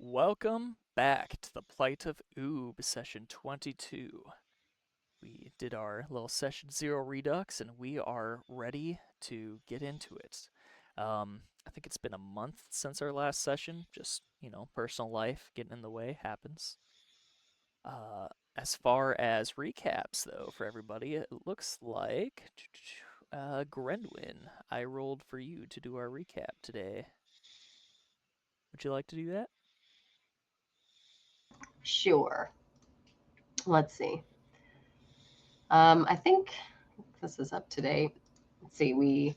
Welcome back to the Plight of Oob, session 22. We did our little session 0 redux, and we are ready to get into it. I think it's been a month since our last session. Just, personal life getting in the way happens. Uh, as far as recaps, though, for everybody, it looks like Grendwin, I rolled for you to do our recap today. Would you like to do that? Sure. Let's see. I think this is up to date. Let's see. We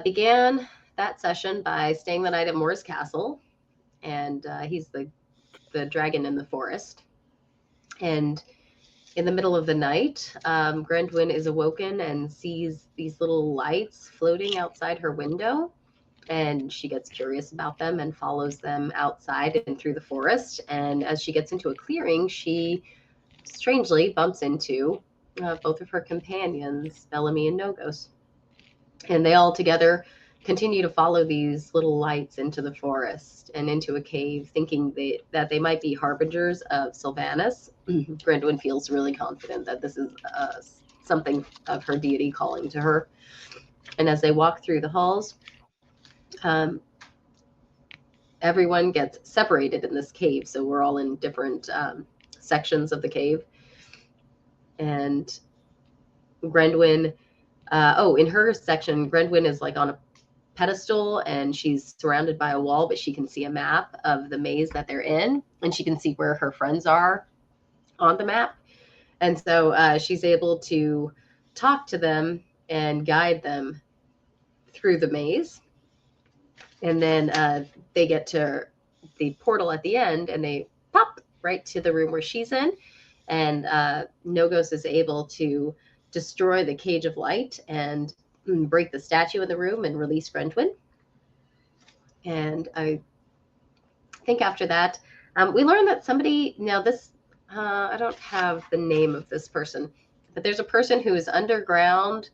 began that session by staying the night at Moore's Castle, and he's the dragon in the forest. And in the middle of the night, Grendwin is awoken and sees these little lights floating outside her window. And she gets curious about them and follows them outside and through the forest. And as she gets into a clearing, she strangely bumps into both of her companions, Bellamy and Nogos. And they all together continue to follow these little lights into the forest and into a cave, thinking that they might be harbingers of Sylvanas. Grendwin feels really confident that this is something of her deity calling to her. And as they walk through the halls, um, everyone gets separated in this cave. So we're all in different sections of the cave. And Grendwin, in her section, Grendwin is like on a pedestal and she's surrounded by a wall, but she can see a map of the maze that they're in, and she can see where her friends are on the map. And so she's able to talk to them and guide them through the maze. And then they get to the portal at the end and they pop right to the room where she's in. And Nogos is able to destroy the cage of light and break the statue in the room and release Grendwin. And I think after that, we learned that somebody, now this, I don't have the name of this person, but there's a person who is underground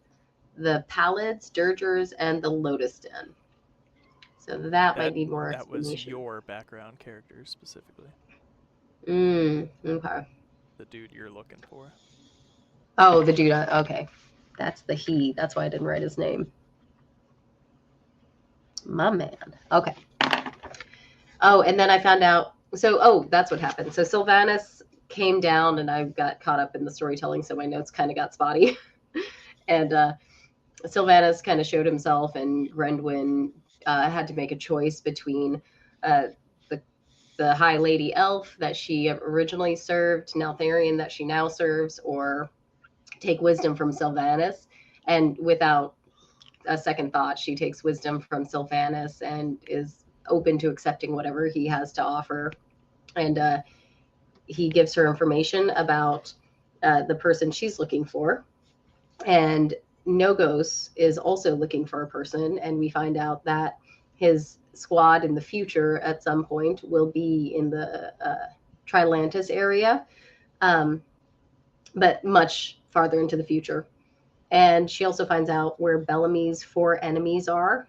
the Pallets, Dirgers, and the Lotus Den. So that might need more That was explanation. your background character specifically. Okay. The dude you're looking for. Oh, the dude. Okay. That's the he. That's why I didn't write his name. My man. Okay. Oh, and then I found out. So, that's what happened. So Sylvanas came down, and I got caught up in the storytelling, so my notes kind of got spotty. And Sylvanas kind of showed himself, and Grendwin had to make a choice between the High Lady Elf that she originally served, Neltharion that she now serves, or take wisdom from Sylvanas. And without a second thought, she takes wisdom from Sylvanas and is open to accepting whatever he has to offer. And he gives her information about the person she's looking for. And Nogos is also looking for a person, and we find out that his squad in the future at some point will be in the Trilantis area, but much farther into the future. And she also finds out where Bellamy's 4 enemies are.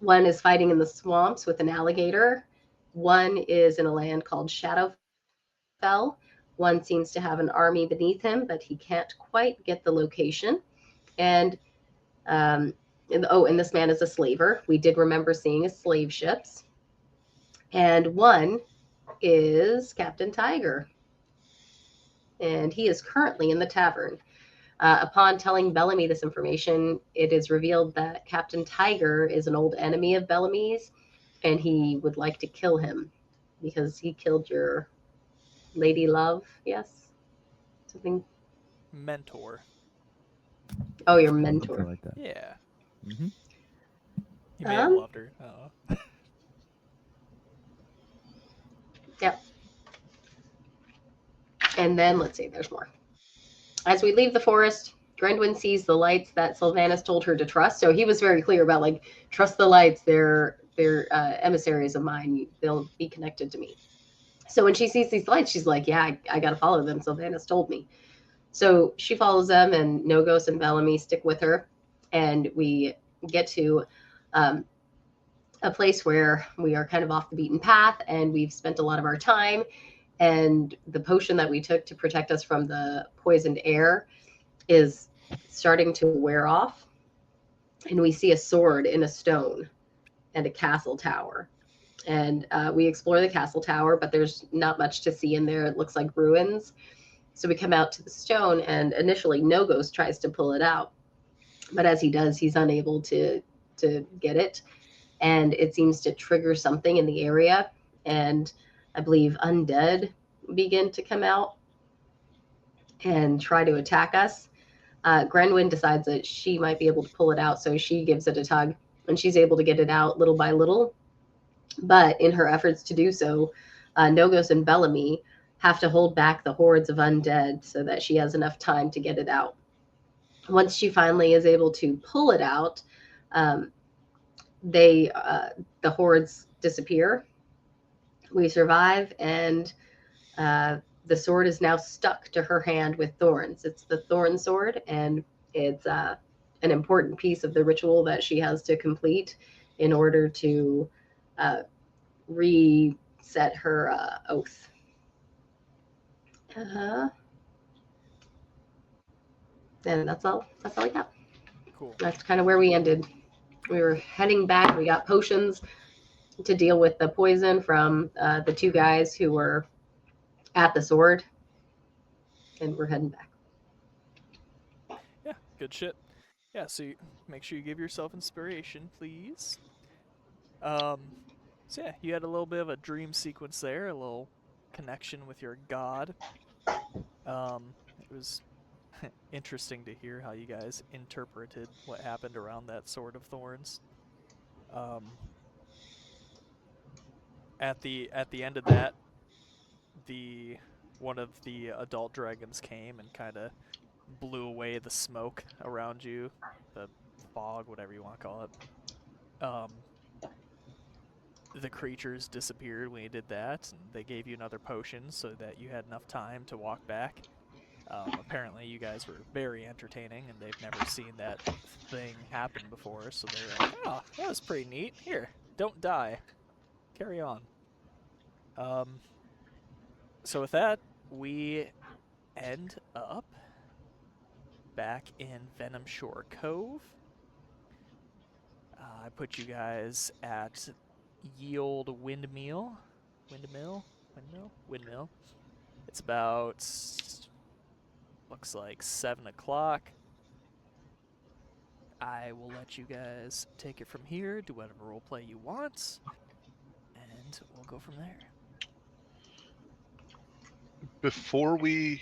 One is fighting in the swamps with an alligator. One is in a land called Shadowfell. One seems to have an army beneath him, but he can't quite get the location. And and this man is a slaver. We did remember seeing his slave ships. And one is Captain Tiger. And he is currently in the tavern. Upon telling Bellamy this information, it is revealed that Captain Tiger is an old enemy of Bellamy's, and he would like to kill him because he killed your lady love. Yes, something. Mentor. Oh, your Something mentor. like that. Yeah. Mm-hmm. He may have loved her. Oh. Yep. And then let's see. There's more. As we leave the forest, Grendwin sees the lights that Sylvanas told her to trust. So he was very clear about like, trust the lights. They're emissaries of mine. They'll be connected to me. So when she sees these lights, she's like, yeah, I got to follow them. Sylvanas told me. So she follows them, and Nogos and Bellamy stick with her. And we get to a place where we are kind of off the beaten path and we've spent a lot of our time. And the potion that we took to protect us from the poisoned air is starting to wear off. And we see a sword in a stone and a castle tower. And we explore the castle tower, but there's not much to see in there. It looks like ruins. So we come out to the stone, and initially No Ghost tries to pull it out. But as he does, he's unable to get it. And it seems to trigger something in the area. And I believe undead begin to come out and try to attack us. Grenwyn decides that she might be able to pull it out, so she gives it a tug, and she's able to get it out little by little. But in her efforts to do so, Nogos and Bellamy have to hold back the hordes of undead so that she has enough time to get it out. Once she finally is able to pull it out, the hordes disappear. We survive, and the sword is now stuck to her hand with thorns. It's the thorn sword, and it's an important piece of the ritual that she has to complete in order to reset her oath. And that's all I got. Cool. That's kind of where we ended. We were heading back. We got potions to deal with the poison from the two guys who were at the sword, and we're heading back. Yeah, good shit. Yeah, so make sure you give yourself inspiration, please. Um, so yeah, you had a little bit of a dream sequence there, a little connection with your god. It was interesting to hear how you guys interpreted what happened around that sword of thorns. Um, at the end of that, the one of the adult dragons came and kind of blew away the smoke around you, the fog, whatever you want to call it. The creatures disappeared when you did that, and they gave you another potion so that you had enough time to walk back. Apparently, you guys were very entertaining, and they've never seen that thing happen before, so they're like, "Oh, that was pretty neat. Here, don't die. Carry on." Um, so with that, we end up back in Venom Shore Cove. I put you guys at Yield Windmill. It's about, looks like 7 o'clock. I will let you guys take it from here, do whatever roleplay you want, and we'll go from there. Before we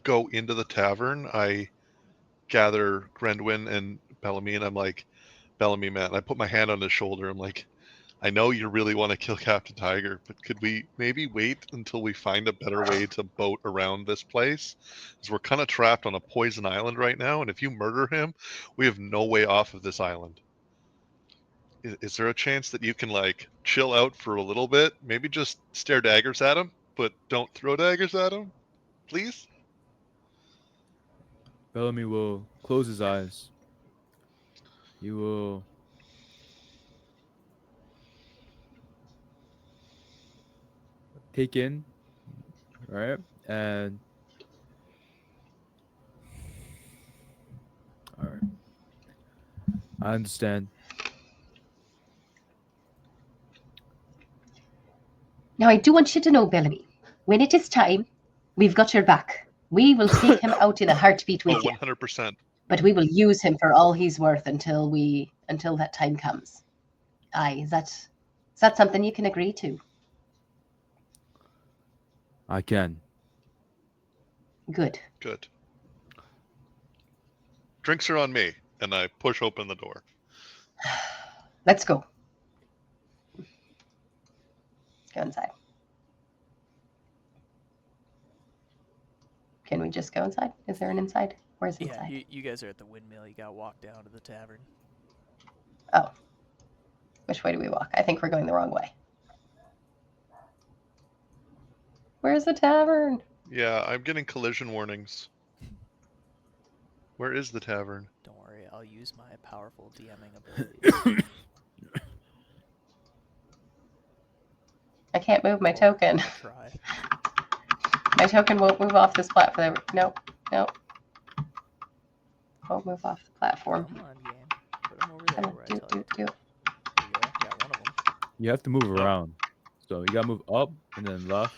go into the tavern, I gather Grendwin and Bellamy, and I'm like, Bellamy, man, I put my hand on his shoulder. I'm like, I know you really want to kill Captain Tiger, but could we maybe wait until we find a better way to boat around this place? Because we're kind of trapped on a poison island right now, and if you murder him, we have no way off of this island. Is there a chance that you can chill out for a little bit? Maybe just stare daggers at him, but don't throw daggers at him, please? Bellamy will close his eyes. He will take in, right? And all right, I understand. Now, I do want you to know, Bellamy, when it is time, we've got your back. We will seek him out in a heartbeat with Oh, you. 100%. But we will use him for all he's worth until that time comes. Aye, is that something you can agree to? I can. Good. Good. Drinks are on me, and I push open the door. Let's go. Go inside. Can we just go inside? Is there an inside? Where's inside? Yeah, you guys are at the windmill. You gotta walk down to the tavern. Oh. Which way do we walk? I think we're going the wrong way. Where's the tavern? Yeah, I'm getting collision warnings. Where is the tavern? Don't worry, I'll use my powerful DMing abilities. I can't move my Or token. I'll try. My token won't move off this platform. Nope. Won't move off the platform. Come on, game. Put them over there where I tell you to. Do. There you go. Got one of them. You have to move around. So you gotta move up and then left,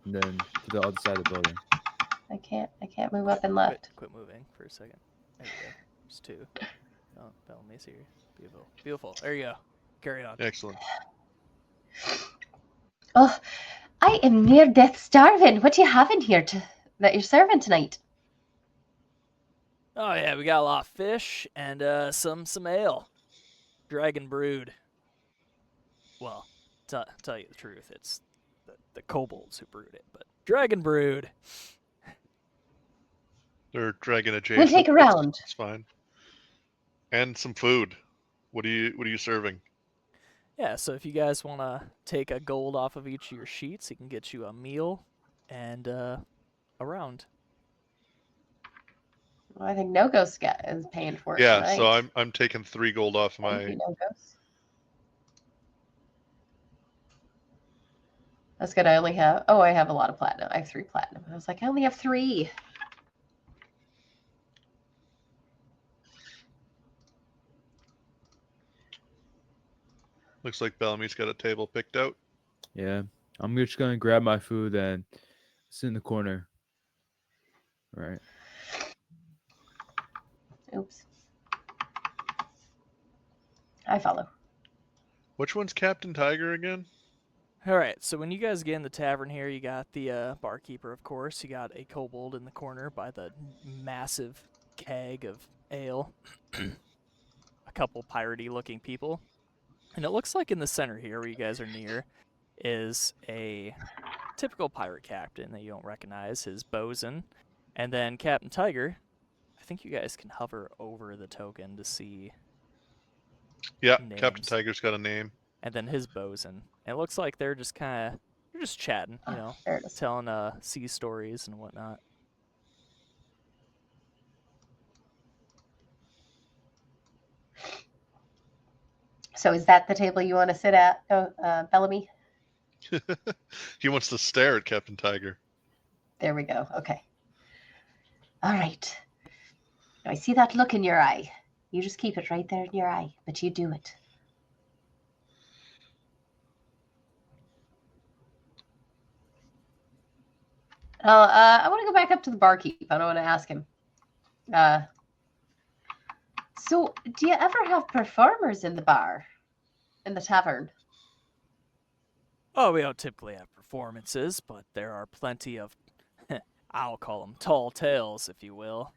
and then to the other side of the building. I can't move up and left. Quit moving for a second. There you go. There's two. Oh, Bellamy's here. Beautiful. There you go. Carry on. Excellent. Oh, I am near death starving. What do you have in here that you're serving tonight? Oh yeah, we got a lot of fish and some ale. Dragon brewed. Well, tell you the truth, it's the kobolds who brewed it, but dragon brewed. They're dragon adjacent. We'll take a round. It's fine. And some food. What are you serving? Yeah, so if you guys want to take a gold off of each of your sheets, he can get you a meal and a round. Well, I think No Ghost is paying for it. Yeah, tonight. so I'm taking 3 gold off Thank my. you, No Ghost. That's good. I have a lot of platinum. I have 3 platinum. I was like, I only have 3. Looks like Bellamy's got a table picked out. Yeah, I'm just gonna grab my food and sit in the corner. All right. Oops. I follow. Which one's Captain Tiger again? All right, so when you guys get in the tavern here, you got the barkeeper, of course. You got a kobold in the corner by the massive keg of ale. A couple piratey-looking people. And it looks like in the center here, where you guys are near, is a typical pirate captain that you don't recognize, his bosun. And then Captain Tiger, I think you guys can hover over the token to see. Yeah, Names. Captain Tiger's got a name. And then his bosun. And it looks like they're just chatting, you know, There it is. telling sea stories and whatnot. So is that the table you want to sit at, Bellamy? He wants to stare at Captain Tiger. There we go. Okay. All right. I see that look in your eye. You just keep it right there in your eye, but you do it. I want to go back up to the barkeep. I don't want to ask him. So, do you ever have performers in the bar, in the tavern? Oh, we don't typically have performances, but there are plenty of, I'll call them tall tales, if you will.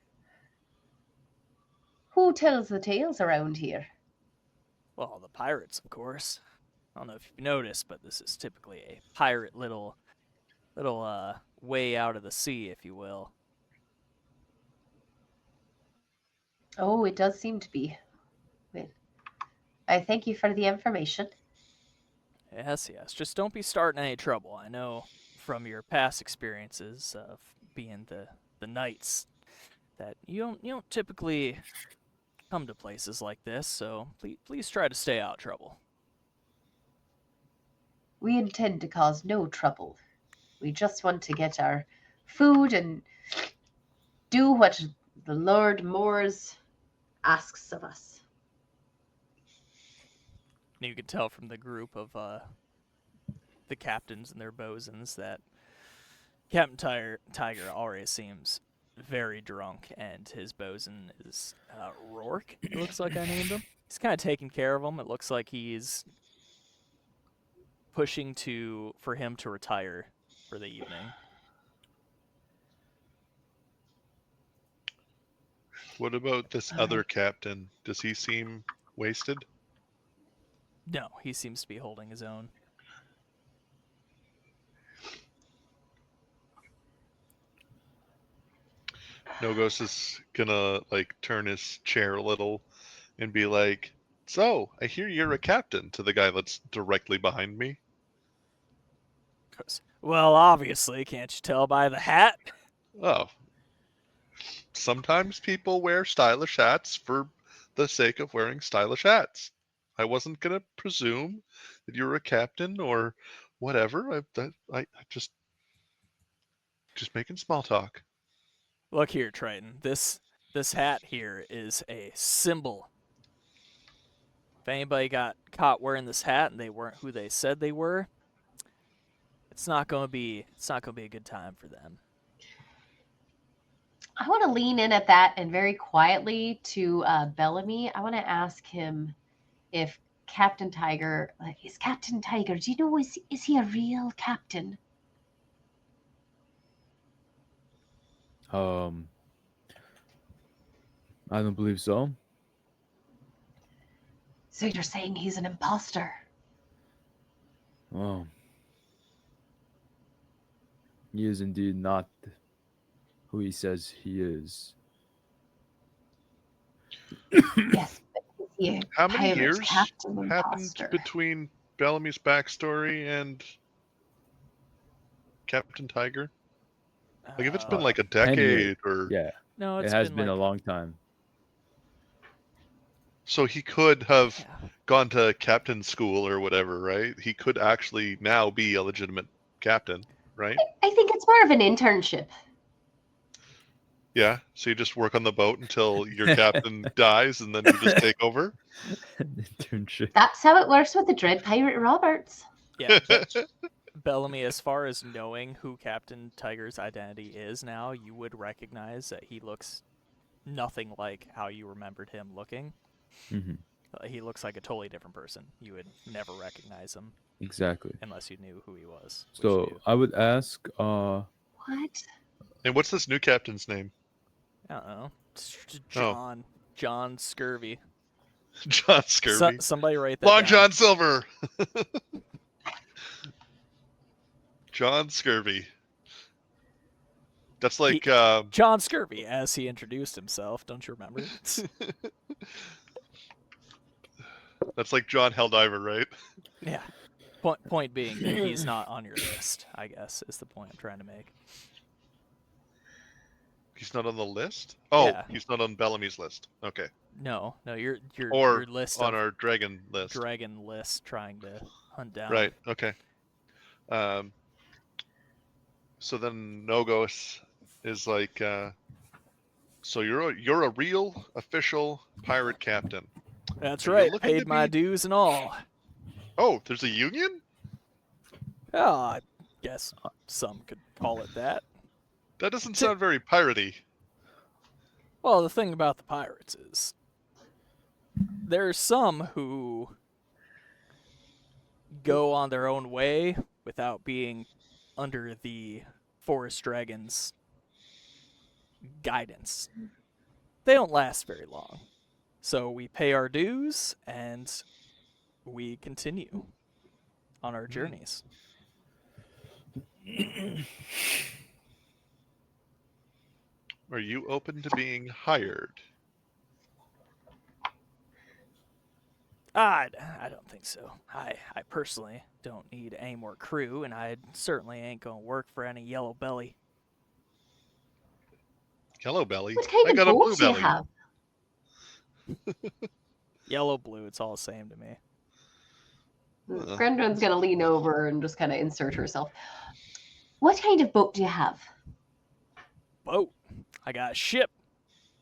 Who tells the tales around here? Well, the pirates, of course. I don't know if you've noticed, but this is typically a pirate little way out of the sea, if you will. Oh, it does seem to be. I thank you for the information. Yes. Just don't be starting any trouble. I know from your past experiences of being the knights that you don't typically come to places like this, so please try to stay out of trouble. We intend to cause no trouble. We just want to get our food and do what the Lord Moors asks of us. And you can tell from the group of the captains and their bosuns that Captain Tiger already seems very drunk, and his bosun is Rourke. It looks like I named him. He's kind of taking care of him. It looks like he's pushing for him to retire for the evening. What about this other captain? Does he seem wasted? No, he seems to be holding his own. Nogos is gonna turn his chair a little and be like, "So, I hear you're a captain," to the guy that's directly behind me. Well, obviously, can't you tell by the hat? Oh. Sometimes people wear stylish hats for the sake of wearing stylish hats. I wasn't gonna presume that you were a captain or whatever. I just making small talk. Look here, Triton. This hat here is a symbol. If anybody got caught wearing this hat and they weren't who they said they were, it's not gonna be a good time for them. I want to lean in at that and very quietly to Bellamy. I want to ask him if Captain Tiger is Captain Tiger. Do you know is he a real captain? I don't believe so. So you're saying he's an impostor? Well, he is indeed not who he says he is. Yes, but is he a How many pirate years captain happened impostor? between Bellamy's backstory and Captain Tiger? Like, if it's been like a 10 years. decade or Yeah, no, it it's has been been like a long time. so he could have yeah. gone to captain school or whatever, right? He could actually now be a legitimate captain, right? I think it's more of an internship. Yeah. So you just work on the boat until your captain dies, and then you just take over. Internship. That's how it works with the Dread Pirate Roberts. Yeah, Bellamy, as far as knowing who Captain Tiger's identity is now, you would recognize that he looks nothing like how you remembered him looking. Hmm. He looks like a totally different person. You would never recognize him Exactly. unless you knew who he was. Which So you do. I would ask, What? And what's this new captain's name? I don't know. John Scurvy. John Scurvy. Somebody write that Long down. John Silver. John Scurvy. That's like John Scurvy, as he introduced himself. Don't you remember? that's like John Helldiver, right? Yeah. Point being that he's not on your list, I guess, is the point I'm trying to make. He's not on the list? Oh, Yeah. he's not on Bellamy's list. Okay. No, your Or list on of our dragon list. dragon list trying to hunt down. Right, okay. So then Nogos is like, so you're a real official pirate captain. That's Are you right. looking Paid to my be- dues and all. Oh, there's a union? Oh, I guess some could call it that. That doesn't sound very piratey. Well, the thing about the pirates is there's some who go on their own way without being under the forest dragon's guidance. They don't last very long. So we pay our dues and we continue on our journeys. Are you open to being hired? I don't think so. I personally don't need any more crew, and I certainly ain't gonna work for any yellow belly. Yellow belly? What kind I of got a blue boats do you belly. have? Yellow, blue, it's all the same to me. Grendolin's gonna lean over and just kind of insert herself. What kind of boat do you have? Boat. I got a ship.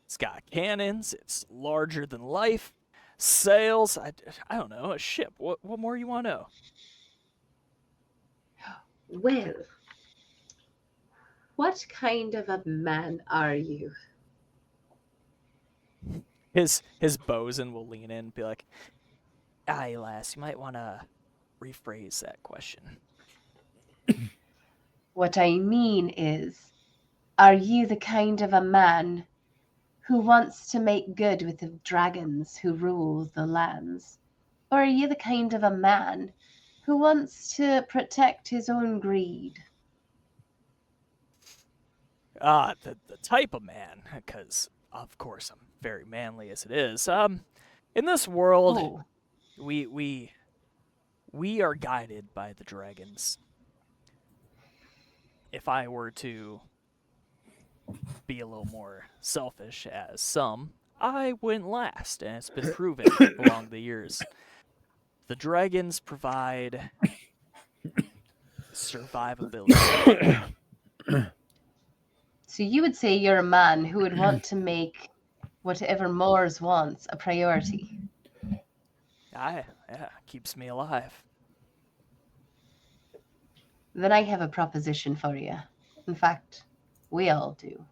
It's got cannons. It's larger than life. Sails. I don't know. A ship. What more you want to know? Well, what kind of a man are you? His bosun will lean in and be like, "Aye, lass, you might want to rephrase that question." What I mean is, are you the kind of a man who wants to make good with the dragons who rule the lands? Or are you the kind of a man who wants to protect his own greed? The type of man, because of course I'm very manly as it is. In this world, Oh, we are guided by the dragons. If I were to be a little more selfish, as some, I wouldn't last, and it's been proven along the years. The dragons provide survivability. So you would say you're a man who would want to make whatever Mars wants a priority. Yeah, keeps me alive. Then I have a proposition for you. In fact, we all do.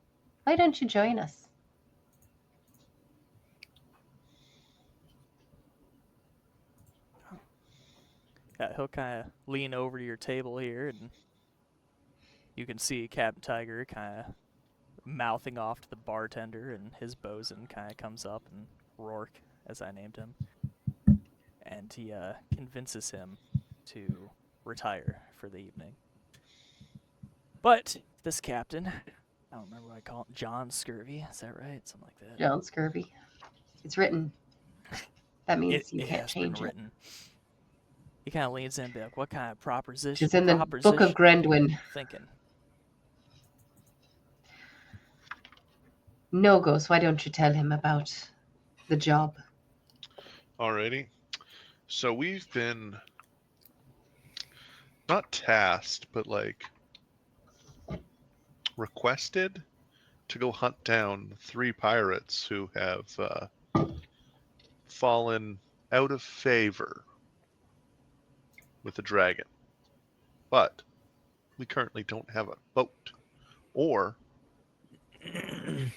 Why don't you join us? Yeah, he'll kind of lean over to your table here, and you can see Captain Tiger kind of mouthing off to the bartender, and his bosun kind of comes up, and Rourke, as I named him, and he convinces him to retire for the evening. But this captain, I don't remember what I call it, John Scurvy, is that right? Something like that. John Scurvy. It's written. That means you It can't has been change it. written. He kind of leans in and be like, what kind of proposition? It's in the Book of Grendwin. Thinking. No, Ghost, why don't you tell him about the job? Alrighty. So we've been not tasked, but like requested to go hunt down 3 pirates who have fallen out of favor with the dragon. But we currently don't have a boat or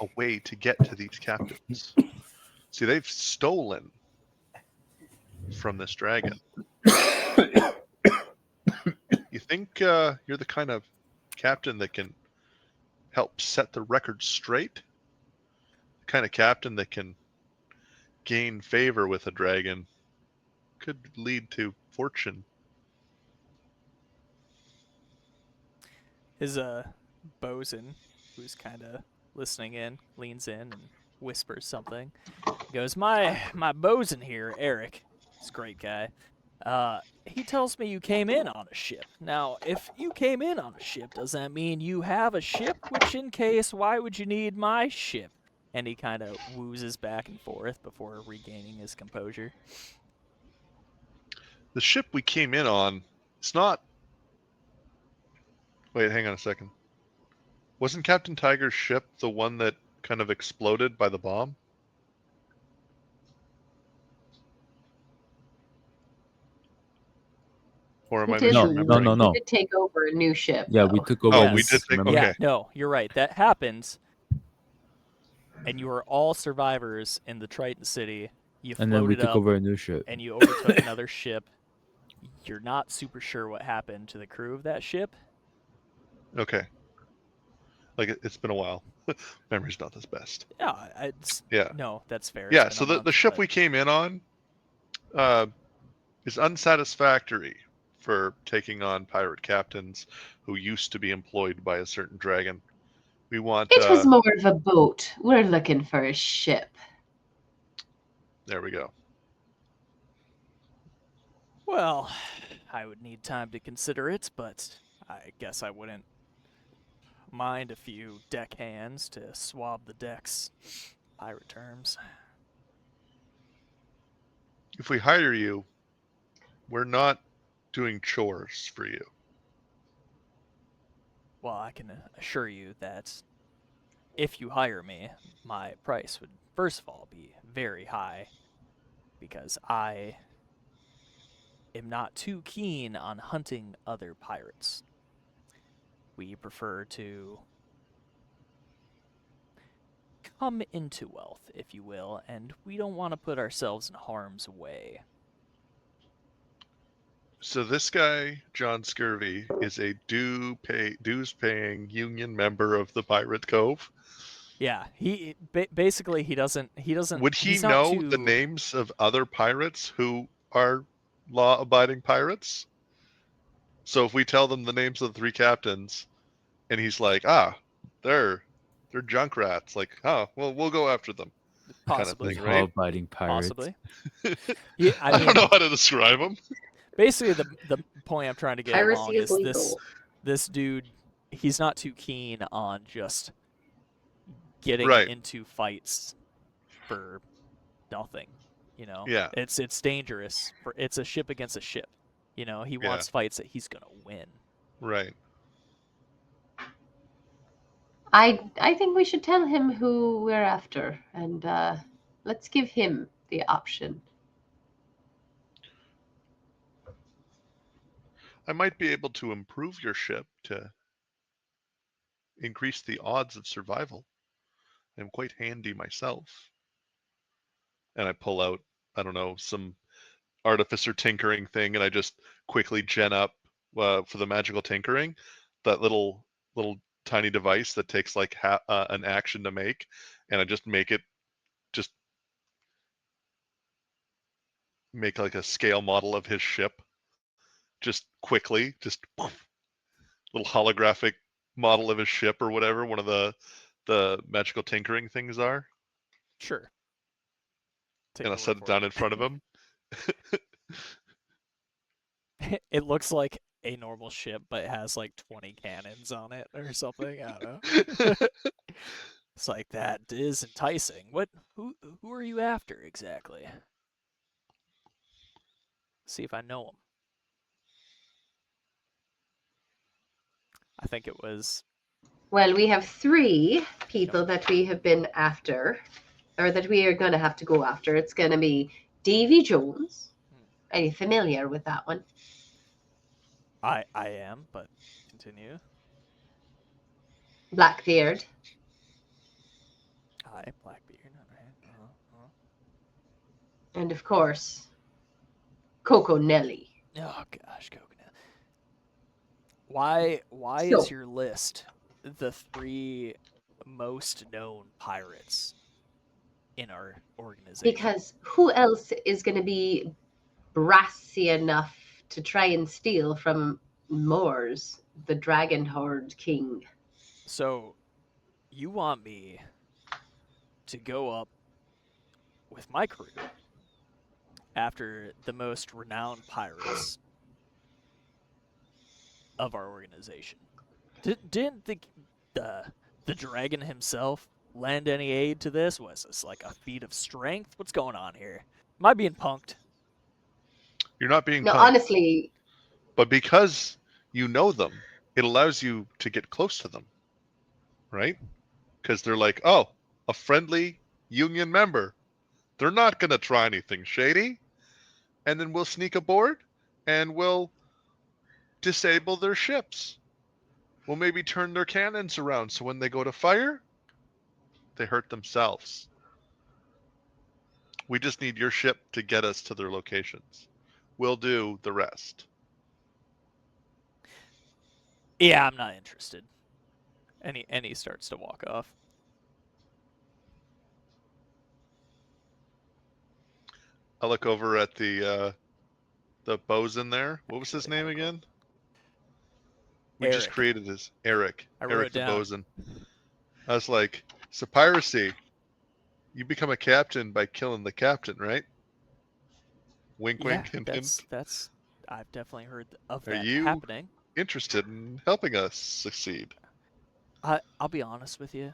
a way to get to these captains. See, they've stolen from this dragon. You think you're the kind of captain that can help set the record straight? The kind of captain that can gain favor with a dragon could lead to fortune. His bosun, who's kind of listening in, leans in and whispers something. He goes, my bosun here, Eric, he's a great guy. He tells me you came in on a ship. Now, if you came in on a ship, does that mean you have a ship? Which, in case, why would you need my ship? And he kind of woozes back and forth before regaining his composure. The ship we came in on, it's not... Wait, hang on a second. Wasn't Captain Tiger's ship the one that kind of exploded by the bomb? Or am I misremembering? No. We did take over a new ship. Yeah, though. we took over. Oh, we did take... remember? Okay. Yeah, no, you're right. That happens. And you are all survivors in the Triton City. You And then we floated took up, over a new ship. and you overtook another ship. You're not super sure what happened to the crew of that ship. Okay. Like, it's been a while. Memory's not the best. Yeah, no, that's fair. Yeah, It's so been a the month, ship but we came in on is unsatisfactory for taking on pirate captains who used to be employed by a certain dragon. We want... It was more of a boat. We're looking for a ship. There we go. well, I would need time to consider it, but I guess I wouldn't mind a few deckhands to swab the decks. Pirate terms. If we hire you, we're not doing chores for you. Well, I can assure you that if you hire me, my price would first of all be very high, because I am not too keen on hunting other pirates. We prefer to come into wealth, if you will, and we don't want to put ourselves in harm's way. So this guy, John Scurvy, is a dues-paying union member of the Pirate Cove. Yeah, he basically he doesn't. Would he he's not know too, the names of other pirates who are law-abiding pirates? So if we tell them the names of the 3 captains, and he's like, they're junk rats, like, well, we'll go after them. possibly, kind of thing, right? Law-abiding pirates. possibly. Yeah, I don't know how to describe them. Basically, the point I'm trying to get along Piracy is is legal. this dude. He's not too keen on just getting Right. into fights for nothing. You know, Yeah. it's dangerous. It's a ship against a ship. You know, he Yeah. wants fights that he's gonna win. Right. I think we should tell him who we're after, and let's give him the option. I might be able to improve your ship to increase the odds of survival. I'm quite handy myself. And I pull out, I don't know, some artificer tinkering thing, and I just quickly gen up for the magical tinkering that little tiny device that takes like an action to make, and I just make like a scale model of his ship, just quickly, just little holographic model of his ship or whatever one of the magical tinkering things are, Sure. Take and your I'll word set it for down in front of him. It looks like a normal ship, but it has like 20 cannons on it or something. I don't know. It's like that is enticing. Who are you after exactly? See if I know him. I think it was Well, we have 3 people that we have been after, or that we are going to have to go after. It's going to be Davy Jones. Are you familiar with that one? I am, but continue. Blackbeard. Hi, Blackbeard. All right. And of course, Coco Nelly. Oh gosh, coconut. Why is So, your list the 3 most known pirates in our organization? because who else is going to be brassy enough to try and steal from Moors, the Dragon Horde King? So, you want me to go up with my crew after the most renowned pirates of our organization? Didn't the dragon himself lend any aid to this? Was this like a feat of strength? What's going on here? Am I being punked? You're not being No, punked, honestly, but because you know them, it allows you to get close to them, right? Because they're like, oh, a friendly union member. They're not going to try anything shady. And then we'll sneak aboard and we'll disable their ships. We'll maybe turn their cannons around so when they go to fire, they hurt themselves. We just need your ship to get us to their locations. We'll do the rest. Yeah, I'm not interested. And he starts to walk off. I look over at the bosun there. What was his name again? We just Eric. created his Eric. I wrote Eric it the down. bosun. I was like, so piracy. You become a captain by killing the captain, right? Wink, Yeah, wink, hint, hint. that's I've definitely heard of Are that you happening. interested in helping us succeed? I'll be honest with you.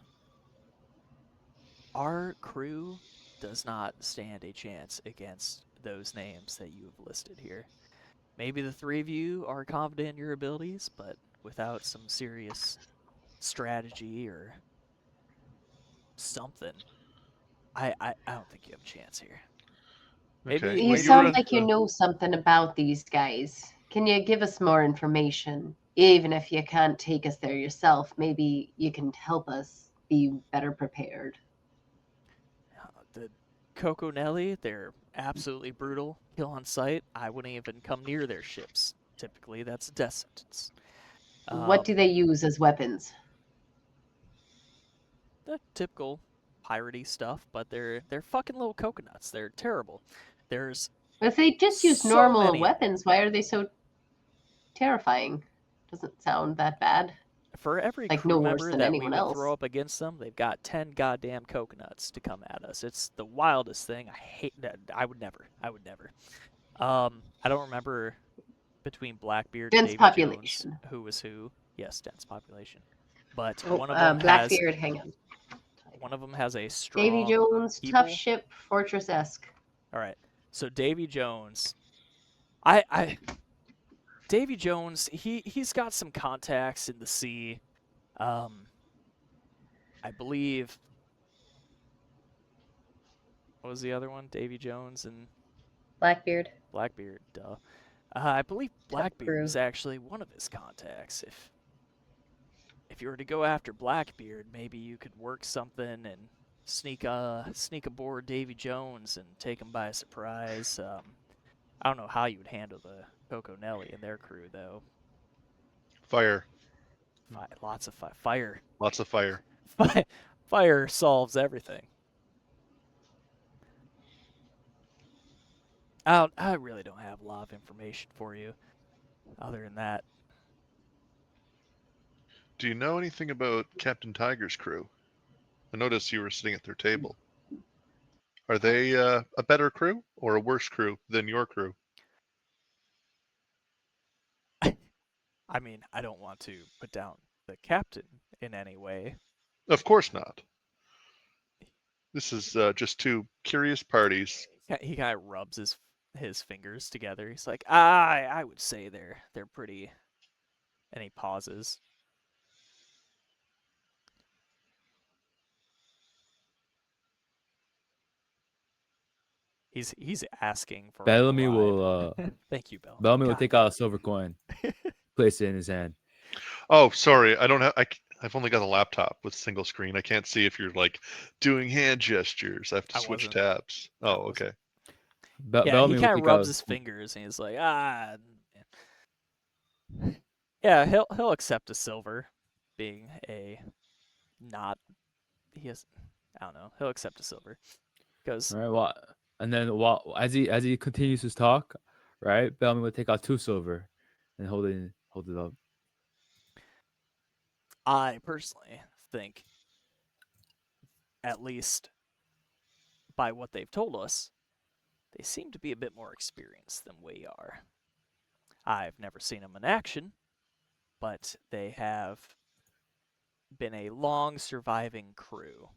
Our crew does not stand a chance against those names that you have listed here. Maybe the 3 of you are confident in your abilities, but without some serious strategy or something, I don't think you have a chance here. Okay. you Well, sound like you know something about these guys. Can you give us more information? Even if you can't take us there yourself, maybe you can help us be better prepared. The Coco Nelly, they're absolutely brutal. Kill on sight. I wouldn't even come near their ships. Typically, that's a death sentence. What do they use as weapons? The typical piratey stuff, but they're fucking little coconuts. They're terrible. There's If they just use so normal many of them. weapons, why are they so terrifying? Doesn't sound that bad. For every Like crew no worse member than that we anyone would throw else. up against them, they've got 10 goddamn coconuts to come at us. It's the wildest thing. I hate that. I would never. I don't remember between Blackbeard and Dense Davy Jones population. who was who. Yes, dense population. But Oh, one of them has Blackbeard, hang on. one of them has a straw. Davy Jones, people. tough ship, fortress-esque. All right. So Davy Jones, Davy Jones, he's got some contacts in the sea. I believe. What was the other one? Davy Jones and Blackbeard. Blackbeard. Duh. I believe Tough Blackbeard crew. was actually one of his contacts. If you were to go after Blackbeard, maybe you could work something and sneak aboard Davy Jones and take him by surprise. I don't know how you would handle the Coco Nelly and their crew though. Fire. Lots of fire. Lots of fire. Fire solves everything. I really don't have a lot of information for you, other than that. Do you know anything about Captain Tiger's crew? I noticed you were sitting at their table. Are they a better crew or a worse crew than your crew? I mean, I don't want to put down the captain in any way. Of course not. This is just two curious parties. He kind of rubs his fingers together. He's like, I would say they're pretty. And he pauses. He's asking for Bellamy a bribe. will Thank you, Bellamy. Bellamy will God take damn out a silver coin, place it in his hand. Oh, sorry. I don't have. I've only got a laptop with single screen. I can't see if you're like doing hand gestures. I have to I switch wasn't. tabs. I Oh, wasn't. okay. Yeah, Bellamy he will kind of take rubs out his fingers and he's like, Yeah, he'll accept a silver, being a not. He has. I don't know. He'll accept a silver. Goes. All right, well, and then while as he continues his talk, right, Bellamy will take out 2 silver and hold it up. I personally think, at least by what they've told us, they seem to be a bit more experienced than we are. I've never seen them in action, but they have been a long surviving crew.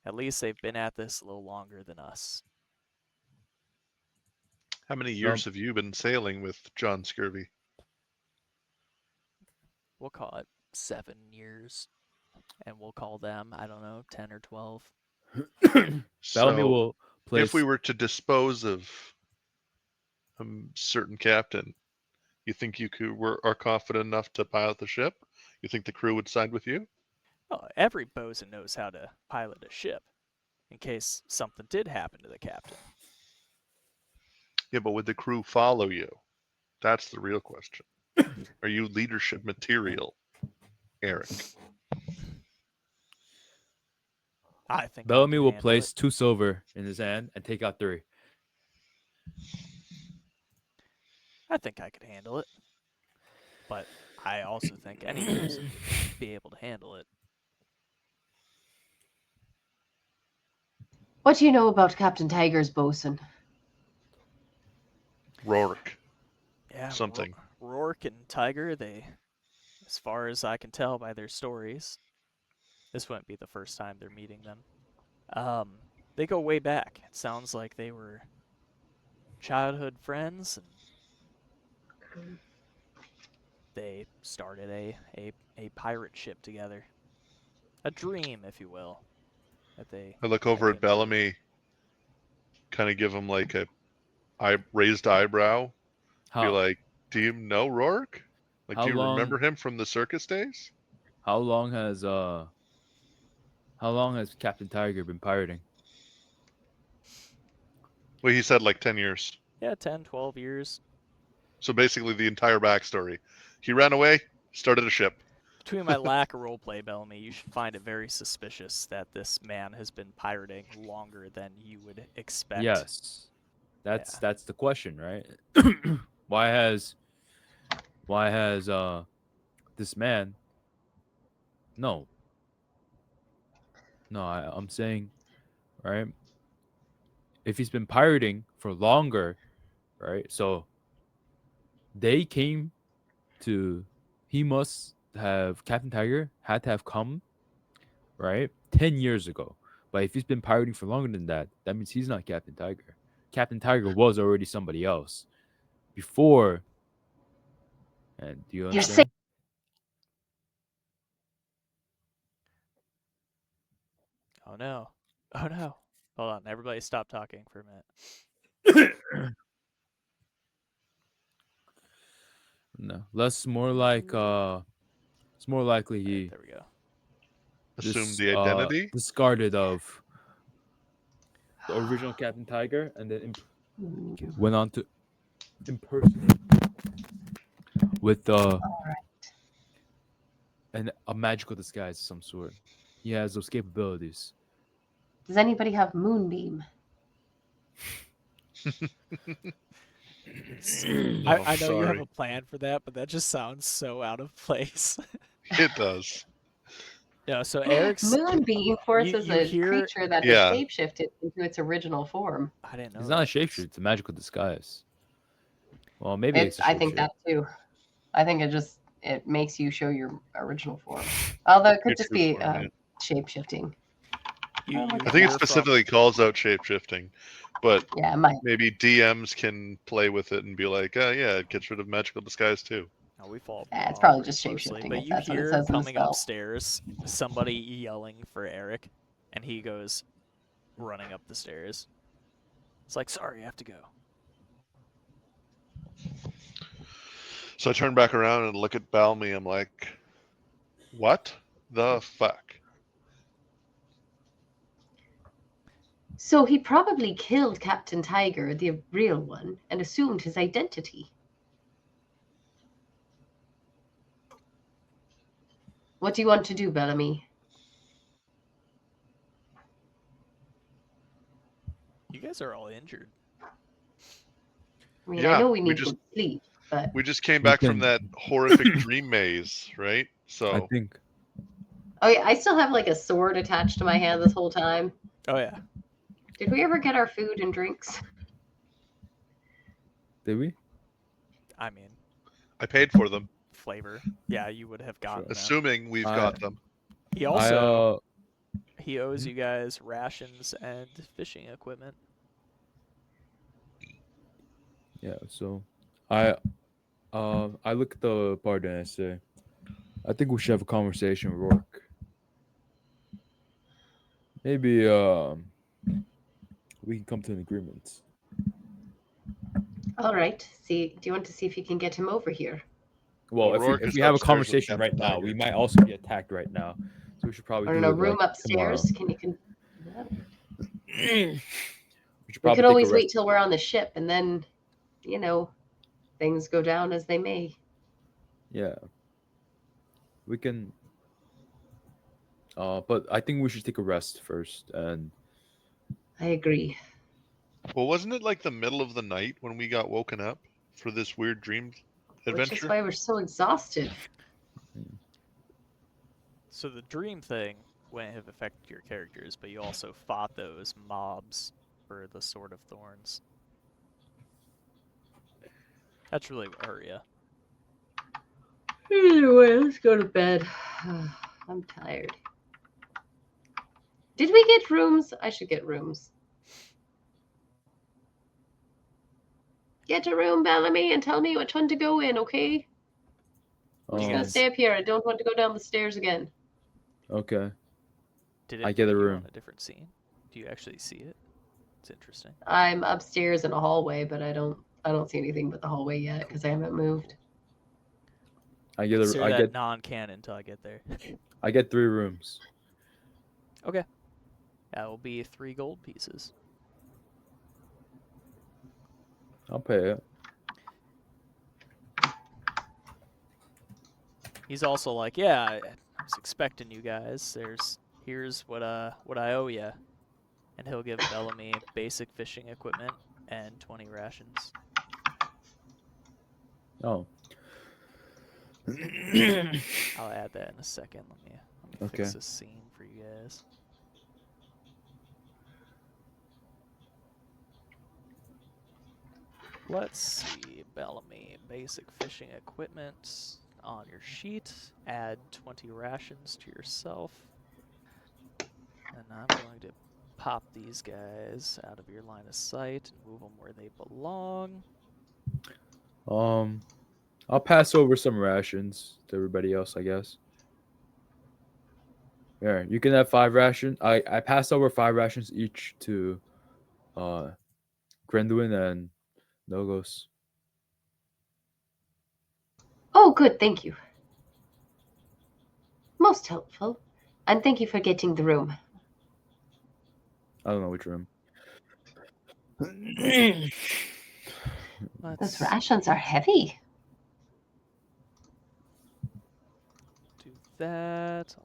At least they've been at this a little longer than us. How many years have you been sailing with John Scurvy? We'll call it 7 years, and we'll call them, I don't know, 10 or 12. Bellamy So, will place. if we were to dispose of a certain captain, you think you are confident enough to pilot the ship? You think the crew would side with you? Well, every bosun knows how to pilot a ship, in case something did happen to the captain. Yeah, but would the crew follow you? That's the real question. Are you leadership material, Eric? I think Bellamy will handle place it. 2 silver in his hand and take out 3. I think I could handle it. But I also think any bosun would be able to handle it. What do you know about Captain Tiger's bosun? Rourke. Yeah, Something. Rourke and Tiger, they, as far as I can tell by their stories, this wouldn't be the first time they're meeting them. They go way back. It sounds like they were childhood friends, and they started a pirate ship together. A dream, if you will, that they. I look over came at to. Bellamy, kind of give him like a raised eyebrow. Be How like, do you know Rourke? Like, How do you long- remember him from the circus days? how long has Captain Tiger been pirating? Well, he said like 10 years. Yeah, 10, 12 years. So basically the entire backstory. He ran away, started a ship. Between my lack of roleplay, Bellamy, you should find it very suspicious that this man has been pirating longer than you would expect. Yes. That's Yeah. that's the question, right? why has this man No. No, I'm saying, right? If he's been pirating for longer, right? So they came to he must have Captain Tiger had to have come right? 10 years ago. But if he's been pirating for longer than that, that means he's not Captain Tiger. Captain Tiger was already somebody else before. And do you You're understand? Oh no. Oh no. Hold on. Everybody stop talking for a minute. No, less more like it's more likely All right, he there we go. Assume the identity. discarded of the original Captain Tiger and then went on to impersonate with a magical disguise of some sort. He has those capabilities. Does anybody have moonbeam? I Oh, know you have sorry. a plan for that, but that just sounds so out of place. It does. No, so Eric's. Moonbeam forces you a hear- creature that Yeah. is shapeshifted into its original form. I didn't know. It's not a that. shapeshifter, it's a magical disguise. Well, maybe it's a I think shapeshift. that too. I think it makes you show your original form. Although it could Your just true be form, yeah. shape-shifting. You I I think hear it specifically calls out shapeshifting, but Yeah, it might. maybe DMs can play with it and be like, yeah, it gets rid of magical disguise too. From, we fall. Yeah, it's all probably pretty just closely, shape-shifting But if you that's what it hear says in the coming spell. upstairs somebody yelling for Eric, and he goes running up the stairs. It's like, sorry, I have to go. So I turn back around and look at Bellamy. I'm like, what the fuck? So he probably killed Captain Tiger, the real one, and assumed his identity. What do you want to do, Bellamy? You guys are all injured. I mean, Yeah, I know we we need just- good sleep, but We just came We back from can- that horrific dream maze, right? I So think. oh yeah, I still have like a sword attached to my hand this whole time. Oh yeah. Did we ever get our food and drinks? Did we? I mean, I paid for them, flavor. Yeah, you would have gotten them. assuming we've got them. He also I he owes you guys rations and fishing equipment. yeah, so I look at the part and I say, I think we should have a conversation with Rourke. Maybe we can come to an agreement. All right. Do you want to see if you can get him over here? Well, Well, if Rourke we, if is we have a upstairs with conversation Captain right now, Tiger. we might also be attacked right now. So we should probably Or do in a it room like upstairs? tomorrow. We should We probably could take always a wait rest. till we're on the ship, and then, things go down as they may. Yeah. We can but I think we should take a rest first and I agree. Well, wasn't it like the middle of the night when we got woken up for this weird dream Which is adventure? why we're so exhausted. So the dream thing wouldn't have affected your characters, but you also fought those mobs for the Sword of Thorns. That's really what hurt you. Anyway, let's go to bed. I'm tired. Did we get rooms? I should get rooms. Get a room, Bellamy, and tell me which one to go in, okay? I'm just gonna guys- stay up here. I don't want to go down the stairs again. okay. Did it I get a put you room. on a different scene? Do you actually see it? It's interesting. I'm upstairs in a hallway, but I don't see anything but the hallway yet because I haven't moved. I get Consider I that get non-canon until I get there. I get 3 rooms. Okay. That will be 3 gold pieces. I'll pay it. He's also like, yeah, I was expecting you guys. Here's what I owe you, and he'll give Bellamy basic fishing equipment and 20 rations. Oh. I'll add that in a second. Let me Okay. fix this scene for you guys. Let's see, Bellamy, basic fishing equipment on your sheet. Add 20 rations to yourself. I'm going to pop these guys out of your line of sight and move them where they belong. I'll pass over some rations to everybody else, I guess. Yeah, you can have 5 rations. I passed over 5 rations each to Grenduin and Nogos. Oh, good, thank you. Most helpful. And thank you for getting the room. I don't know which room. Those rations are heavy. Do that.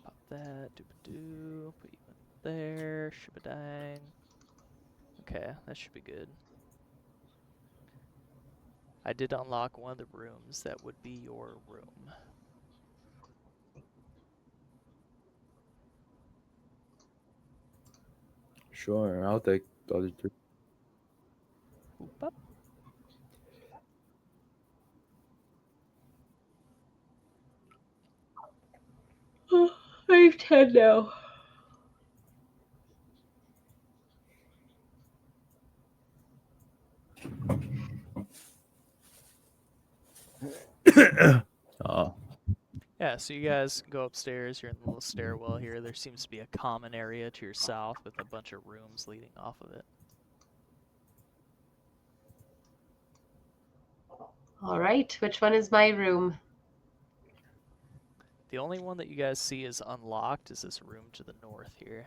Pop that. Doop-a-doo. Put you in there. Shibadang. Okay, that should be good. I did unlock one of the rooms that would be your room. Sure, I'll take the other 3. Boop up. I have 10 now. Oh, Yeah, so you guys go upstairs. You're in the little stairwell here. There seems to be a common area to your south with a bunch of rooms leading off of it. All right, which one is my room? The only one that you guys see is unlocked is this room to the north here.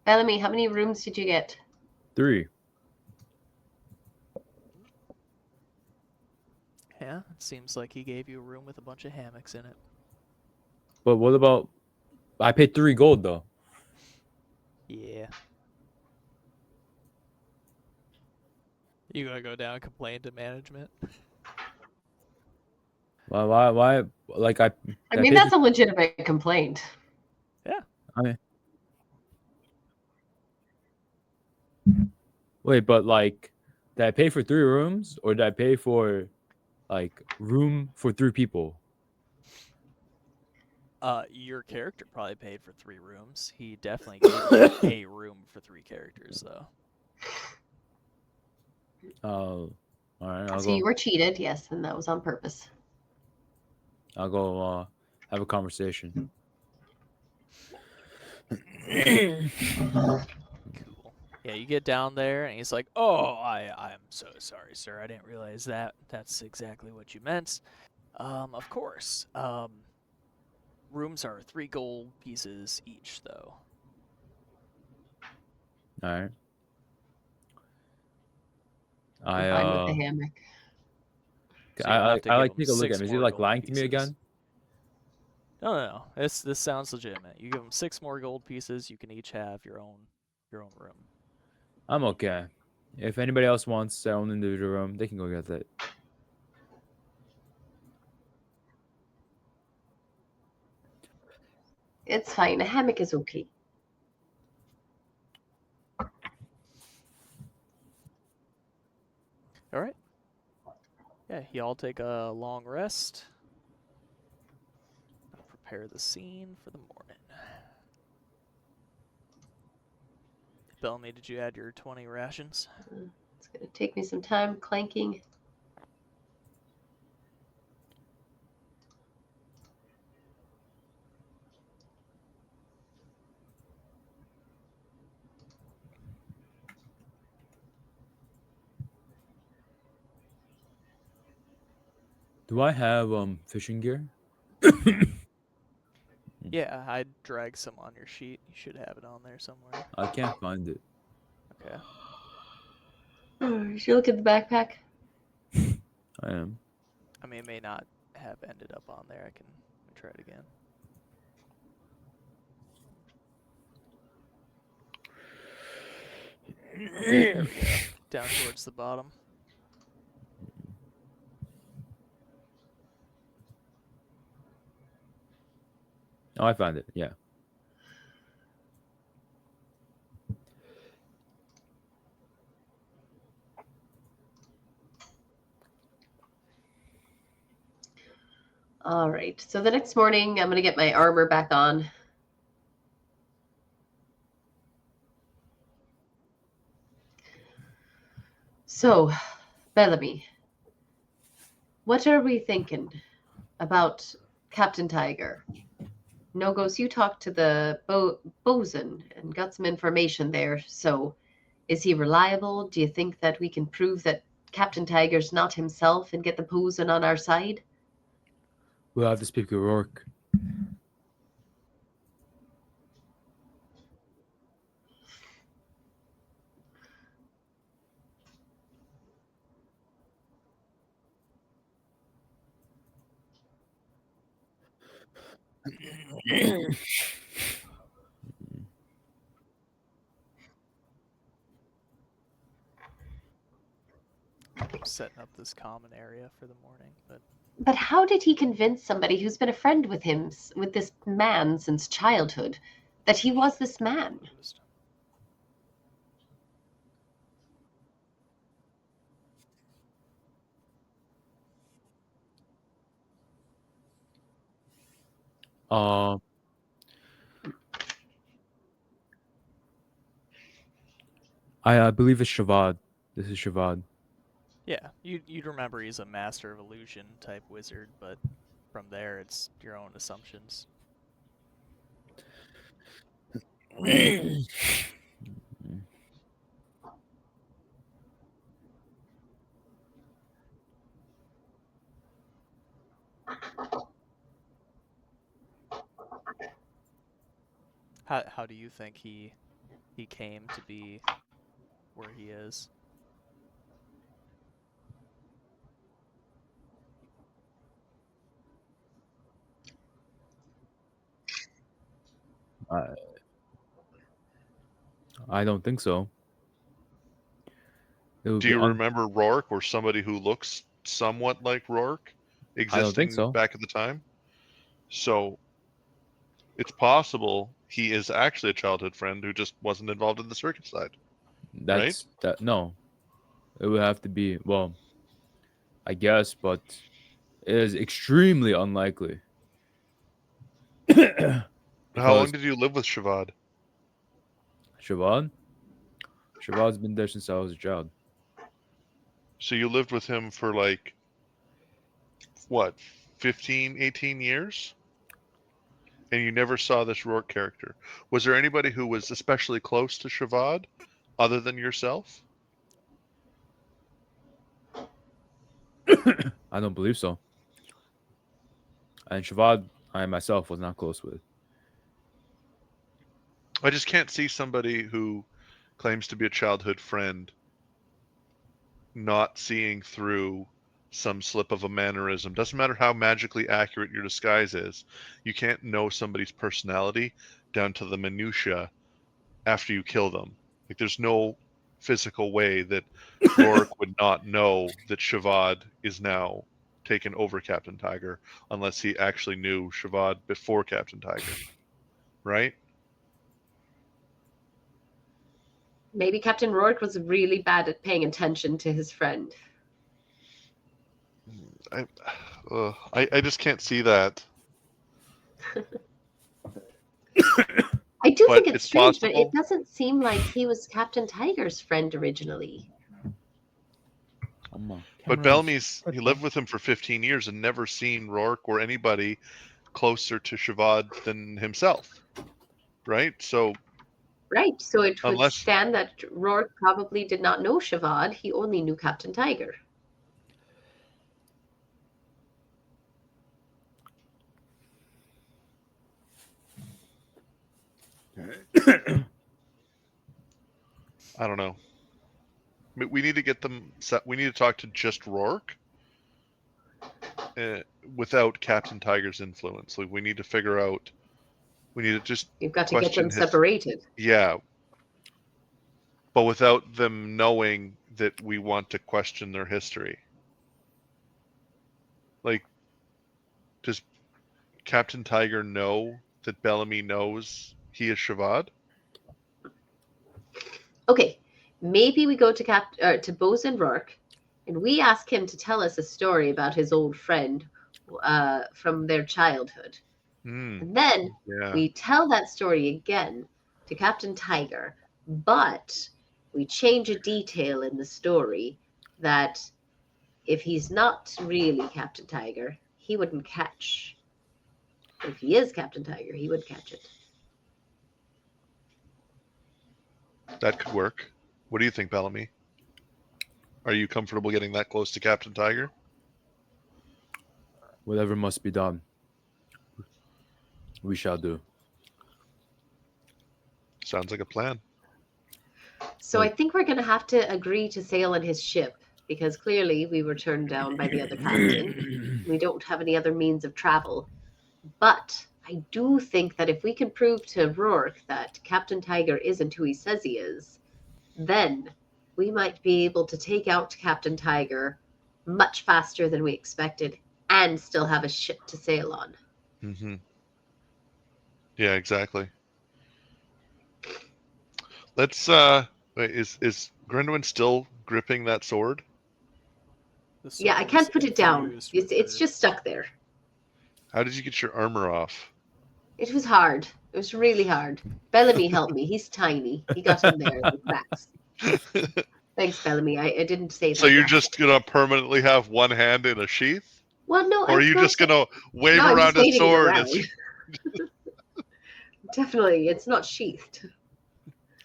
Bellamy, how many rooms did you get? 3. Yeah, it seems like he gave you a room with a bunch of hammocks in it. But what about? I paid 3 gold though. Yeah. You gonna go down and complain to management? Why? Like I mean, paid that's a legitimate complaint. I wait, but like, did I pay for 3 rooms or did I pay for like room for 3 people? Your character probably paid for 3 rooms. He definitely gave you a room for 3 characters, though. All right, I'll So go. you were cheated, yes, and that was on purpose. I'll go have a conversation. Cool. Yeah, you get down there, and he's like, "Oh, I'm so sorry, sir. I didn't realize that. That's exactly what you meant. Of course. Rooms are 3 gold pieces each, though. All right. I'm fine with the hammock. So you'll have to I give like him take a look 6 at him. Is he more like gold lying to me pieces. again? No. This sounds legitimate. You give them 6 more gold pieces. You can each have your own room. I'm okay. If anybody else wants their own individual room, they can go get it. It's fine. A hammock is okay. All right. Yeah, y'all take a long rest. I'll prepare the scene for the morning. Bellamy, did you add your 20 rations? It's going to take me some time clanking. Do I have fishing gear? Yeah, I dragged some on your sheet. You should have it on there somewhere. I can't find it. Okay. Did you look at the backpack? I am. I mean, it may not have ended up on there. I can try it again. There we go. Down towards the bottom. Oh, I found it. Yeah. All right. So the next morning, I'm going to get my armor back on. So, Bellamy, what are we thinking about Captain Tiger? Nogos, you talked to the bosun and got some information there. So, is he reliable? Do you think that we can prove that Captain Tiger's not himself and get the bosun on our side? We'll have to speak to Rourke. I'm setting up this common area for the morning, but But how did he convince somebody who's been a friend with him, with this man since childhood, that he was this man? just I believe it's Shavad. This is Shavad. yeah, you'd remember he's a master of illusion type wizard, but from there it's your own assumptions. How do you think he came to be where he is? I don't think so. It would Do be you remember Rourke or somebody who looks somewhat like Rourke existing so. back at the time? So it's possible he is actually a childhood friend who just wasn't involved in the circus side. That's that. No, it would have to be. Well, I guess, but it is extremely unlikely. How long Because did you live with Shavad? Shavad's been there since I was a child. So you lived with him for like, what, 15, 18 years? And you never saw this Rourke character. Was there anybody who was especially close to Shavad other than yourself? I don't believe so. And Shavad, I myself was not close with. I just can't see somebody who claims to be a childhood friend not seeing through some slip of a mannerism. Doesn't matter how magically accurate your disguise is. You can't know somebody's personality down to the minutia after you kill them. Like there's no physical way that Rourke would not know that Shavad is now taken over Captain Tiger unless he actually knew Shavad before Captain Tiger. Right? Maybe Captain Rourke was really bad at paying attention to his friend. I just can't see that. I do But think it's it's strange, but possible. it doesn't seem like he was Captain Tiger's friend originally. But Bellamy's, he lived with him for 15 years and never seen Rourke or anybody closer to Shavad than himself. Right? So Right, so it would unless stand that Rourke probably did not know Shavad. He only knew Captain Tiger. I don't know. We need to get them set. We need to talk to just Rourke without Captain Tiger's influence. Like we need to figure out. We need to just You've got to get question them his. separated. Yeah, but without them knowing that we want to question their history. Like, does Captain Tiger know that Bellamy knows he is Shavad? Okay, maybe we go to Bosun Rourke, and we ask him to tell us a story about his old friend from their childhood. And then Yeah. we tell that story again to Captain Tiger, but we change a detail in the story that if he's not really Captain Tiger, he wouldn't catch. If he is Captain Tiger, he would catch it. That could work. What do you think, Bellamy? Are you comfortable getting that close to Captain Tiger? Whatever must be done, we shall do. Sounds like a plan. So I think we're going to have to agree to sail on his ship because clearly we were turned down by the other captain. We don't have any other means of travel. But I do think that if we can prove to Rourke that Captain Tiger isn't who he says he is, then we might be able to take out Captain Tiger much faster than we expected and still have a ship to sail on. Mm-hmm. Yeah, exactly. Let's wait, is Grenwyn still gripping that sword? Yeah, I can't put it down. It's just stuck there. How did you get your armor off? It was hard. It was really hard. Bellamy helped me. He's tiny. He got in there with Max. Thanks, Bellamy. I didn't say that. So you're just gonna permanently have one hand in a sheath? Well, no. Or are you just gonna wave No, I'm around just a waving it sword? around. Definitely, it's not sheathed.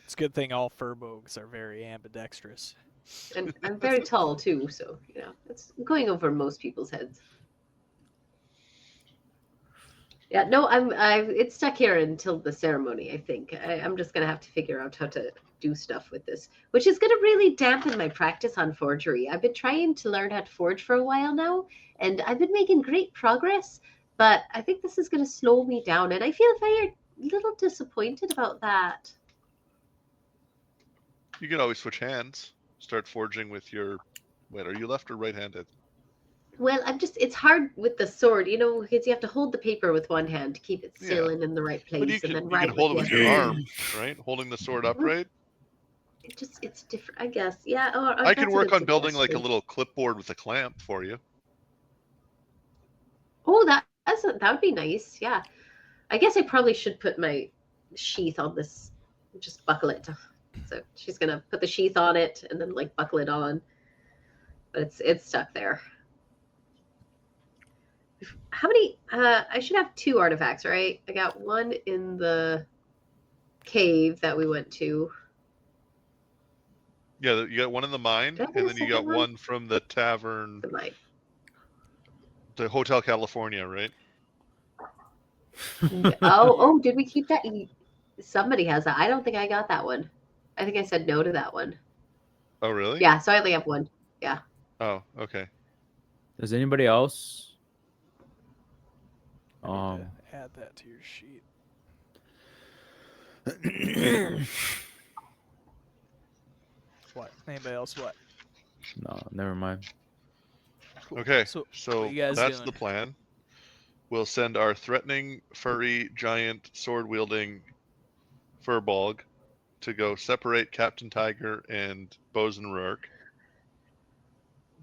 It's a good thing all furbolgs are very ambidextrous. And I'm very tall too, so you know it's going over most people's heads. Yeah, no, it's stuck here until the ceremony. I think I'm just gonna have to figure out how to do stuff with this, which is gonna really dampen my practice on forgery. I've been trying to learn how to forge for a while now, and I've been making great progress. But I think this is gonna slow me down, and I feel very little disappointed about that. You can always switch hands. Start forging with your. Wait, are you left or right-handed? Well, it's hard with the sword, you know, because you have to hold the paper with one hand to keep it still and in the right place, But you and can, then you write can hold it with the your other. arm, right? Holding the sword upright. It's different, I guess. Yeah. Or I can that's a work good on building like a suggestion. little clipboard with a clamp for you. Oh, that would be nice. Yeah. I guess I probably should put my sheath on this. Just buckle it. So she's gonna put the sheath on it and then like buckle it on. But it's stuck there. How many? I should have 2 artifacts, right? I got one in the cave that we went to. Yeah, you got one in the mine, Did I get and a then you got second one? one from the tavern, The mine. the Hotel California, right? Oh, did we keep that? Somebody has that. I don't think I got that one. I think I said no to that one. Oh, really? Yeah, so I only have one. Yeah. Oh, okay. Does anybody else? I need to add that to your sheet. What? Anybody else? What? No, never mind. Cool. Okay, So so what you guys that's doing? the plan. We'll send our threatening, furry, giant, sword-wielding furbolg to go separate Captain Tiger and Bosun Rourke.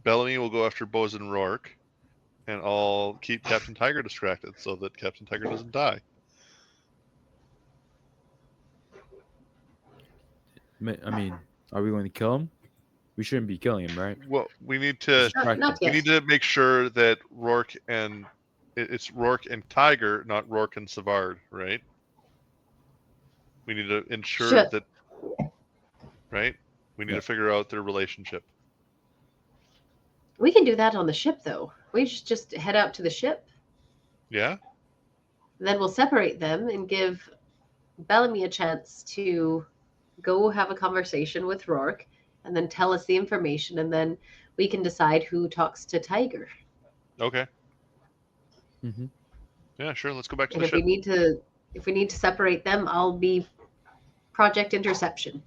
Bellamy will go after Bosun Rourke, and I'll keep Captain Tiger distracted so that Captain Tiger doesn't die. I mean, are we going to kill him? We shouldn't be killing him, right? Well, we need to Not we yet. need to make sure that Rourke and it's Rourke and Tiger, not Rourke and Savard, right? We need to ensure Sure. that, right? We need to figure out their relationship. We can do that on the ship, though. We just head out to the ship. Yeah? Then we'll separate them and give Bellamy a chance to go have a conversation with Rourke and then tell us the information, and then we can decide who talks to Tiger. Okay. Mm-hmm. Yeah, sure. Let's go back to And the if we ship. need to separate them, I'll be Project Interception.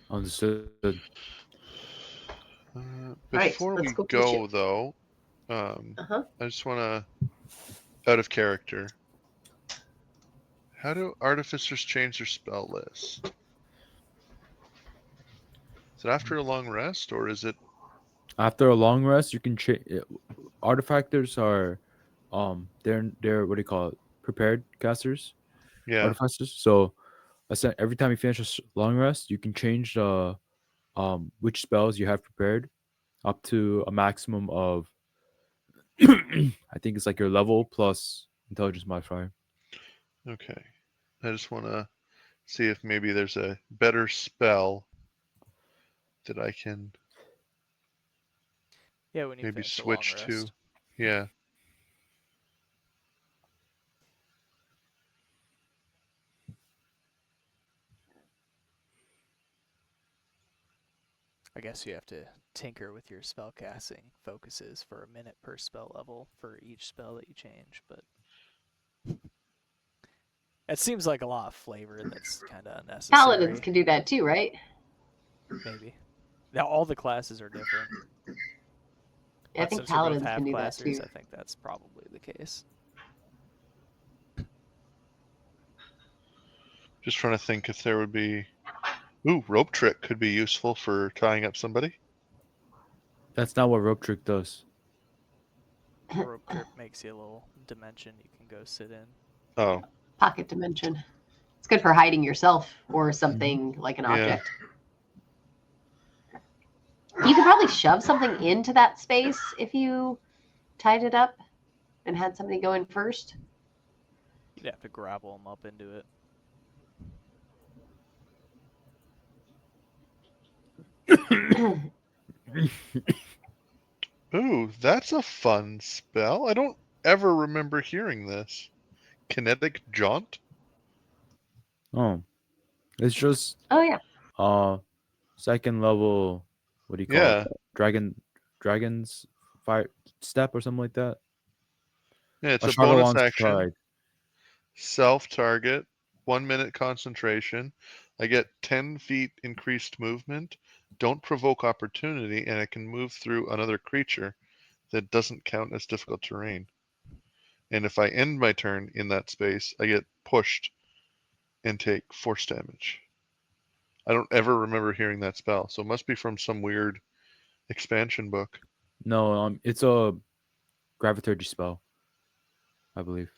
Understood. Before let's we go to the go, ship. though, Uh-huh. I just want to, out of character, how do artificers change their spell list? Is it after a long rest, or is it? After a long rest, you can change. Artifactors are, they're what do you call it? Prepared casters. Yeah. Artificers. So, every time you finish a long rest, you can change the which spells you have prepared up to a maximum of I think it's like your level plus intelligence modifier. Okay. I just want to see if maybe there's a better spell that I can Yeah, when you maybe finish a long switch to. rest. Yeah. I guess you have to tinker with your spellcasting focuses for a minute per spell level for each spell that you change, but it seems like a lot of flavor that's kind of Paladins unnecessary. can do that too, right? Maybe. Now all the classes are different, I but think since we're both paladins can half do that classers, too. I think that's probably the case. Just trying to think if there would be. Ooh, rope trick could be useful for tying up somebody. That's not what rope trick does. Rope trip makes you a little dimension you can go sit in. Oh, Pocket dimension. It's good for hiding yourself or something like an yeah. object. You could probably shove something into that space if you tied it up and had somebody go in first. You'd have to grapple them up into it. Ooh, that's a fun spell. I don't ever remember hearing this. Kinetic jaunt? Oh, it's just Oh yeah. second level. What do you call Yeah. it? Dragon's fire step or something like that. Yeah, it's A a bonus Shadowlands action. Pride. Self target, 1 minute concentration. I get 10 feet increased movement. Don't provoke opportunity, and I can move through another creature that doesn't count as difficult terrain. And if I end my turn in that space, I get pushed and take force damage. I don't ever remember hearing that spell, so it must be from some weird expansion book. No, it's a gravity spell, I believe.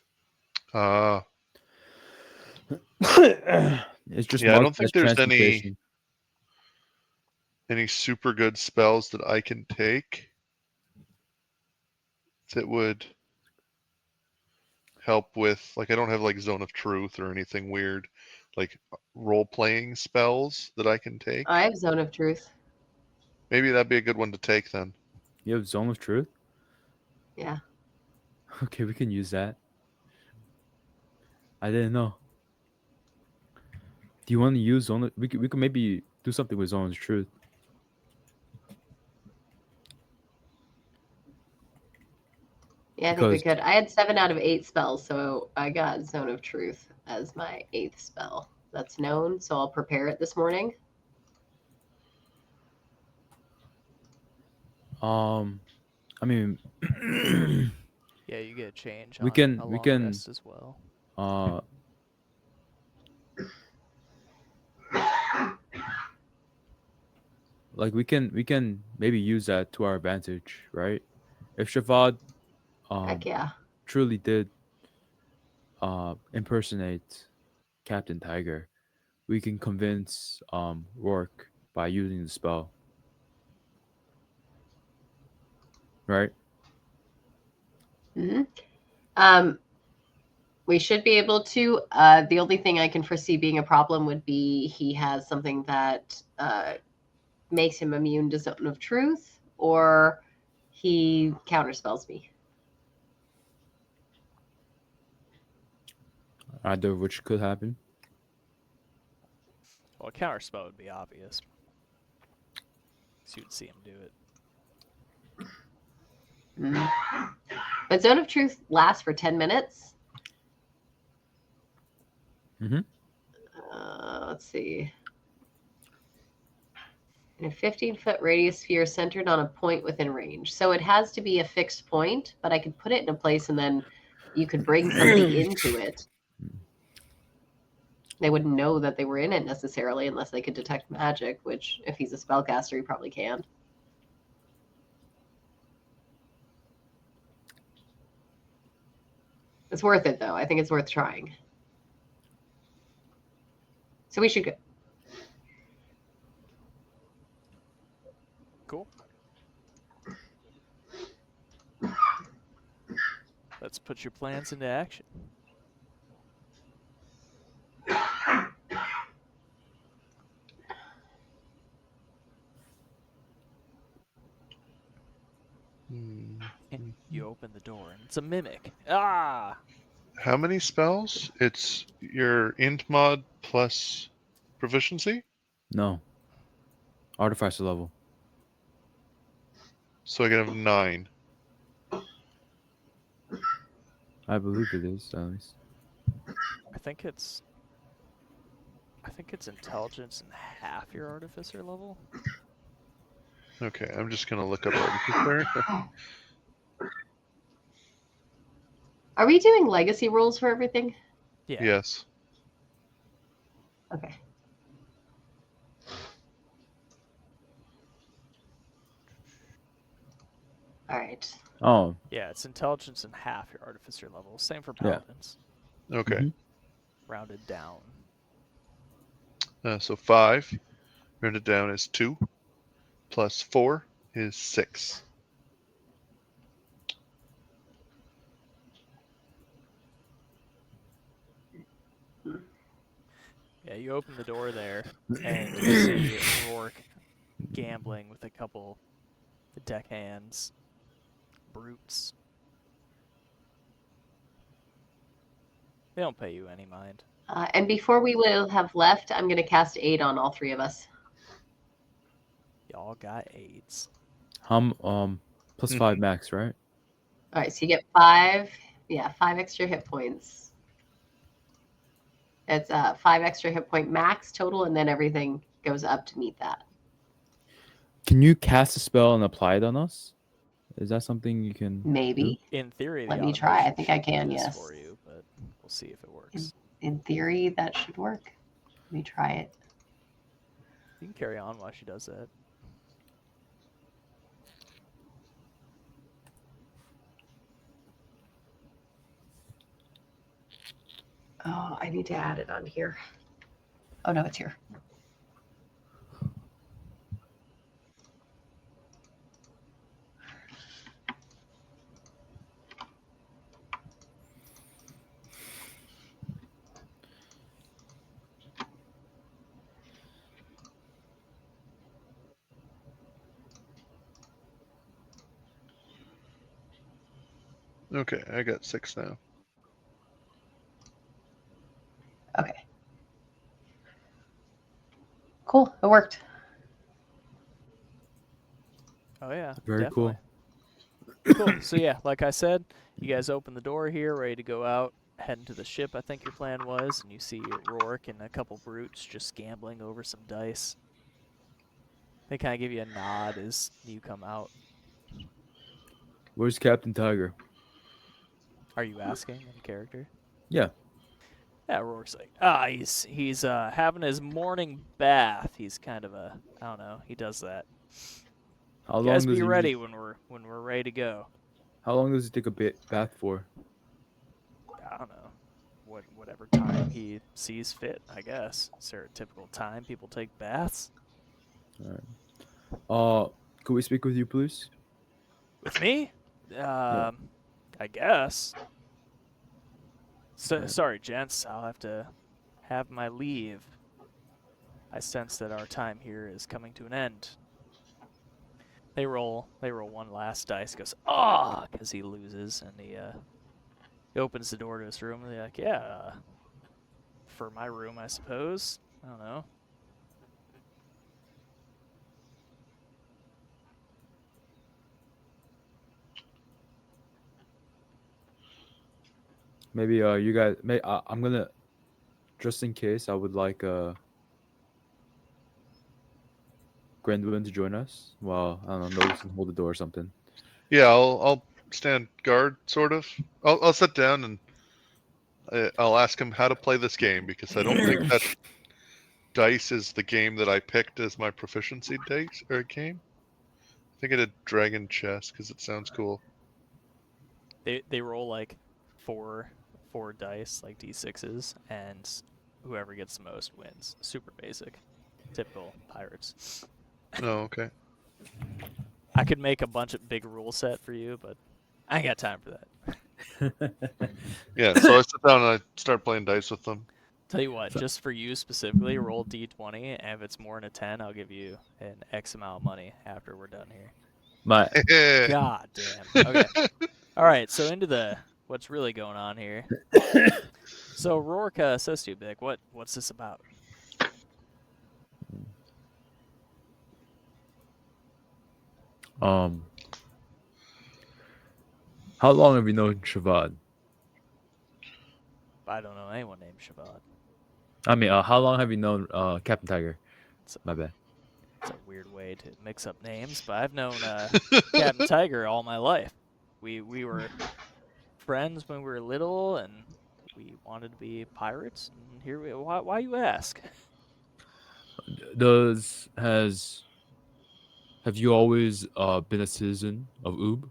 Ah, It's just yeah, I don't marked as think there's transmutation. any super good spells that I can take that would help with, like, I don't have like Zone of Truth or anything weird, like role playing spells that I can take. I have Zone of Truth. Maybe that'd be a good one to take then. You have Zone of Truth? Yeah. Okay, we can use that. I didn't know. Do you want to use Zone of... We could maybe do something with Zone of Truth. Yeah, I think we Because could. I had 7 out of 8 spells, so I got Zone of Truth as my 8th spell. That's known, so I'll prepare it this morning. I mean Yeah, you get a change we on a can long rest as well. uh like we can maybe use that to our advantage, right? If Shavad Heck yeah. truly did impersonate Captain Tiger, we can convince Rourke by using the spell. Right? hmm We should be able to. The only thing I can foresee being a problem would be he has something that makes him immune to Zone of Truth, or he counterspells me. Either of which could happen. Well, a counterspell would be obvious. So you'd see him do it. But Zone of Truth lasts for 10 minutes. Let's see. In a 15-foot radius sphere centered on a point within range. So it has to be a fixed point, but I could put it in a place and then you could bring somebody into it. They wouldn't know that they were in it necessarily unless they could detect magic, which if he's a spellcaster, he probably can. It's worth it, though. I think it's worth trying. So we should go. Cool. Let's put your plans into action. You open the door, and it's a mimic. Ah! How many spells? It's your int mod plus proficiency? No. Artificer level. So I can have 9. I believe it is, at least. I think it's intelligence and half your artificer level. Okay, I'm just gonna look up artificer. Are we doing legacy rolls for everything? Yeah. Yes. Okay. All right. Oh, Yeah, it's intelligence and half your artificer level. Same for Yeah. paladins. Okay. Mhm. Rounded down. So 5. Rounded down is 2. Plus 4 is 6. Yeah, you open the door there, and you see Rourke gambling with a couple deckhands. Brutes. They don't pay you any mind. And before we will have left, I'm going to cast aid on all three of us. Y'all got AIDS. plus 5 max, right? All right, so you get 5. Yeah, 5 extra hit points. It's 5 extra hit point max total, and then everything goes up to meet that. Can you cast a spell and apply it on us? Is that something you can? Maybe. In theory, Let the me try. I automation think I should do can, this yes. for you, but we'll see if it works. In theory, that should work. Let me try it. You can carry on while she does that. Oh, I need to add it on here. Oh, no, it's here. Okay, I got 6 now. Okay. Cool. It worked. Oh yeah, Very definitely. Cool. So yeah, like I said, you guys open the door here, ready to go out, heading to the ship. I think your plan was, and you see Rourke and a couple brutes just gambling over some dice. They kind of give you a nod as you come out. Where's Captain Tiger? Are you asking in character? Yeah. Yeah, Rourke's like, he's having his morning bath. He's kind of a, I don't know, he does that. How You long guys does be he ready usually- when we're ready to go. How long does he take a bath for? I don't know. Whatever time he sees fit, I guess. Is there a typical time people take baths? Could we speak with you, please? With me? I guess. So, Right. Sorry, gents. I'll have to have my leave. I sense that our time here is coming to an end. They roll one last dice. Goes because he loses, and he opens the door to his room. And they're like, yeah, for my room, I suppose. I don't know. Maybe you guys. I'm gonna, just in case, I would like Gwendolyn to join us. Well, I don't know, Notice can hold the door or something. Yeah, I'll stand guard, sort of. I'll sit down and I'll ask him how to play this game because I don't think that dice is the game that I picked as my proficiency dice or game. I think I did Dragon Chess because it sounds cool. They roll like four dice, like d6s, and whoever gets the most wins. Super basic. Typical pirates. Oh, okay. I could make a bunch of big rule set for you, but I ain't got time for that. Yeah, so I sit down and I start playing dice with them. Tell you what, just for you specifically, roll D20, and if it's more than a 10, I'll give you an X amount of money after we're done here. My God damn. Okay. All right, so into the what's really going on here. So Rourke says to you, Bick, what's this about? how long have you known Shavad? I don't know anyone named Shavad. I mean, how long have you known Captain Tiger? It's My bad. It's a weird way to mix up names, but I've known Captain Tiger all my life. We were friends when we were little, and we wanted to be pirates. And here we. Why you ask? Have you always been a citizen of Oob?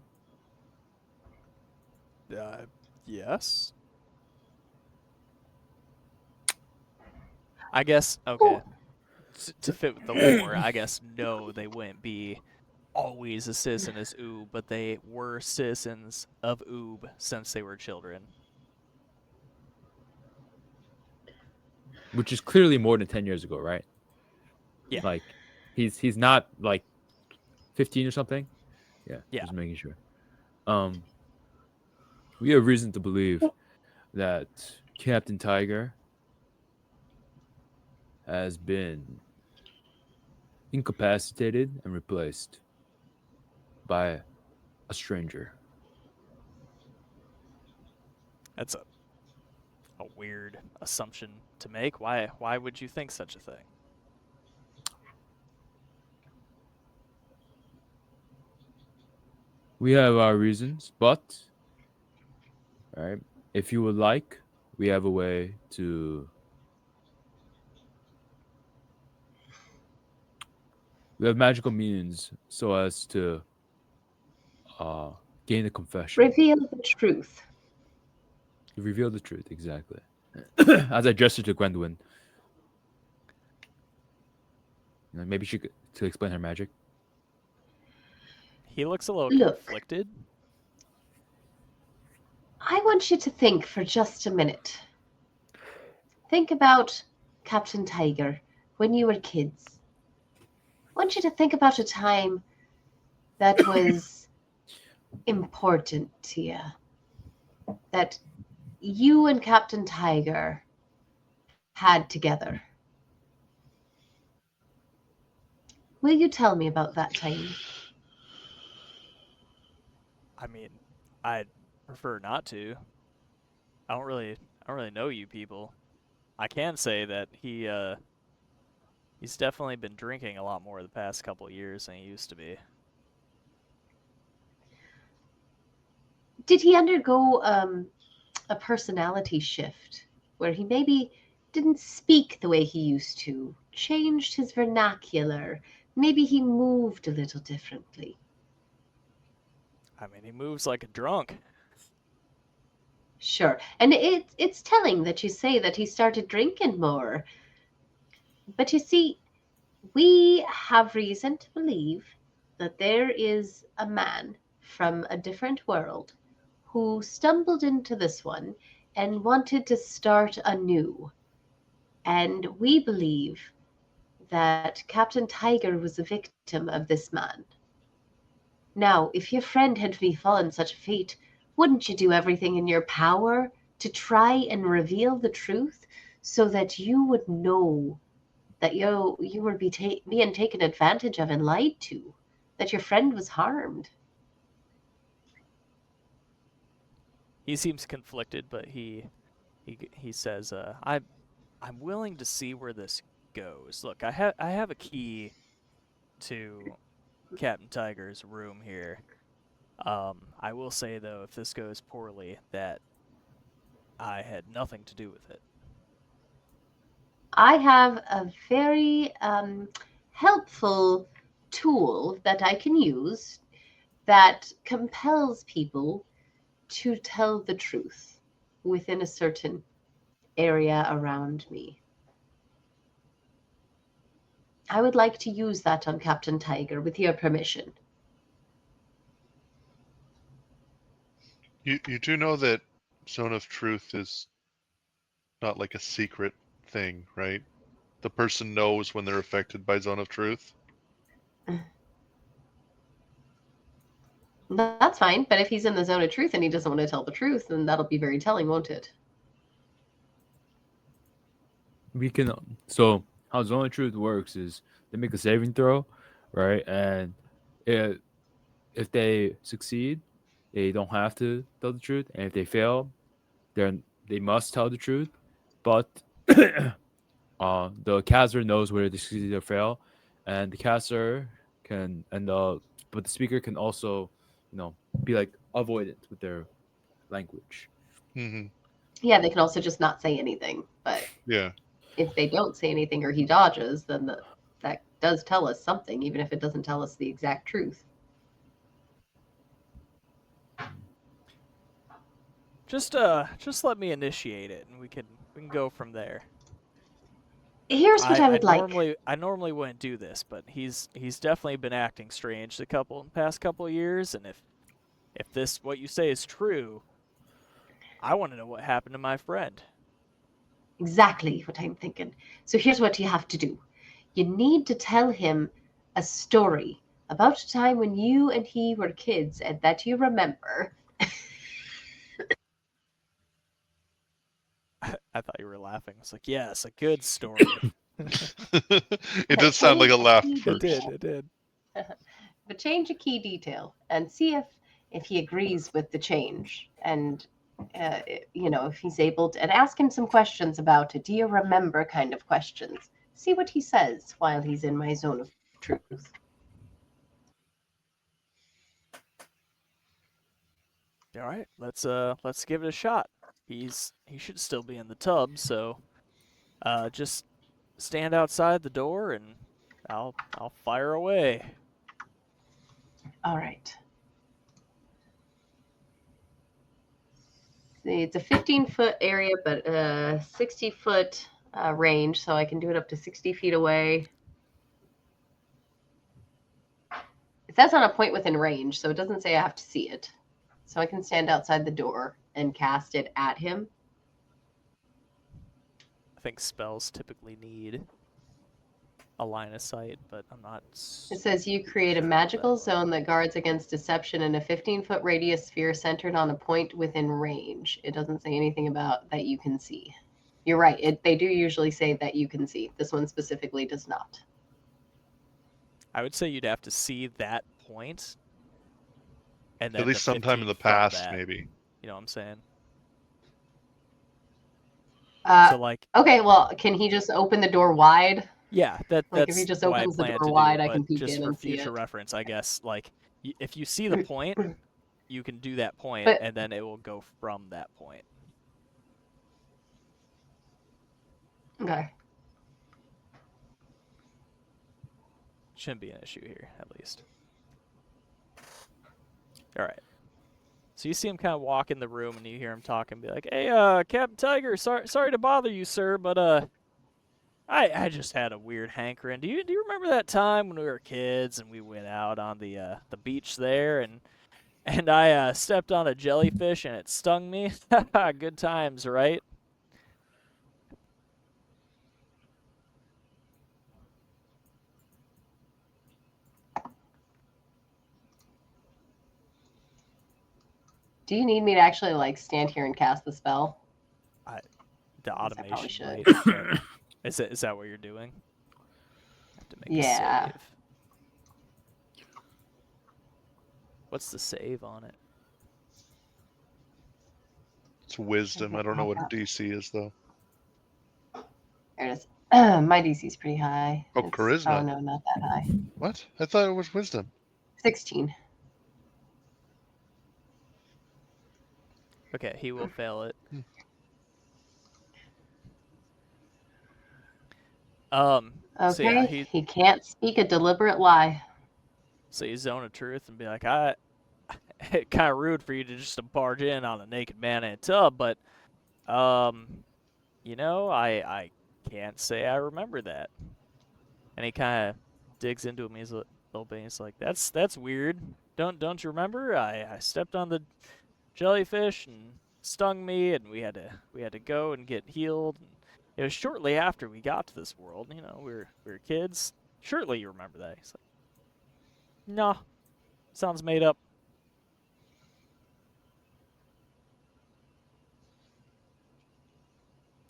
Yes. I guess okay. To fit with the lore, I guess no, they wouldn't be always a citizen as Oob, but they were citizens of Oob since they were children. Which is clearly more than 10 years ago, right? Yeah. Like, he's not like 15 or something. Yeah. Yeah. Just making sure. We have reason to believe that Captain Tiger has been incapacitated and replaced by a stranger. That's a weird assumption to make. Why would you think such a thing? We have our reasons, but right, if you would like, we have a way to. We have magical means so as to gain a confession. Reveal the truth. Reveal the truth, exactly. As I gesture to Gwendolyn, maybe she could to explain her magic. He looks a little Look. conflicted. I want you to think for just a minute. Think about Captain Tiger when you were kids. I want you to think about a time that was important to you. That you and Captain Tiger had together. Will you tell me about that time? I mean, I'd prefer not to. I don't really know you people. I can say that he's definitely been drinking a lot more the past couple of years than he used to be. Did he undergo a personality shift where he maybe didn't speak the way he used to, changed his vernacular, maybe he moved a little differently? I mean, he moves like a drunk. Sure. And it's telling that you say that he started drinking more. But you see, we have reason to believe that there is a man from a different world who stumbled into this one and wanted to start anew. And we believe that Captain Tiger was a victim of this man. Now, if your friend had befallen such a fate, wouldn't you do everything in your power to try and reveal the truth so that you would know that you were being taken advantage of and lied to, that your friend was harmed? He seems conflicted, but he says, I'm willing to see where this goes. Look, I have a key to Captain Tiger's room here. I will say though, if this goes poorly, that I had nothing to do with it. I have a very helpful tool that I can use that compels people to tell the truth within a certain area around me. I would like to use that on Captain Tiger with your permission. You do know that Zone of Truth is not like a secret thing, right? The person knows when they're affected by Zone of Truth. That's fine, but if he's in the zone of truth and he doesn't want to tell the truth, then that'll be very telling, won't it? We can. So how Zone of Truth works is they make a saving throw, right? And if they succeed, they don't have to tell the truth, and if they fail, then they must tell the truth. But the caster knows whether they succeed or fail, and the caster can but the speaker can also, be like avoidant with their language. Mm-hmm. Yeah, they can also just not say anything. But Yeah. if they don't say anything or he dodges, then that does tell us something, even if it doesn't tell us the exact truth. Just let me initiate it, and we can go from there. Here's what I would like. I normally wouldn't do this, but he's definitely been acting strange the past couple of years, and if this what you say is true, I want to know what happened to my friend. Exactly what I'm thinking. So here's what you have to do. You need to tell him a story about a time when you and he were kids and that you remember. I thought you were laughing. It's like, yes, a good story. It does sound like a laugh at first. It did. But change a key detail and see if he agrees with the change, and if he's able to, and ask him some questions about it. Do you remember kind of questions? See what he says while he's in my zone of truth. All right, let's give it a shot. He should still be in the tub, so just stand outside the door and I'll fire away. All right. See, it's a 15-foot area, but a 60-foot range, so I can do it up to 60 feet away. It says on a point within range, so it doesn't say I have to see it. So I can stand outside the door and cast it at him. I think spells typically need a line of sight, but I'm not. It says you create a magical zone that guards against deception in a 15-foot radius sphere centered on a point within range. It doesn't say anything about that you can see. You're right. They do usually say that you can see. This one specifically does not. I would say you'd have to see that point, and then At least sometime in the past, maybe. You know what I'm saying? So okay, well, can he just open the door wide? Yeah, that's if he just opens the door wide, I can peek in and see it. Just for future reference, I guess. If you see the point, you can do that point, and then it will go from that point. Okay. Shouldn't be an issue here, at least. All right. So you see him kind of walk in the room, and you hear him talking, be like, "Hey, Captain Tiger, sorry to bother you, sir, but I just had a weird hankering. Do you remember that time when we were kids and we went out on the beach there, and I stepped on a jellyfish and it stung me? Good times, right?" Do you need me to actually stand here and cast the spell? The automation, right? Is that what you're doing? I have to make a save. What's the save on it? It's wisdom. I don't know what her DC is though. There it is. My DC is pretty high. Oh, charisma. Oh no, not that high. What? I thought it was wisdom. 16. Okay, he will fail it. Okay, so yeah, he can't speak a deliberate lie. So you zone of truth and be like, it's kind of rude for you to just barge in on a naked man in a tub, but, I can't say I remember that. And he kind of digs into him. He's a little bit. He's like, "That's weird. Don't you remember? I stepped on the jellyfish and stung me, and we had to go and get healed. And it was shortly after we got to this world. We were kids. Surely you remember that." He's like, "No, sounds made up."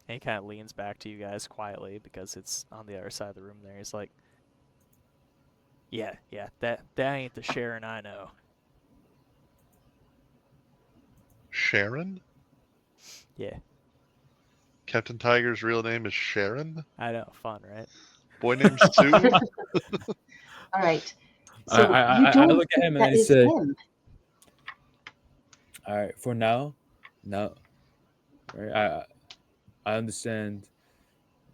And he kind of leans back to you guys quietly because it's on the other side of the room there. He's like, "Yeah, that ain't the Sharon I know." Sharon? Yeah, Captain Tiger's real name is Sharon? I know, fun, right? Boy named Sue? All right. So I you I don't look at think him and that I is say, him? all right, for now, right, I understand.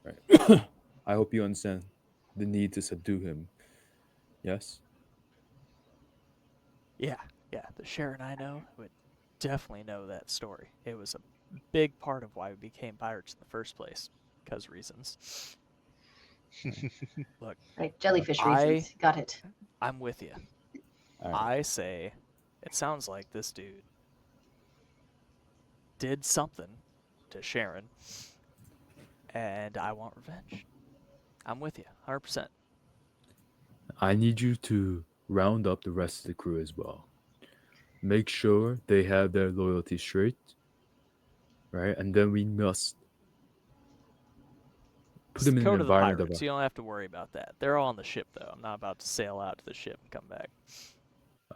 Right. I hope you understand the need to subdue him. Yes. Yeah, the Sharon I know would definitely know that story. It was a big part of why we became pirates in the first place, because reasons. Look, Right, jellyfish I reasons. Got it. I'm with you. All right. I say it sounds like this dude did something to Sharon, and I want revenge. I'm with you, 100%. I need you to round up the rest of the crew as well. Make sure they have their loyalty straight, right? And then we must put It's the them in an code of the environment of pirates. You don't have to worry about that. They're all on the ship, though. I'm not about to sail out to the ship and come back.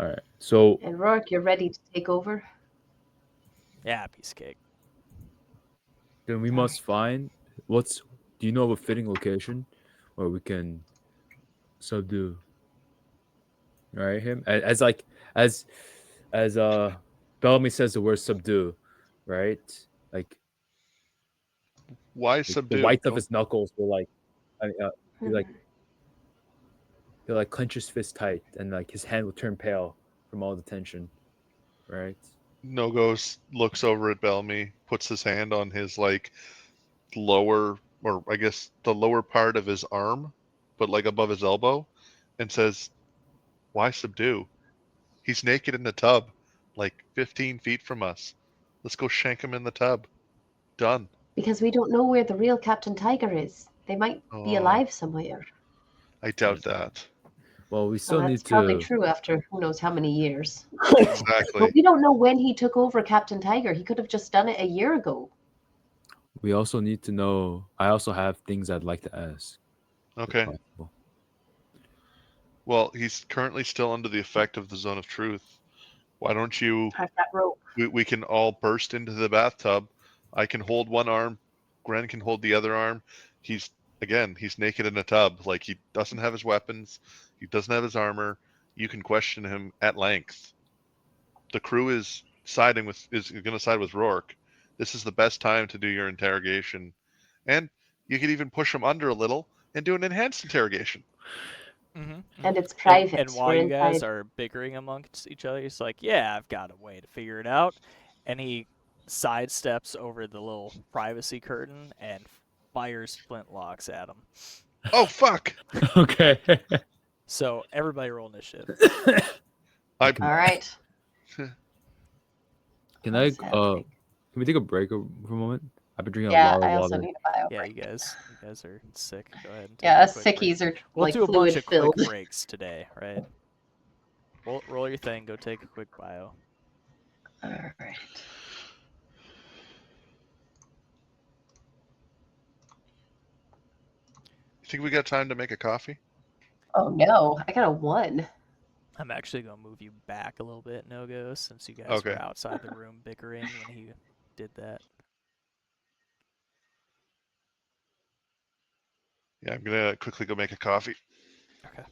all right. So And Rourke, you're ready to take over? Yeah, piece of cake. then we All must right. find what's. Do you know of a fitting location where we can subdue, right? Him as like as Bellamy says the word subdue, right? Like Why the subdue? whites of his knuckles will like, I mean, he like he'll like clench his fist tight and like his hand will turn pale from all the tension, right? Nogos looks over at Bellamy, puts his hand on his like lower, or I guess the lower part of his arm, but like above his elbow, and says, "Why subdue? He's naked in the tub, like 15 feet from us. Let's go shank him in the tub. Done." Because we don't know where the real Captain Tiger is. They might be Oh, alive somewhere. I doubt that. Well, we Well, still that's need probably to. true after who knows how many years. Exactly. But we don't know when he took over Captain Tiger. He could have just done it a year ago. We also need to know. I also have things I'd like to ask, if Okay. possible. Well, he's currently still under the effect of the zone of truth. Why don't you? Have that rope. We can all burst into the bathtub. I can hold one arm. Gren can hold the other arm. He's he's naked in a tub. Like he doesn't have his weapons. He doesn't have his armor. You can question him at length. The crew is going to side with Rourke. This is the best time to do your interrogation, and you could even push him under a little and do an enhanced interrogation. And it's And private. while We're you guys inside. are bickering amongst each other, he's like, "Yeah, I've got a way to figure it out." And he sidesteps over the little privacy curtain and fires flintlocks at him. Oh fuck! Okay. So everybody roll initiative. I All right. Can What's I happening? can we take a break for a moment? I've been drinking a Yeah, lot of I also water. need a bio Yeah, break. you guys are sick. Go ahead and take Yeah, a us quick break. sickies are We'll like do a bunch fluid of quick filled. breaks today, right? Roll your thing. Go take a quick bio. All right. think we got time to make a coffee. Oh no, I got a 1. I'm actually gonna move you back a little bit, No-Go, since you guys Okay. were outside the room bickering when he did that. Yeah, I'm gonna quickly go make a coffee. Okay.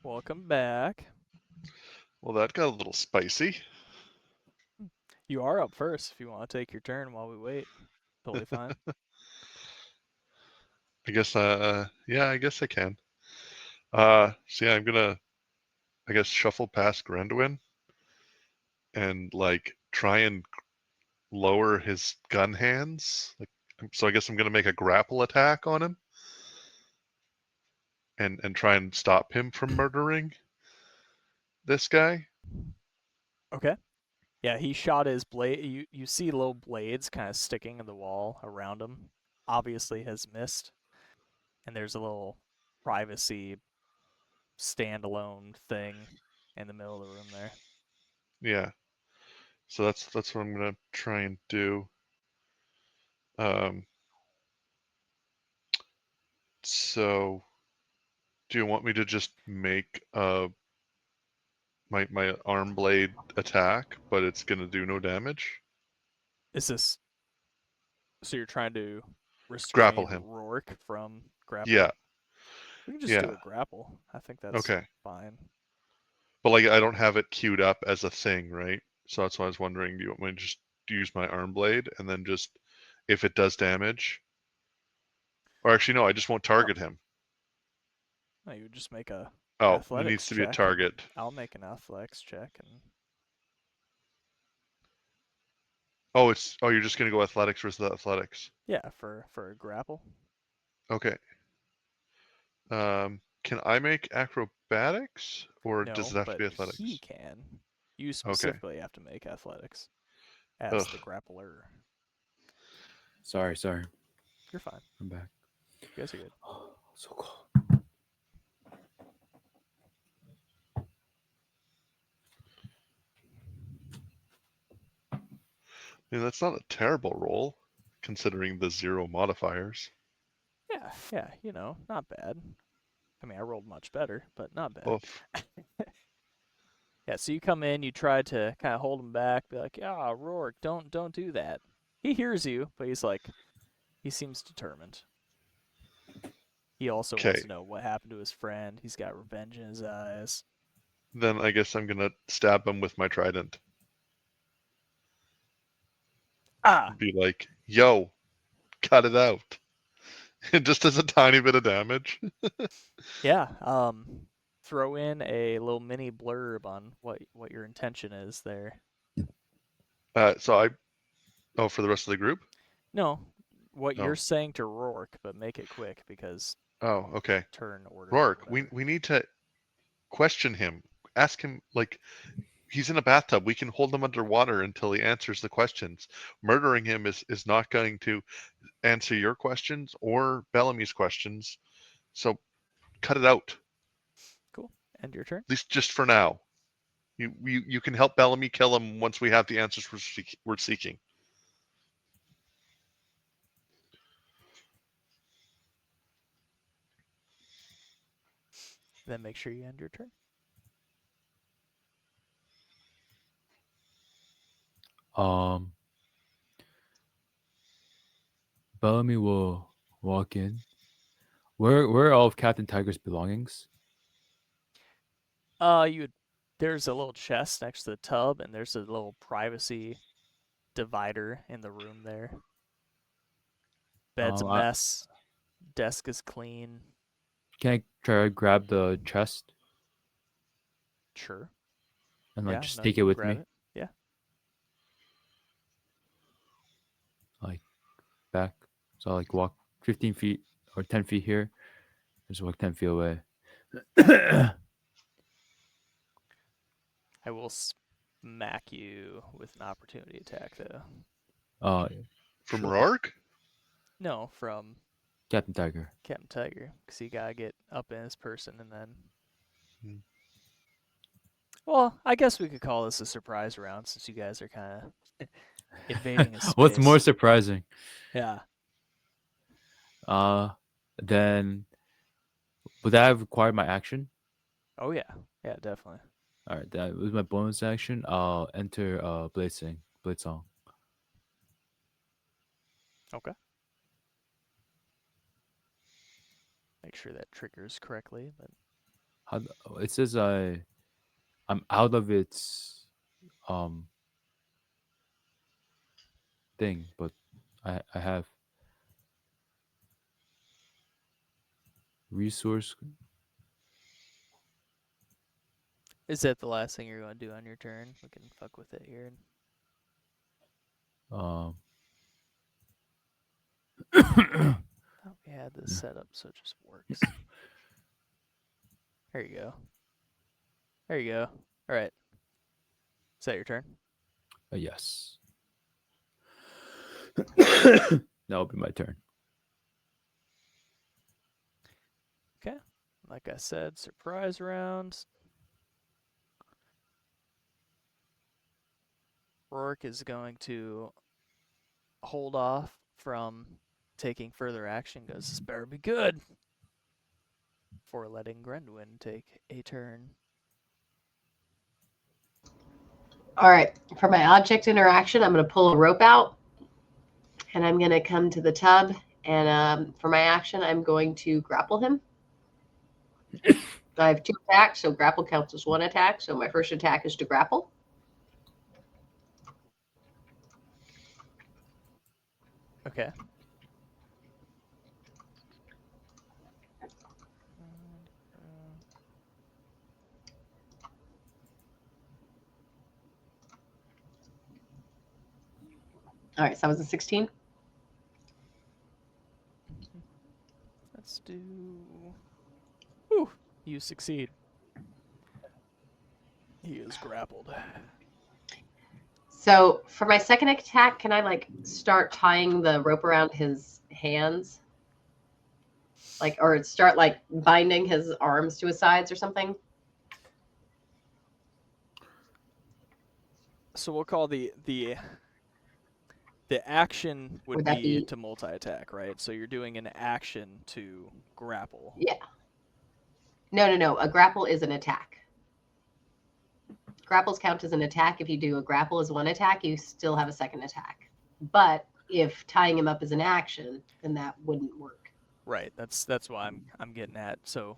Welcome back. Well, that got a little spicy. You are up first if you want to take your turn while we wait. Totally fine. I guess, yeah, I guess I can. So yeah, I'm gonna, I guess, shuffle past Grenduin and like try and lower his gun hands. Like, so I guess I'm gonna make a grapple attack on him and try and stop him from murdering this guy. Okay. Yeah, he shot his blade. You see little blades kind of sticking in the wall around him. Obviously has missed. And there's a little privacy standalone thing in the middle of the room there. Yeah. So that's what I'm gonna try and do. Um, so do you want me to just make my arm blade attack, but it's gonna do no damage? Is this so you're trying to Grapple restrain him. Rourke from grappling? Yeah. We can just do Yeah. a grapple. I think that's Okay. fine. But like I don't have it queued up as a thing, right? So that's why I was wondering, do you want me to just use my arm blade and then just if it does damage? Or actually no, I just won't No, target him. no, you would just make a Oh, it needs athletics to be a check, and target. I'll make an athletics check, and Oh, you're just gonna go athletics versus athletics. yeah, for a grapple. Okay. Can I make acrobatics or does No, it have to but be he athletics? can. You Okay. specifically have to make athletics as Ugh. the grappler. Sorry. You're fine. I'm back. You guys are good. So cold. That's not a terrible roll, considering the 0 modifiers. Yeah, not bad. I mean, I rolled much better, but not bad. Oof. Yeah, so you come in, you try to kind of hold him back, be like, "Ah, Rourke, don't do that." He hears you, but he seems determined. He also wants Okay. to know what happened to his friend. He's got revenge in his eyes. Then I guess I'm gonna stab him with my trident. Ah, Be like, yo, cut it out. It just does a tiny bit of damage. yeah. Throw in a little mini blurb on what your intention is there. So I, oh, for the rest of the group? No, what Oh. you're saying to Rourke, but make it quick because Oh, okay. turn order. Rourke, or we whatever. we need to question him. Ask him like he's in a bathtub. We can hold him underwater until he answers the questions. Murdering him is not going to answer your questions or Bellamy's questions. So cut it out. Cool. End your turn. At least just for now. You can help Bellamy kill him once we have the answers we're seeking. Then make sure you end your turn. Bellamy will walk in. Where are all of Captain Tiger's belongings? There's a little chest next to the tub, and there's a little privacy divider in the room there. Bed's a I, mess. Desk is clean. can I try to grab the chest Sure. and like Yeah. just No, take you it can with grab me? it. Yeah. Like back. So I like walk 15 feet or 10 feet here. Just walk 10 feet away. I will smack you with an opportunity attack, though. From Sure. Rourke? No, from Captain Tiger. Captain Tiger, because you gotta get up in his person and then. Hmm. Well, I guess we could call this a surprise round since you guys are kind of invading his space. What's more surprising? Yeah. Then would that have required my action? Oh yeah. Yeah, definitely. All right, that was my bonus action. I'll enter Blade Song. Okay. Make sure that triggers correctly, but It says I'm out of its thing, but I have resource. is that the last thing you're going to do on your turn? We can fuck with it here. Um, Thought we had this set up so it just works. There you go. There you go. All right. Is that your turn? yes. That'll be my turn. Okay. Like I said, surprise round. Rourke is going to hold off from taking further action because this better be good for letting Grendwin take a turn. All right. For my object interaction, I'm going to pull a rope out and I'm going to come to the tub. And for my action, I'm going to grapple him. I have 2 attacks, so grapple counts as 1 attack. So my first attack is to grapple. Okay. All right, so that was a 16. Let's do. Whew, you succeed. He is grappled. So for my second attack, can I like start tying the rope around his hands? Like, or start like binding his arms to his sides or something? So we'll call the action would that be be- to multi-attack, right? So you're doing an action to grapple. Yeah. No. A grapple is an attack. Grapples count as an attack. If you do a grapple as 1 attack, you still have a second attack. But if tying him up is an action, then that wouldn't work. Right. That's why I'm getting at. So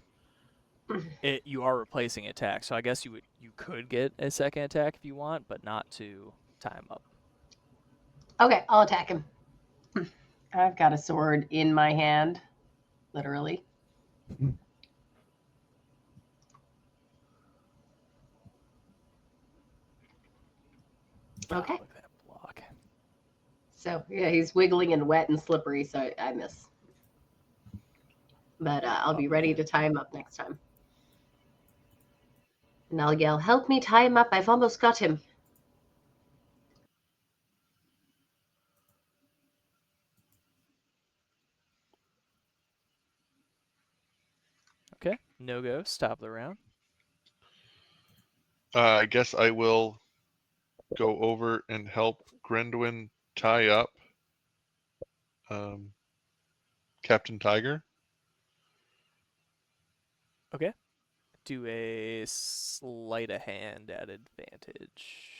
you are replacing attack. So I guess you could get a second attack if you want, but not to tie him up. Okay, I'll attack him. I've got a sword in my hand, literally. Okay. Oh, look at that block. So yeah, he's wiggling and wet and slippery, so I miss. But I'll be ready to tie him up next time. And I'll yell, "Help me tie him up! I've almost got him." Okay, no go. Stop the round. I guess I will go over and help Grendwin tie up Captain Tiger. Okay. Do a sleight of hand at advantage.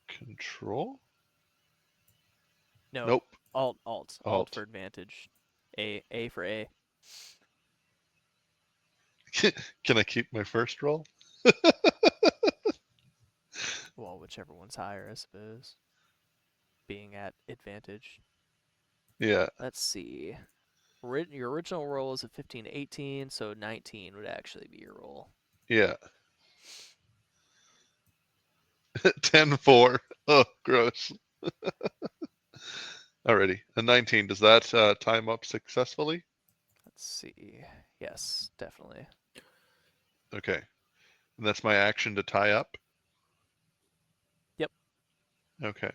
Control? No, Nope. alt for advantage. A for A. Can I keep my first roll? Well, whichever one's higher, I suppose. Being at advantage. Yeah. Let's see. Your original roll is a 15 to 18, so 19 would actually be your roll. Yeah. 10-4. Oh, gross. Alrighty. A 19. Does that time up successfully? Let's see. Yes, definitely. Okay. And that's my action to tie up? Yep. Okay.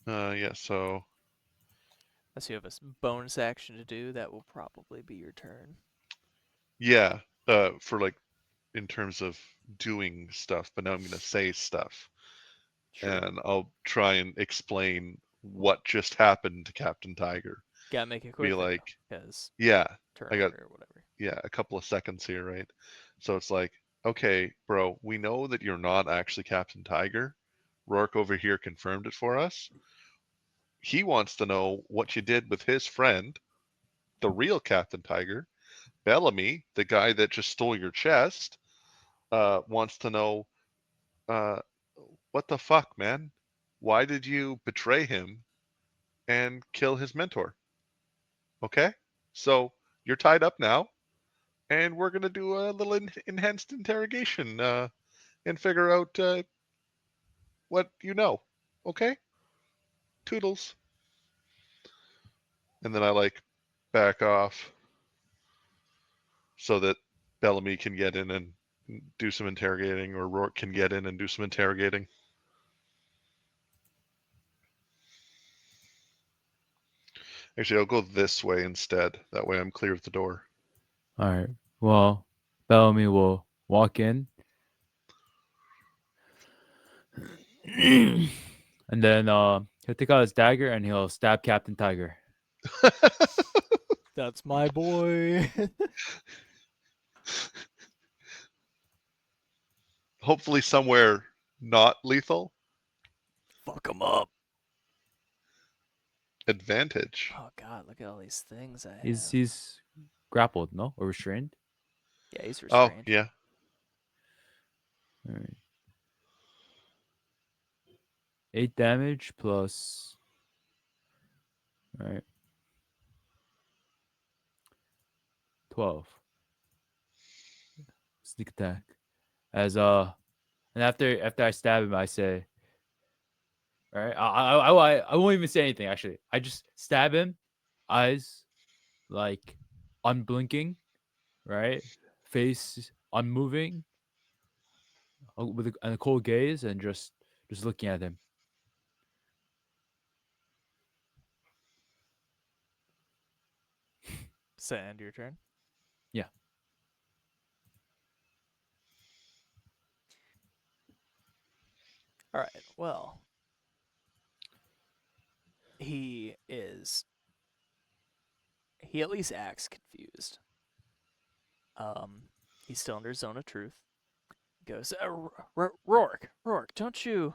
Yeah, so Unless you have a bonus action to do, that will probably be your turn. yeah, for like in terms of doing stuff, but now I'm gonna say stuff. Sure. And I'll try and explain what just happened to Captain Tiger. Gotta make it Be quick like, because yeah, turn I got order or whatever. a couple of seconds here, right? So it's like, okay, bro, we know that you're not actually Captain Tiger. Rourke over here confirmed it for us. He wants to know what you did with his friend, the real Captain Tiger. Bellamy, the guy that just stole your chest, wants to know, uh, what the fuck, man? Why did you betray him and kill his mentor? Okay, so you're tied up now, and we're gonna do a little enhanced interrogation and figure out what you know. Okay, toodles. And then I like back off so that Bellamy can get in and do some interrogating, or Rourke can get in and do some interrogating. Actually, I'll go this way instead. That way I'm clear of the door. All right. Well, Bellamy will walk in. And then he'll take out his dagger and he'll stab Captain Tiger. That's my boy. Hopefully somewhere not lethal. Fuck him up. Advantage. Oh god, look at all these things I have. He's grappled, no? Or restrained? Yeah, he's Oh, restrained. yeah. All right. 8 damage plus. All right. 12. Sneak attack. As and after I stab him, I say, all right, I won't even say anything actually. I just stab him, eyes like unblinking, right? Face unmoving, with a cold gaze, and just looking at him. Sand, your turn. Yeah. All right. Well, he at least acts confused. He's still under zone of truth. He goes, Rourke, don't you?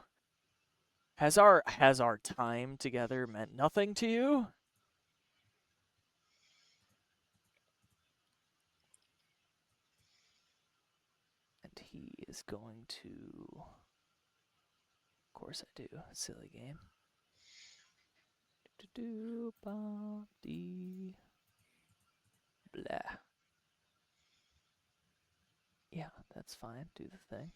Has our time together meant nothing to you? And he is going to. Of course I do. Silly game. Blah. Yeah, that's fine. Do the thing.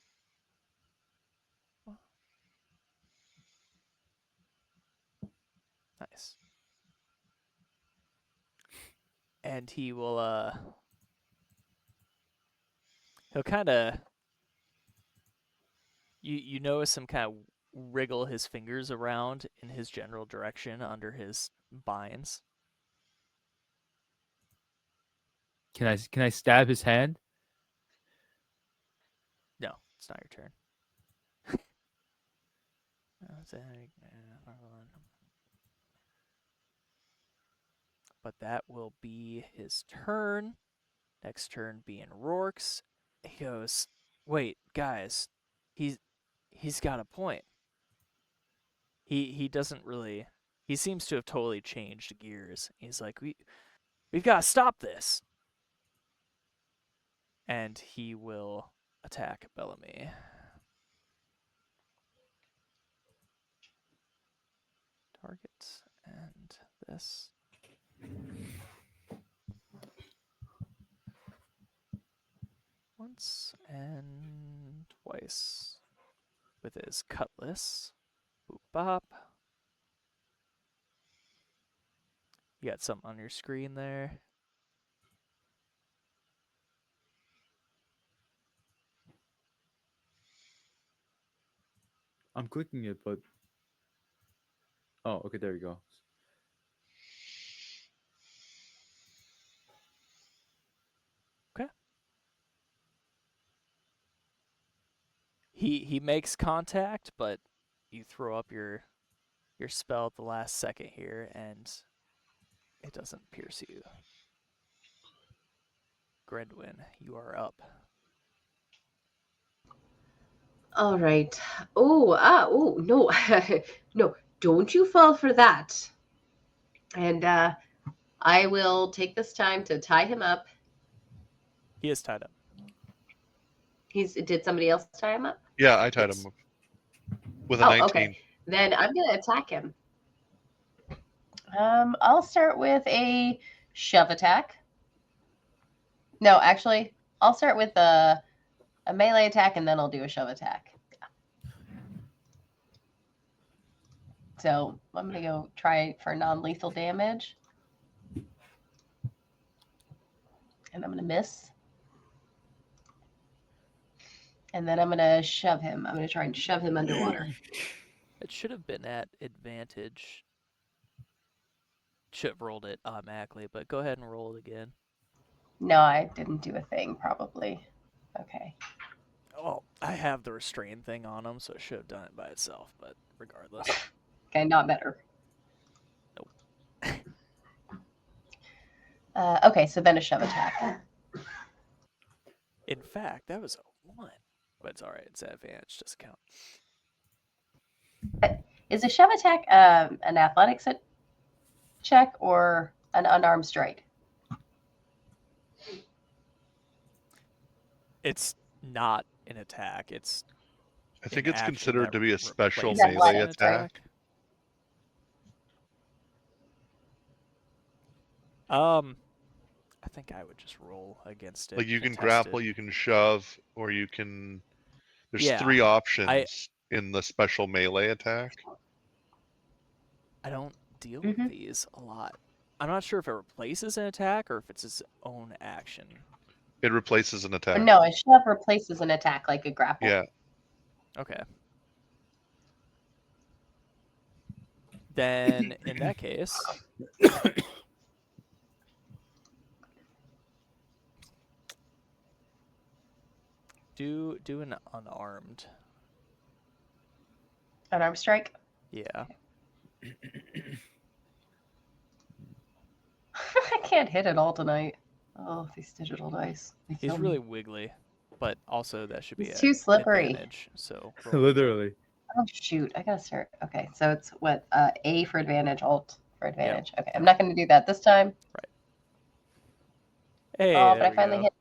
Nice. And he will he'll kind of you notice him kind of wriggle his fingers around in his general direction under his binds. Can I stab his hand? No, it's not your turn. But that will be his turn. Next turn being Rourke's. He goes, "Wait, guys, he's got a point. He doesn't really. He seems to have totally changed gears. He's like, we've got to stop this." And he will attack Bellamy. Target and this. Once and twice with his cutlass. Boop bop. You got something on your screen there. I'm clicking it, but oh, okay, there you go. Okay. He makes contact, but you throw up your spell at the last second here, and it doesn't pierce you. Gredwin, you are up. All right. Oh, no. No, don't you fall for that. And I will take this time to tie him up. He is tied up. Did somebody else tie him up? Yeah, I tied Yes. him up with a 19. Okay. Then I'm going to attack him. I'll start with a shove attack. No, actually, I'll start with a melee attack and then I'll do a shove attack. So I'm going to go try for non-lethal damage. And I'm going to miss. And then I'm going to shove him. I'm going to try and shove him underwater. It should have been at advantage. Should have rolled it automatically, but go ahead and roll it again. No, I didn't do a thing, probably. Okay. Oh, I have the restrain thing on him, so it should have done it by itself, but regardless. Okay, not better. Nope. Okay, so then a shove attack. In fact, that was a 1. But it's alright, it's at advantage, doesn't count. Is a shove attack an athletics check or an unarmed strike? It's not an attack, it's I think an it's action considered that to be a special replaces melee an attack. I think I would just roll against it. Like you can contested. grapple, you can shove, or you can. There's Yeah, 3 options in the special melee attack. I don't deal with these a lot. I'm not sure if it replaces an attack or if it's its own action. It replaces an attack. No, a shove replaces an attack like a grapple. Yeah. Okay. Then, in that case, do an unarmed. Unarmed strike? Yeah. I can't hit it all tonight. Oh, these digital dice. He's really wiggly, but also that should be He's too slippery. Advantage, so roll it. Literally. Oh, shoot. I gotta start. Okay, so it's what? A for advantage, Alt for advantage. Okay, I'm not gonna do that this time. Right. Hey, Oh, there but I we finally go. hit.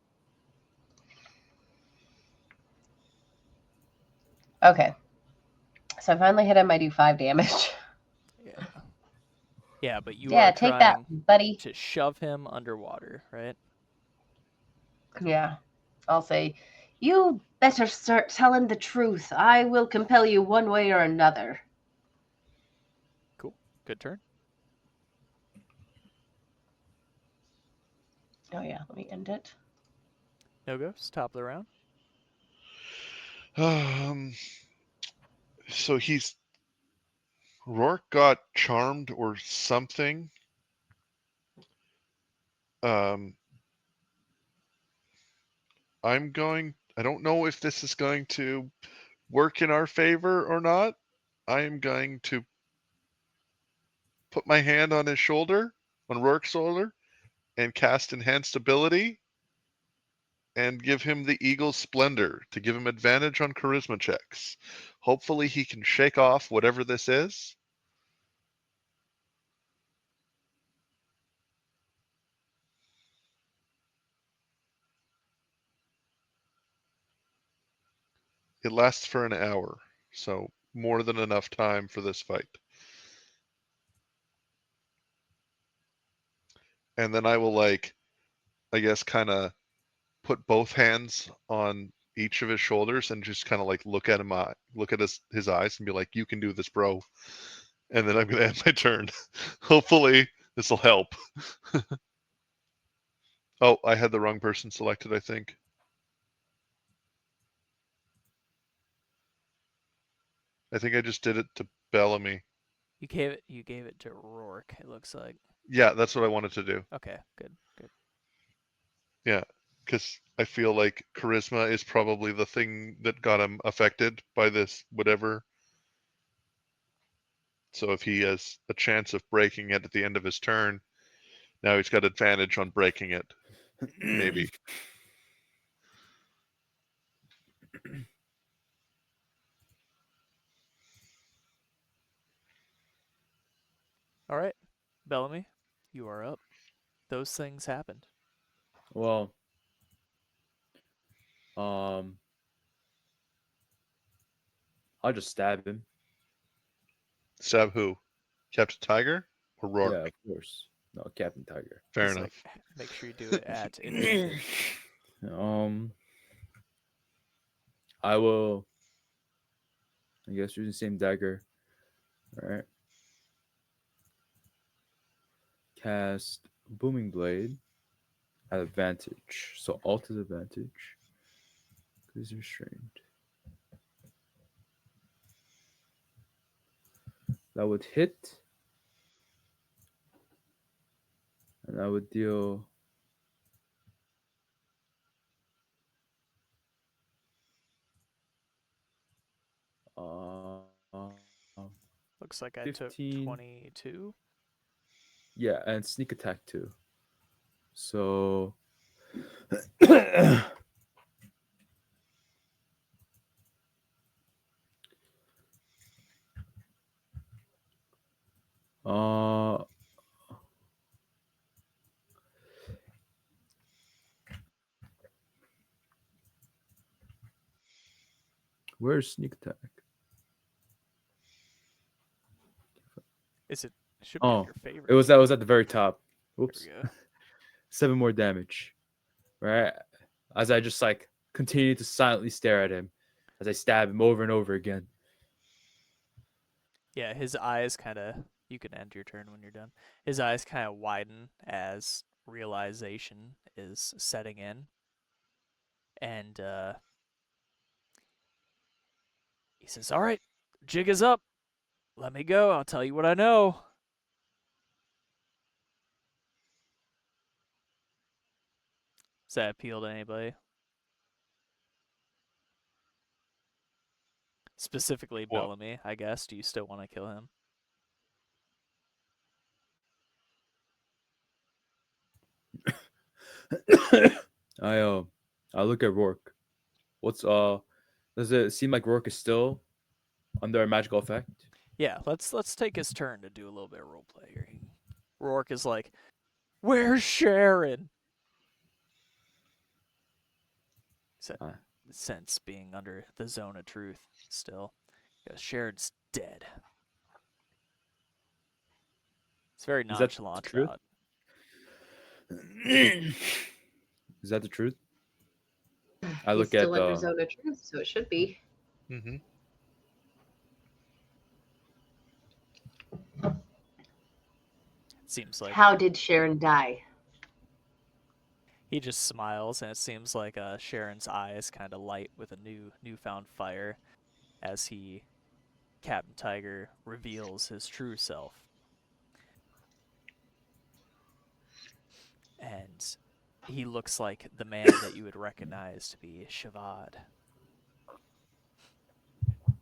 Okay. So I finally hit him. I do 5 damage. Yeah. Yeah, but you Yeah, are take that, trying buddy. to shove him underwater, right? Yeah. I'll say, you better start telling the truth. I will compel you one way or another. Cool. Good turn. Oh, yeah, let me end it. No ghosts. Top of the round. So Rourke got charmed or something. I don't know if this is going to work in our favor or not. I am going to put my hand on his shoulder, on Rourke's shoulder, and cast Enhanced Ability and give him the Eagle's Splendor to give him advantage on charisma checks. Hopefully he can shake off whatever this is. It lasts for an hour, so more than enough time for this fight. And then I will, like, I guess, kind of put both hands on each of his shoulders and just kind of like look at him, look at his eyes, and be like, "You can do this, bro." And then I'm gonna end my turn. Hopefully, this will help. Oh, I had the wrong person selected, I think. I think I just did it to Bellamy. You gave it to Rourke. It looks like. Yeah, that's what I wanted to do. Okay. Good. Good. Yeah, because I feel like charisma is probably the thing that got him affected by this whatever. So if he has a chance of breaking it at the end of his turn, now he's got advantage on breaking it. Maybe. All right, Bellamy, you are up. Those things happened. Well, um, I'll just stab him. Stab who? Captain Tiger or Rourke? Yeah, of course. No, Captain Tiger. Fair He's enough. like, make sure you do it at initiative. I will. I guess use the same dagger. All right. Cast Booming Blade at advantage. So alt is advantage. Because restrained. That would hit. And I would deal. Uh, Looks like I took 15. 22. Yeah, and sneak attack too. So. uh, where's sneak attack? Is it? Should be on Oh, your favorite. it was at the very top. There Oops. we go. 7 more damage. Right? As I just like continue to silently stare at him as I stab him over and over again. Yeah, his eyes kind of. You can end your turn when you're done. His eyes kind of widen as realization is setting in, and he says, "All right, jig is up. Let me go. I'll tell you what I know." Does that appeal to anybody? Specifically Well, Bellamy, I guess. Do you still want to kill him? I look at Rourke. What's does it seem like Rourke is still under a magical effect? Yeah, let's take his turn to do a little bit of roleplay here. Rourke is like, "Where's Sharon?" Ah. Sense being under the zone of truth still. Because Sharon's dead. It's very Is that the nonchalant truth? about Is that the truth? I He's look at still under zone of truth, so it should be. Mm-hmm. it. Seems like How did Sharon die? he just smiles, and it seems like Sharon's eyes kind of light with a newfound fire as Captain Tiger, reveals his true self. And he looks like the man that you would recognize to be Shavad.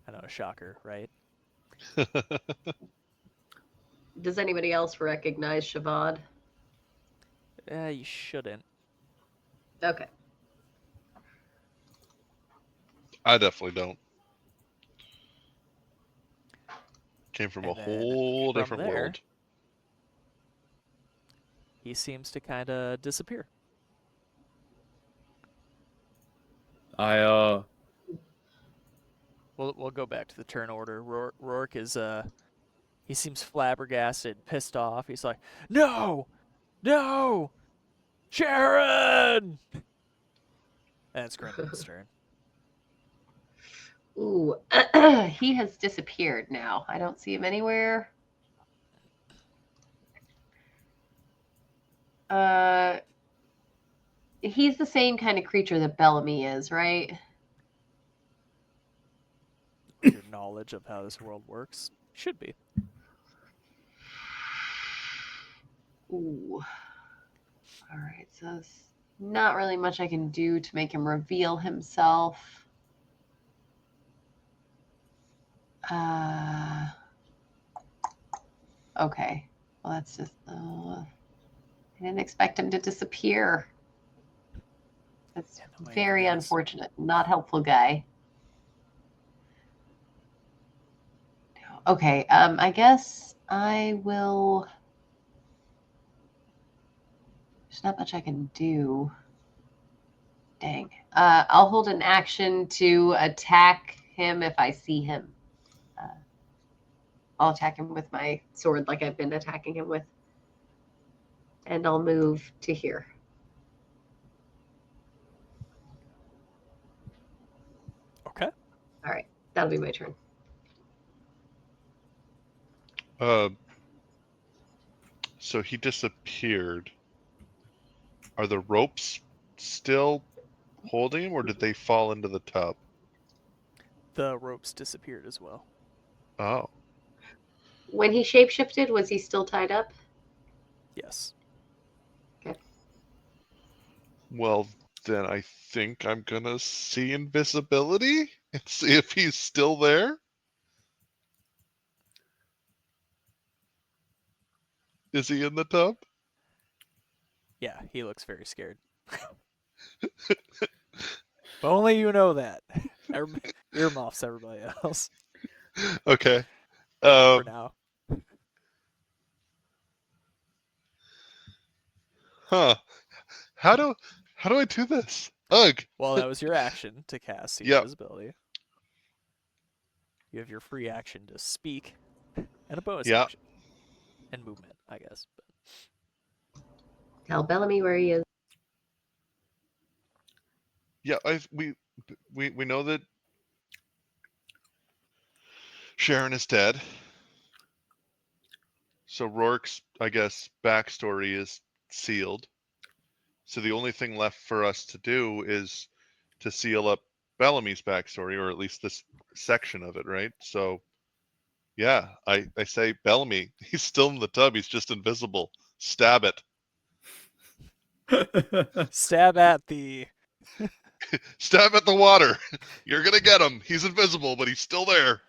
I know, shocker, right? Does anybody else recognize Shavad? You shouldn't. Okay. I definitely don't. Came from a And then whole from different there, world. he seems to kind of disappear. I We'll go back to the turn order. Rourke is he seems flabbergasted, pissed off. He's like, "No, no, Sharon!" And it's Grenwyn's turn. Ooh, he has disappeared now. I don't see him anywhere. He's the same kind of creature that Bellamy is, right? With your knowledge of how this world works, should be. Ooh. All right, so there's not really much I can do to make him reveal himself. Okay. Well, that's just. I didn't expect him to disappear. That's Annoying very guys. unfortunate. Not helpful guy. Okay. I guess I will. There's not much I can do. Dang. I'll hold an action to attack him if I see him. I'll attack him with my sword like I've been attacking him with. And I'll move to here. Okay. All right. That'll be my turn. So he disappeared. Are the ropes still holding him, or did they fall into the tub? The ropes disappeared as well. Oh, When he shapeshifted, was he still tied up? Yes. well, then I think I'm gonna see invisibility and see if he's still there. Is he in the tub? Yeah, he looks very scared. If only you know that. Earmuffs everybody else Okay. for now. Huh. How do I do this? Ugh. Well, that was your action to cast the Yep. invisibility. You have your free action to speak and a bonus Yeah. action. And movement, I guess. Tell Bellamy where he is. Yeah, we know that Sharon is dead. So Rourke's, I guess, backstory is sealed. So the only thing left for us to do is to seal up Bellamy's backstory, or at least this section of it, right? So yeah, I say Bellamy, he's still in the tub, he's just invisible. Stab it. Stab at the. Stab at the water. You're gonna get him. He's invisible, but he's still there.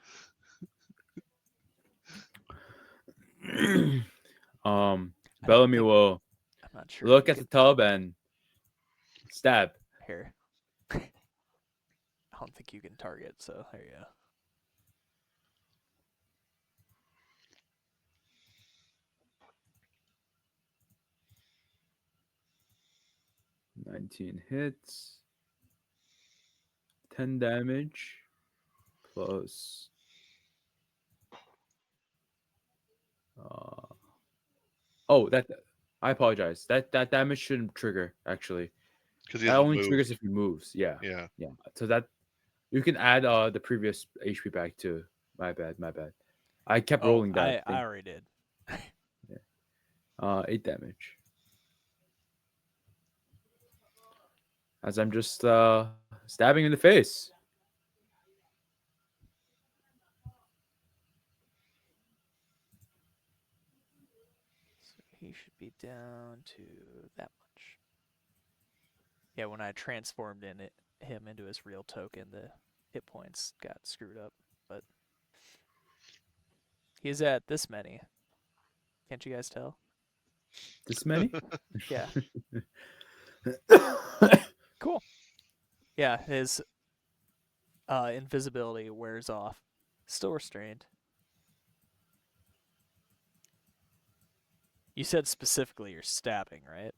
Bellamy will I'm not sure. look You at the tub and stab. Here. I don't think you can target, so there you go. 19 hits. 10 damage. Plus Oh, that I apologize. That damage shouldn't trigger actually. because he That hasn't only moved. triggers if he moves. Yeah. Yeah. Yeah. So that you can add the previous HP back too. My bad. My bad. I kept Oh, rolling that I thing. already did. 8 damage. As I'm just stabbing in the face. So he should be down to that much. Yeah, when I transformed him into his real token, the hit points got screwed up. But he's at this many. Can't you guys tell? This many? Yeah. Cool. Yeah, his invisibility wears off. Still restrained. You said specifically you're stabbing, right?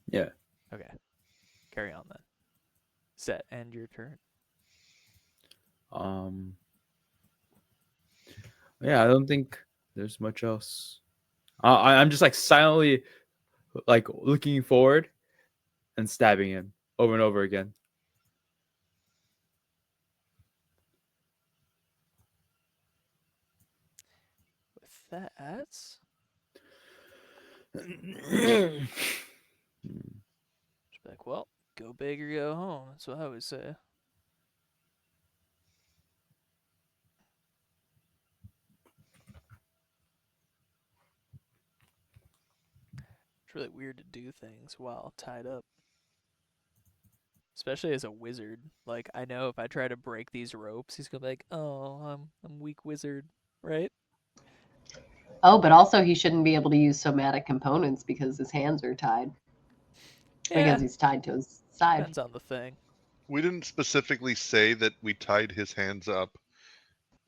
Yeah. Okay. Carry on then. Set end your turn. Um. Yeah, I don't think there's much else. I'm just like silently, like looking forward and stabbing him over and over again. With that, just be like, well, go big or go home. That's what I would say. It's really weird to do things while tied up. Especially as a wizard. Like, I know if I try to break these ropes, he's gonna be like, oh, I'm weak wizard, right? Oh, but also he shouldn't be able to use somatic components because his hands are tied. Yeah, Because he's tied to his side. depends on the thing. We didn't specifically say that we tied his hands up,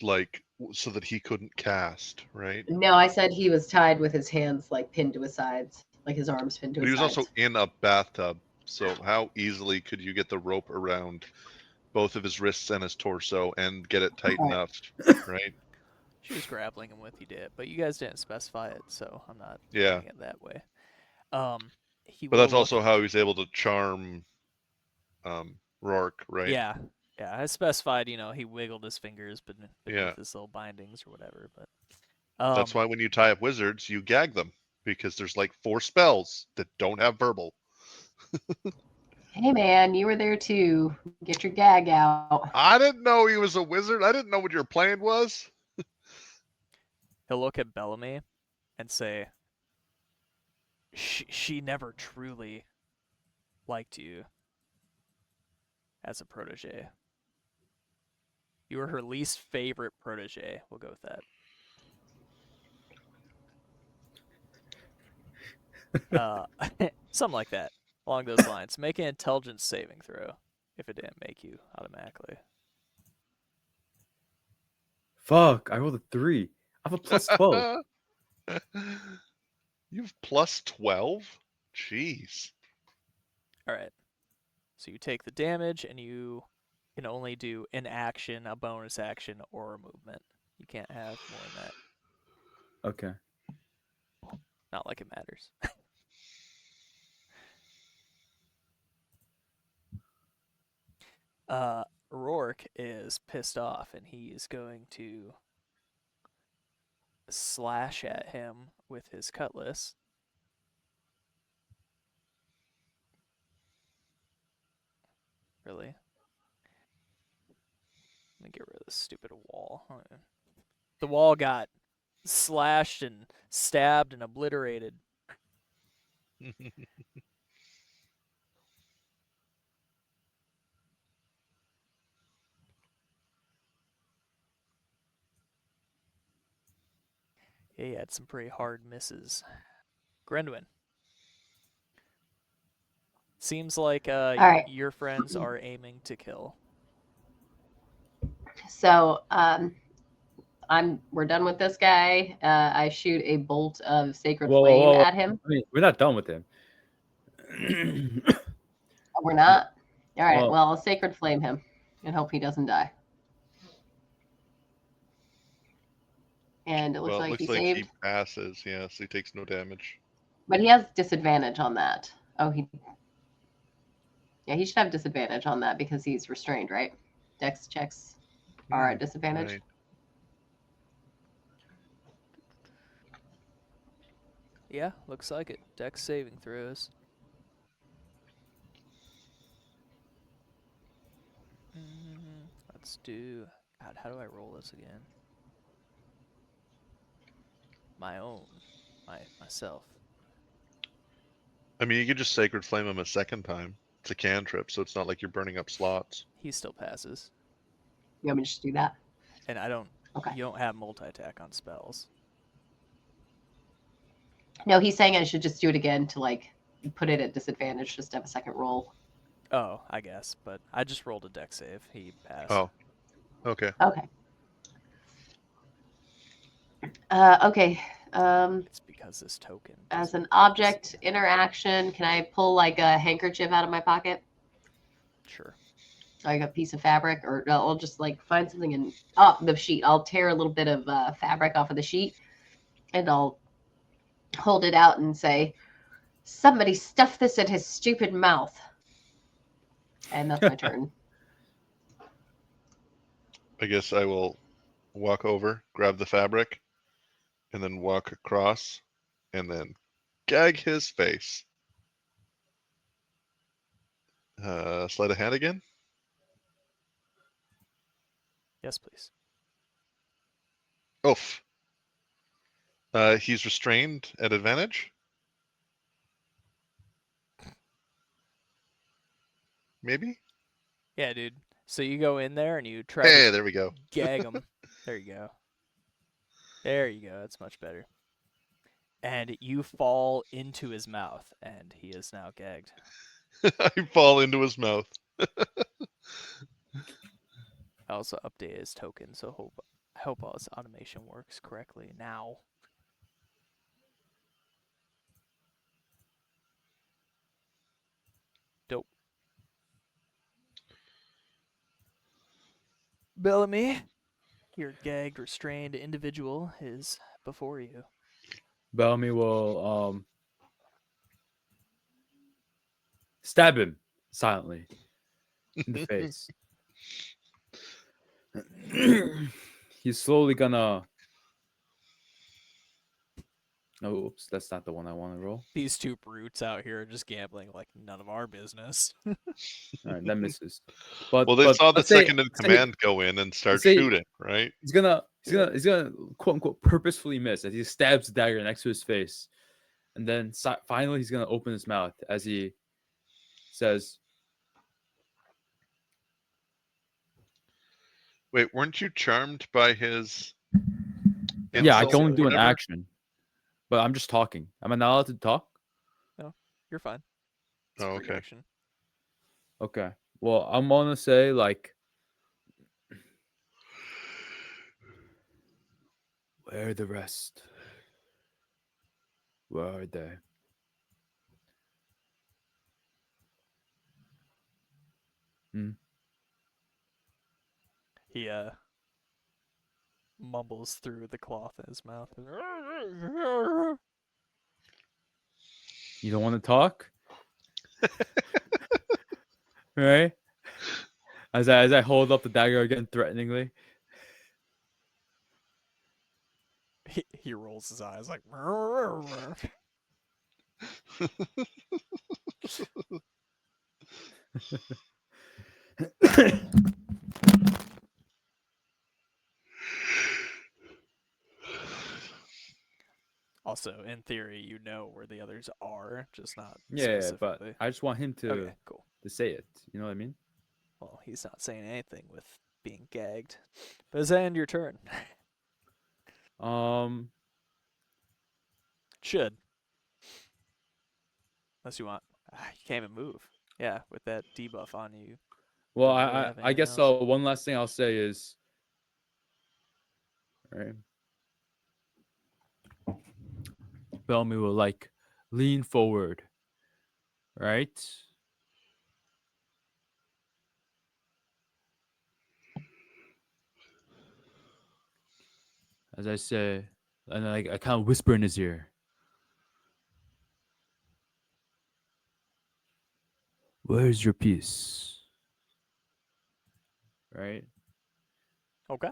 like so that he couldn't cast, right? No, I said he was tied with his hands like pinned to his sides, like his arms pinned to But he his was sides. also in a bathtub, so how easily could you get the rope around both of his wrists and his torso and get it tight Right. enough, right? She was grappling him with, you did, but you guys didn't specify it, so I'm not Yeah. doing it that way. He But will that's look. also how he was able to charm Rourke, right? Yeah, yeah. I specified, he wiggled his fingers beneath Yeah. his little bindings or whatever. But That's why when you tie up wizards, you gag them because there's like 4 spells that don't have verbal. Hey man, you were there too. Get your gag out. I didn't know he was a wizard. I didn't know what your plan was. he'll look at Bellamy and say, she never truly liked you as a protege. You were her least favorite protege. We'll go with that. Something like that, along those lines. Make an intelligence saving throw if it didn't make you automatically. Fuck! I rolled a 3. I have a plus 12. You have plus 12? Jeez. All right. So you take the damage, and you can only do an action, a bonus action, or a movement. You can't have more than that. Okay. Not like it matters. Rourke is pissed off, and he is going to slash at him with his cutlass. Really? Let me get rid of this stupid wall. The wall got slashed and stabbed and obliterated. Yeah, he had some pretty hard misses. Grendwin. Seems like right. your friends are aiming to kill. So we're done with this guy. I shoot a bolt of sacred flame at him. I mean, we're not done with him. We're not. All right. Well- Well, I'll sacred flame him and hope he doesn't die. And it looks Well, it like looks he like saved. he passes, yeah, so he takes no damage. But he has disadvantage on that. Oh, he should have disadvantage on that because he's restrained, right? Dex checks are at disadvantage. Right. Yeah, looks like it. Dex saving throws. Let's do. God, how do I roll this again? My own, myself. I mean, you could just Sacred Flame him a second time. It's a cantrip, so it's not like you're burning up slots. He still passes, You want me to just do that? and I don't. Okay. You don't have multi attack on spells. No, he's saying I should just do it again to like put it at disadvantage, just to have a second roll. Oh, I guess, but I just rolled a dex save. He passed. Oh, okay. Okay. Okay. It's because this token. As doesn't an object interaction, can I pull like a handkerchief out of my pocket? Sure. Like a piece of fabric, or I'll just like find something in the sheet. I'll tear a little bit of fabric off of the sheet, and I'll hold it out and say, "Somebody stuff this in his stupid mouth." And that's my turn. I guess I will walk over, grab the fabric, and then walk across, and then gag his face. Sleight of hand again? Yes, please. Oof. He's restrained at advantage? Maybe? Yeah, dude. So you go in there and you try Hey, to there we go. gag him. There you go. There you go. That's much better. And you fall into his mouth, and he is now gagged. I fall into his mouth. I also updated his token, so I hope all his automation works correctly now. Dope. Bellamy, your gagged, restrained individual is before you. Bellamy will stab him silently in the face. He's slowly gonna. Oh, oops, that's not the one I want to roll. These two brutes out here are just gambling like none of our business. All right, that misses. But Well, they but saw the let's say- second in let's say command go in and start say- shooting, right? he's gonna quote unquote purposefully miss as he stabs the dagger next to his face, and then finally he's gonna open his mouth as he says, Wait, weren't you charmed by his "Yeah, I insult can only or do an whatever? action, but I'm just talking. Am I not allowed to talk?" No, you're fine. It's Oh, a free okay. action. Okay. Well, I'm gonna say like, where are the rest? Where are they? He mumbles through the cloth in his mouth. You don't want to talk, right? As I hold up the dagger again threateningly. He rolls his eyes like. Also, in theory, you know where the others are, just not Yeah, but specifically. I just want him to Okay, cool. say it. You know what I mean? Well, he's not saying anything with being gagged. But does that end your turn? Should. Unless you want. You can't even move. Yeah, with that debuff on you. Well, Don't really I have I anything guess else. one last thing I'll say is, right? Bellamy will like lean forward, right? As I say, and I kind of whisper in his ear, Where's your piece? Right? Okay.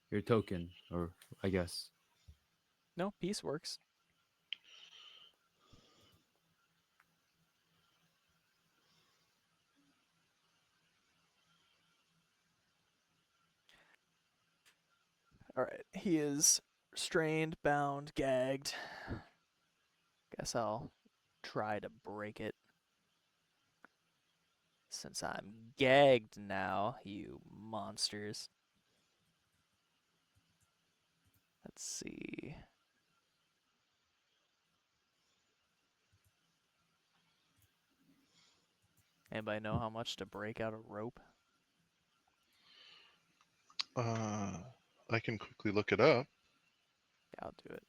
Your token, or I guess. No, peace works. All right. He is restrained, bound, gagged. Guess I'll try to break it. Since I'm gagged now, you monsters. Let's see. Anybody know how much to break out a rope? I can quickly look it up. Yeah, I'll do it.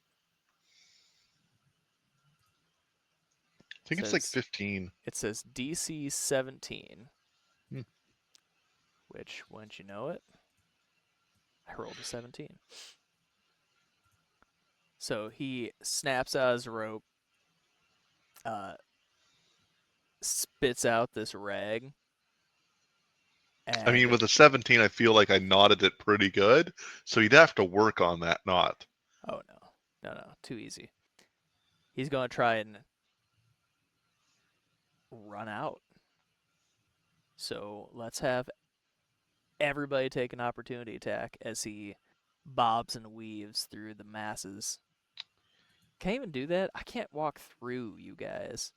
I think it's like Says 15. it says DC 17. Hmm. Which, wouldn't you know it, I rolled a 17. So he snaps out his rope, spits out this rag, I mean, and with a 17, I feel like I knotted it pretty good. So you'd have to work on that knot. oh no, too easy. He's gonna try and run out. So let's have everybody take an opportunity attack as he bobs and weaves through the masses. Can't even do that. I can't walk through you guys.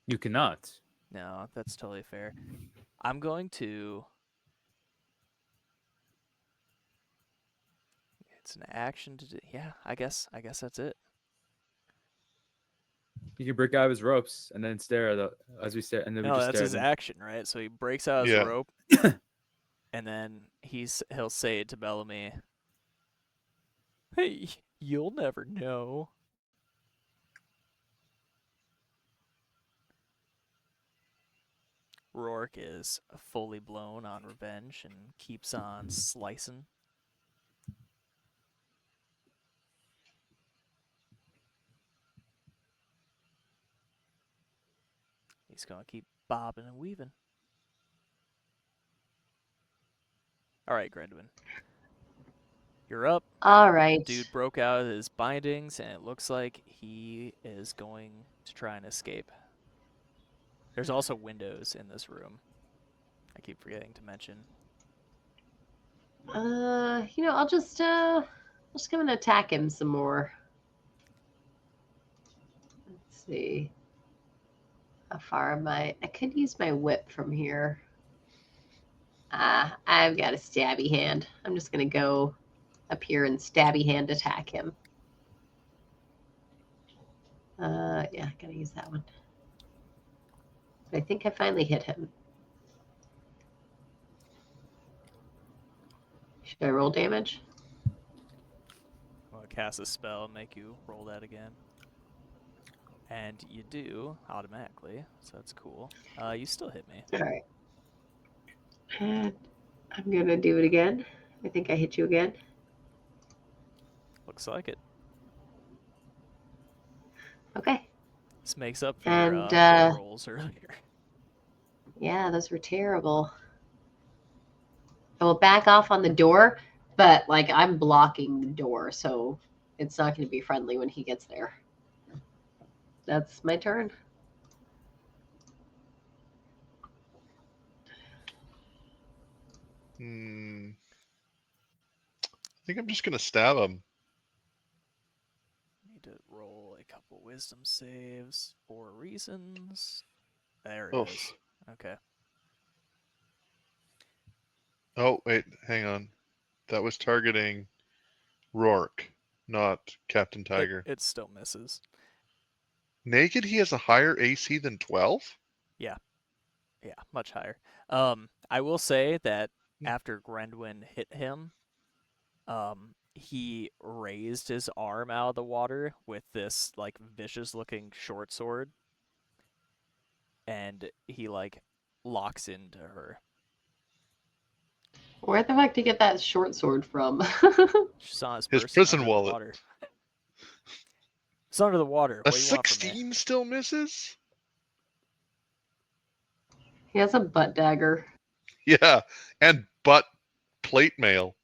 You cannot. No, that's totally fair. I'm going to. It's an action to do. Yeah, I guess that's it. You can break out of his ropes and then stare at as we stare, and then we No, just that's stare his at them. action, right? So he breaks out his Yeah. rope, and then he'll say to Bellamy, "Hey, you'll never know." Rourke is fully blown on revenge and keeps on slicing. He's gonna keep bobbing and weaving. All right, Gredwin, you're up. All right. Dude broke out of his bindings, and it looks like he is going to try and escape. There's also windows in this room. I keep forgetting to mention. I'll just go and attack him some more. Let's see. How far am I? I could use my whip from here. I've got a stabby hand. I'm just gonna go up here and stabby hand attack him. Yeah, gotta use that one. But I think I finally hit him. Should I roll damage? I'm gonna cast a spell and make you roll that again. And you do automatically, so that's cool. You still hit me. All right. And I'm gonna do it again. I think I hit you again. Looks like it. Okay. This makes up for And, your rolls earlier. Yeah, those were terrible. I will back off on the door, but like I'm blocking the door, so it's not going to be friendly when he gets there. That's my turn. I think I'm just gonna stab him. Need to roll a couple wisdom saves for reasons. There it Oh. is. Okay. Oh, wait, hang on. That was targeting Rourke, not Captain Tiger. It still misses. Naked, he has a higher AC than 12? Yeah, much higher. I will say that after Grendwin hit him, he raised his arm out of the water with this like vicious looking short sword, and he like locks into her. Where the fuck did you get that short sword from? She's on his His person prison under wallet. the water. It's under the water. A What do you want from me? 16 still misses? He has a butt dagger. Yeah, and butt plate mail.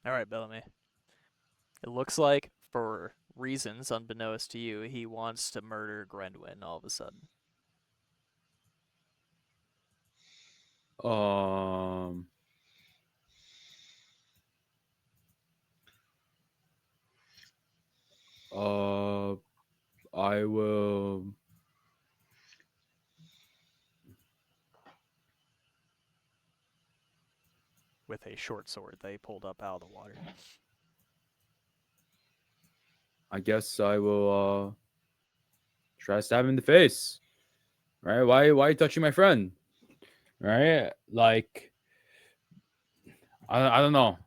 All right, Bellamy. It looks like, for reasons unbeknownst to you, he wants to murder Grendwin all of a sudden. Um. I will. With a short sword they pulled up out of the water. I guess I will. Try to stab him in the face. Right? Why are you touching my friend? Right? Like, I don't know.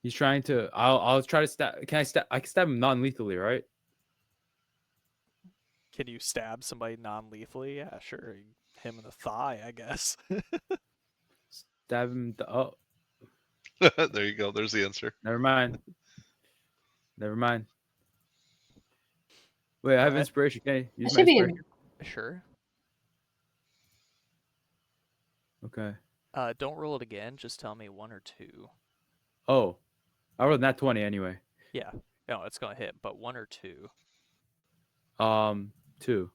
He's trying to. I'll try to stab. Can I stab? I can stab him non-lethally, right? Can you stab somebody non-lethally? Yeah, sure. Him in the thigh, I guess. Stab him. Oh, There you go. There's the answer. never mind. Never mind. Wait, I Go have ahead. inspiration. Can I That use my should be inspiration? Sure. Okay. Don't roll it again. Just tell me 1 or 2. Oh, I rolled nat 20 anyway. Yeah. No, it's gonna hit, but 1 or 2. 2.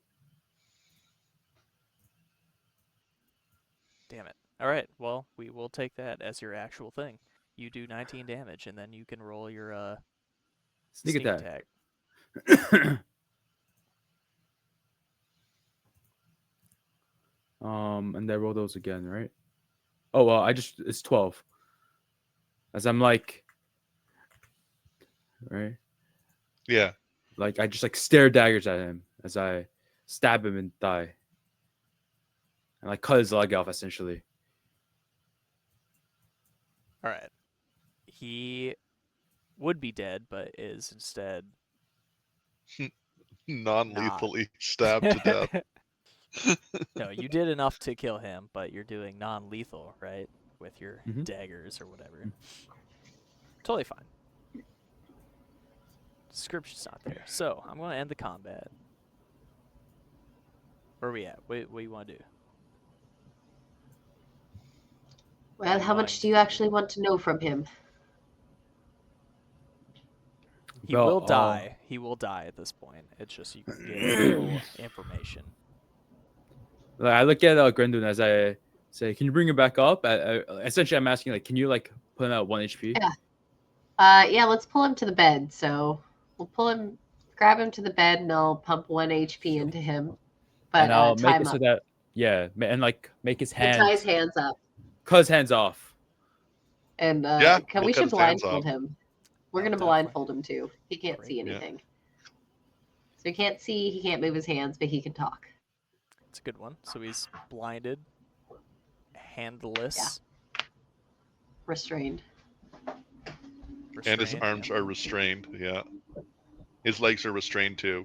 Damn it. All right. Well, we will take that as your actual thing. You do 19 damage, and then you can roll your Sneak sneak attack. attack. And I roll those again, right? Oh well, it's 12. As I'm like, right? Yeah. Like I just like stare daggers at him as I stab him in the thigh. And like cut his leg off essentially. All right. He would be dead, but is instead not. Non-lethally stabbed to death. No, you did enough to kill him, but you're doing non-lethal, right? With your Mhm. daggers or whatever. Totally fine. Description's not there. So, I'm going to end the combat. Where are we at? What do you want to do? Well, how much do you actually want to know from him? He Well, will die. He will die at this point. It's just you can get a little information. Like, I look at Grendon as I say, "Can you bring him back up?" Essentially, I'm asking like, "Can you like put him at 1 HP?" Yeah. Yeah, let's pull him to the bed. So we'll grab him to the bed, and I'll pump 1 HP into him. But And I'll tie make him it so up. that and like make his We'll tie his hands, hands up. cut his hands off. And Yeah, we cut should his hands blindfold off. him. We're Oh, gonna definitely. blindfold him too. He can't Great. see Yeah. anything. So he can't see, he can't move his hands, but he can talk. It's a good one. So he's blinded, handless, Restrained. And his restrained. arms are restrained. Yeah. His legs are restrained too.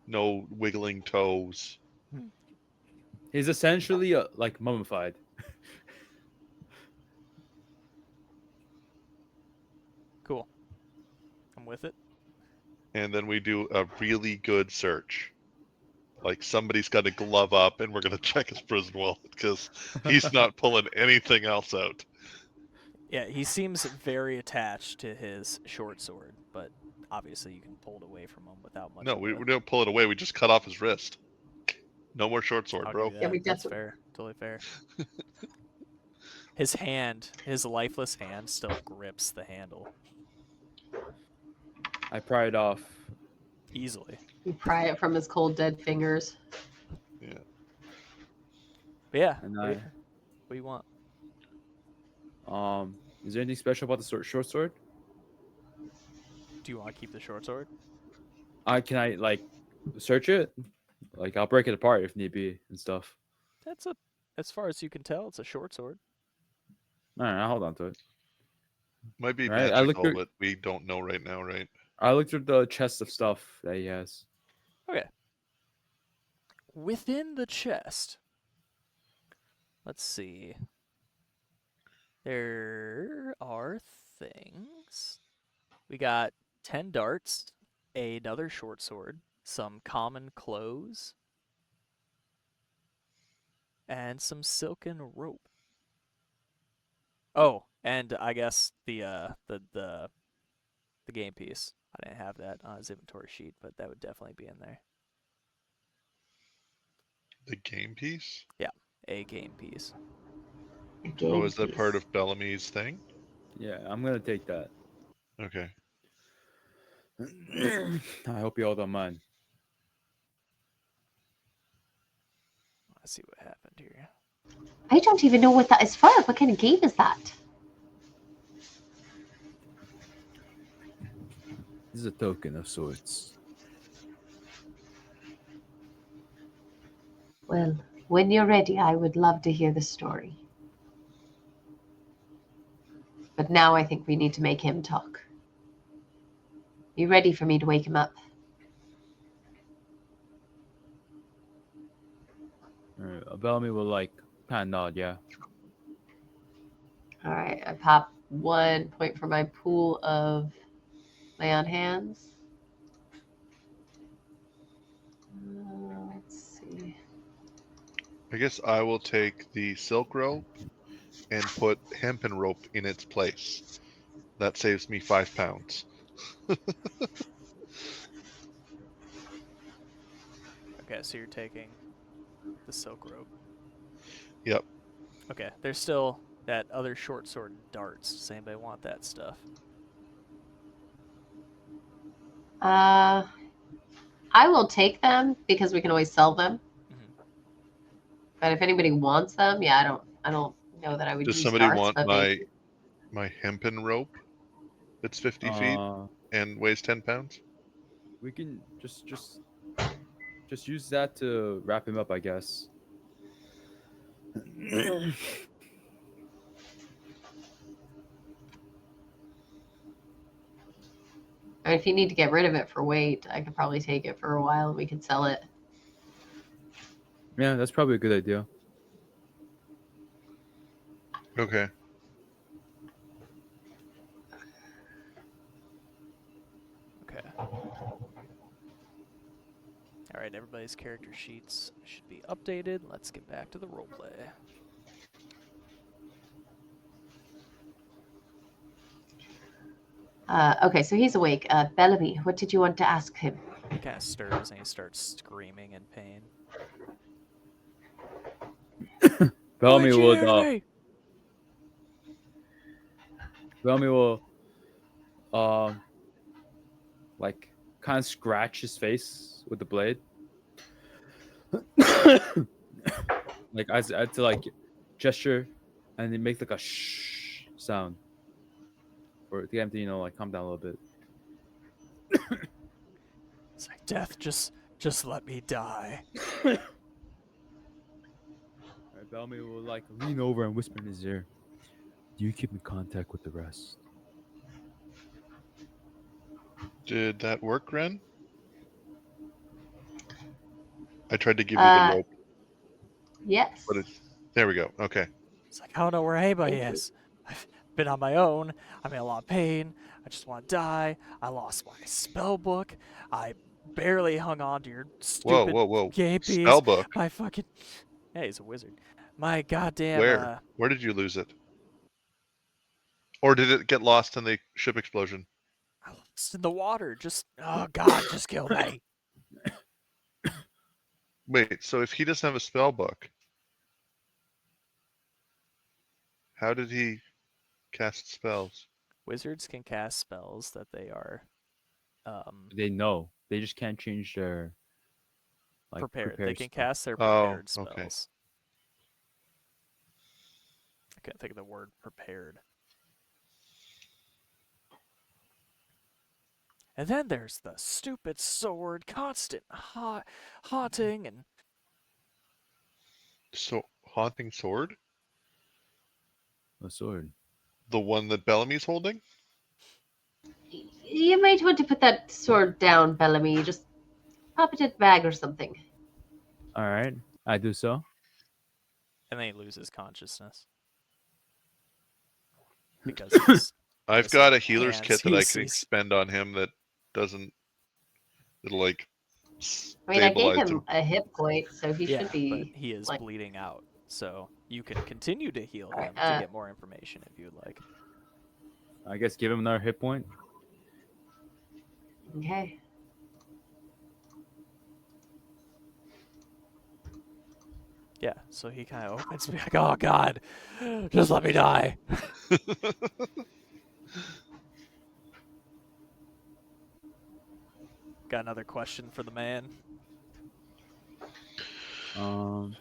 No wiggling toes. He's essentially like mummified. Cool. I'm with it. And then we do a really good search. Like somebody's got to glove up and we're going to check his prison wallet because he's not pulling anything else out. Yeah, he seems very attached to his short sword, but obviously you can pull it away from him without much. No, we don't pull it away. We just cut off his wrist. No more short sword, I'll bro. give you Yeah, that. we That's definitely- fair. Totally fair. His hand, his lifeless hand, still grips the handle I pry it off. easily. We pry it from his cold, dead fingers. Yeah. But yeah, And what do you want? Is there anything special about the short sword? Do you want to keep the short sword? Can I like search it? Like I'll break it apart if need be and stuff. As far as you can tell, it's a short sword. All right, I'll hold on to it. Might be Right, I looked magical, through- but we don't know right now, right? I looked through the chest of stuff that he has. Okay. Within the chest, let's see. There are things. We got 10 darts, another short sword, some common clothes, and some silken rope. Oh, and I guess the game piece. I didn't have that on his inventory sheet, but that would definitely be in there. The game piece? A game piece. A game Oh, is that piece. part of Bellamy's thing? Yeah, I'm gonna take that. Okay. I hope you all don't mind. Let's see what happened here. I don't even know what that is for. What kind of game is that? This is a token of sorts. Well, when you're ready, I would love to hear the story. But now I think we need to make him talk. You ready for me to wake him up? Bellamy will like kind of nod, yeah. All right, I pop 1 point for my pool of lay on hands. Let's see. I guess I will take the silk rope and put hempen rope in its place. That saves me 5 pounds. Okay, so you're taking the silk rope. Yep. Okay, there's still that other short sword and darts. Does anybody want that stuff? I will take them because we can always sell them. Mhm. But if anybody wants them, yeah, I don't know that I would Does use somebody darts, want but maybe. my hempen rope? It's 50 feet and weighs 10 pounds. We can just use that to wrap him up, I guess. I mean, if you need to get rid of it for weight, I could probably take it for a while and we could sell it. Yeah, that's probably a good idea. Okay. Okay. All right, everybody's character sheets should be updated. Let's get back to the roleplay. Okay, so he's awake. Bellamy, what did you want to ask him? He kind of stirs and he starts screaming in pain. Bellamy Why'd you would hear me? Bellamy will like kind of scratch his face with the blade. Like I had to like gesture and then make like a shh sound for the empty, like calm down a little bit. It's like, death, just let me die. Alright, Bellamy will like lean over and whisper in his ear. Do you keep in contact with the rest? Did that work, Ren? I tried to give you the rope, Yes. but there we go. Okay. It's like, I don't know where anybody Thank you. is. I've been on my own. I'm in a lot of pain. I just want to die. I lost my spell book. I barely hung on to your stupid Whoa. game piece. Spellbook. My fucking... Yeah, he's a wizard. My goddamn... Where? Where did you lose it? Or did it get lost in the ship explosion? I lost in the water. Just... Oh, God, just kill me. Wait, so if he doesn't have a spell book, how did he cast spells? Wizards can cast spells that they are... They know. They just can't change their prepared. They can spell. cast their Oh, prepared spells. okay. I can't think of the word prepared. And then there's the stupid sword, constant haunting, and So haunting sword? A sword. The one that Bellamy's holding? You might want to put that sword down, Bellamy. Just pop it in a bag or something. All right, I do so. then he loses consciousness because he's I've Just, got like, a healer's hands. kit that I He's- can he's- expend on him that doesn't. It'll like I mean, I gave stabilize him him. a hit point, so he yeah, should be but he is like. bleeding out. So you can continue to heal Alright, him to get more information if you'd like. I guess give him another hit point. Okay. Yeah, so he kind of opens me like, oh god, just let me die. Got another question for the man. Um,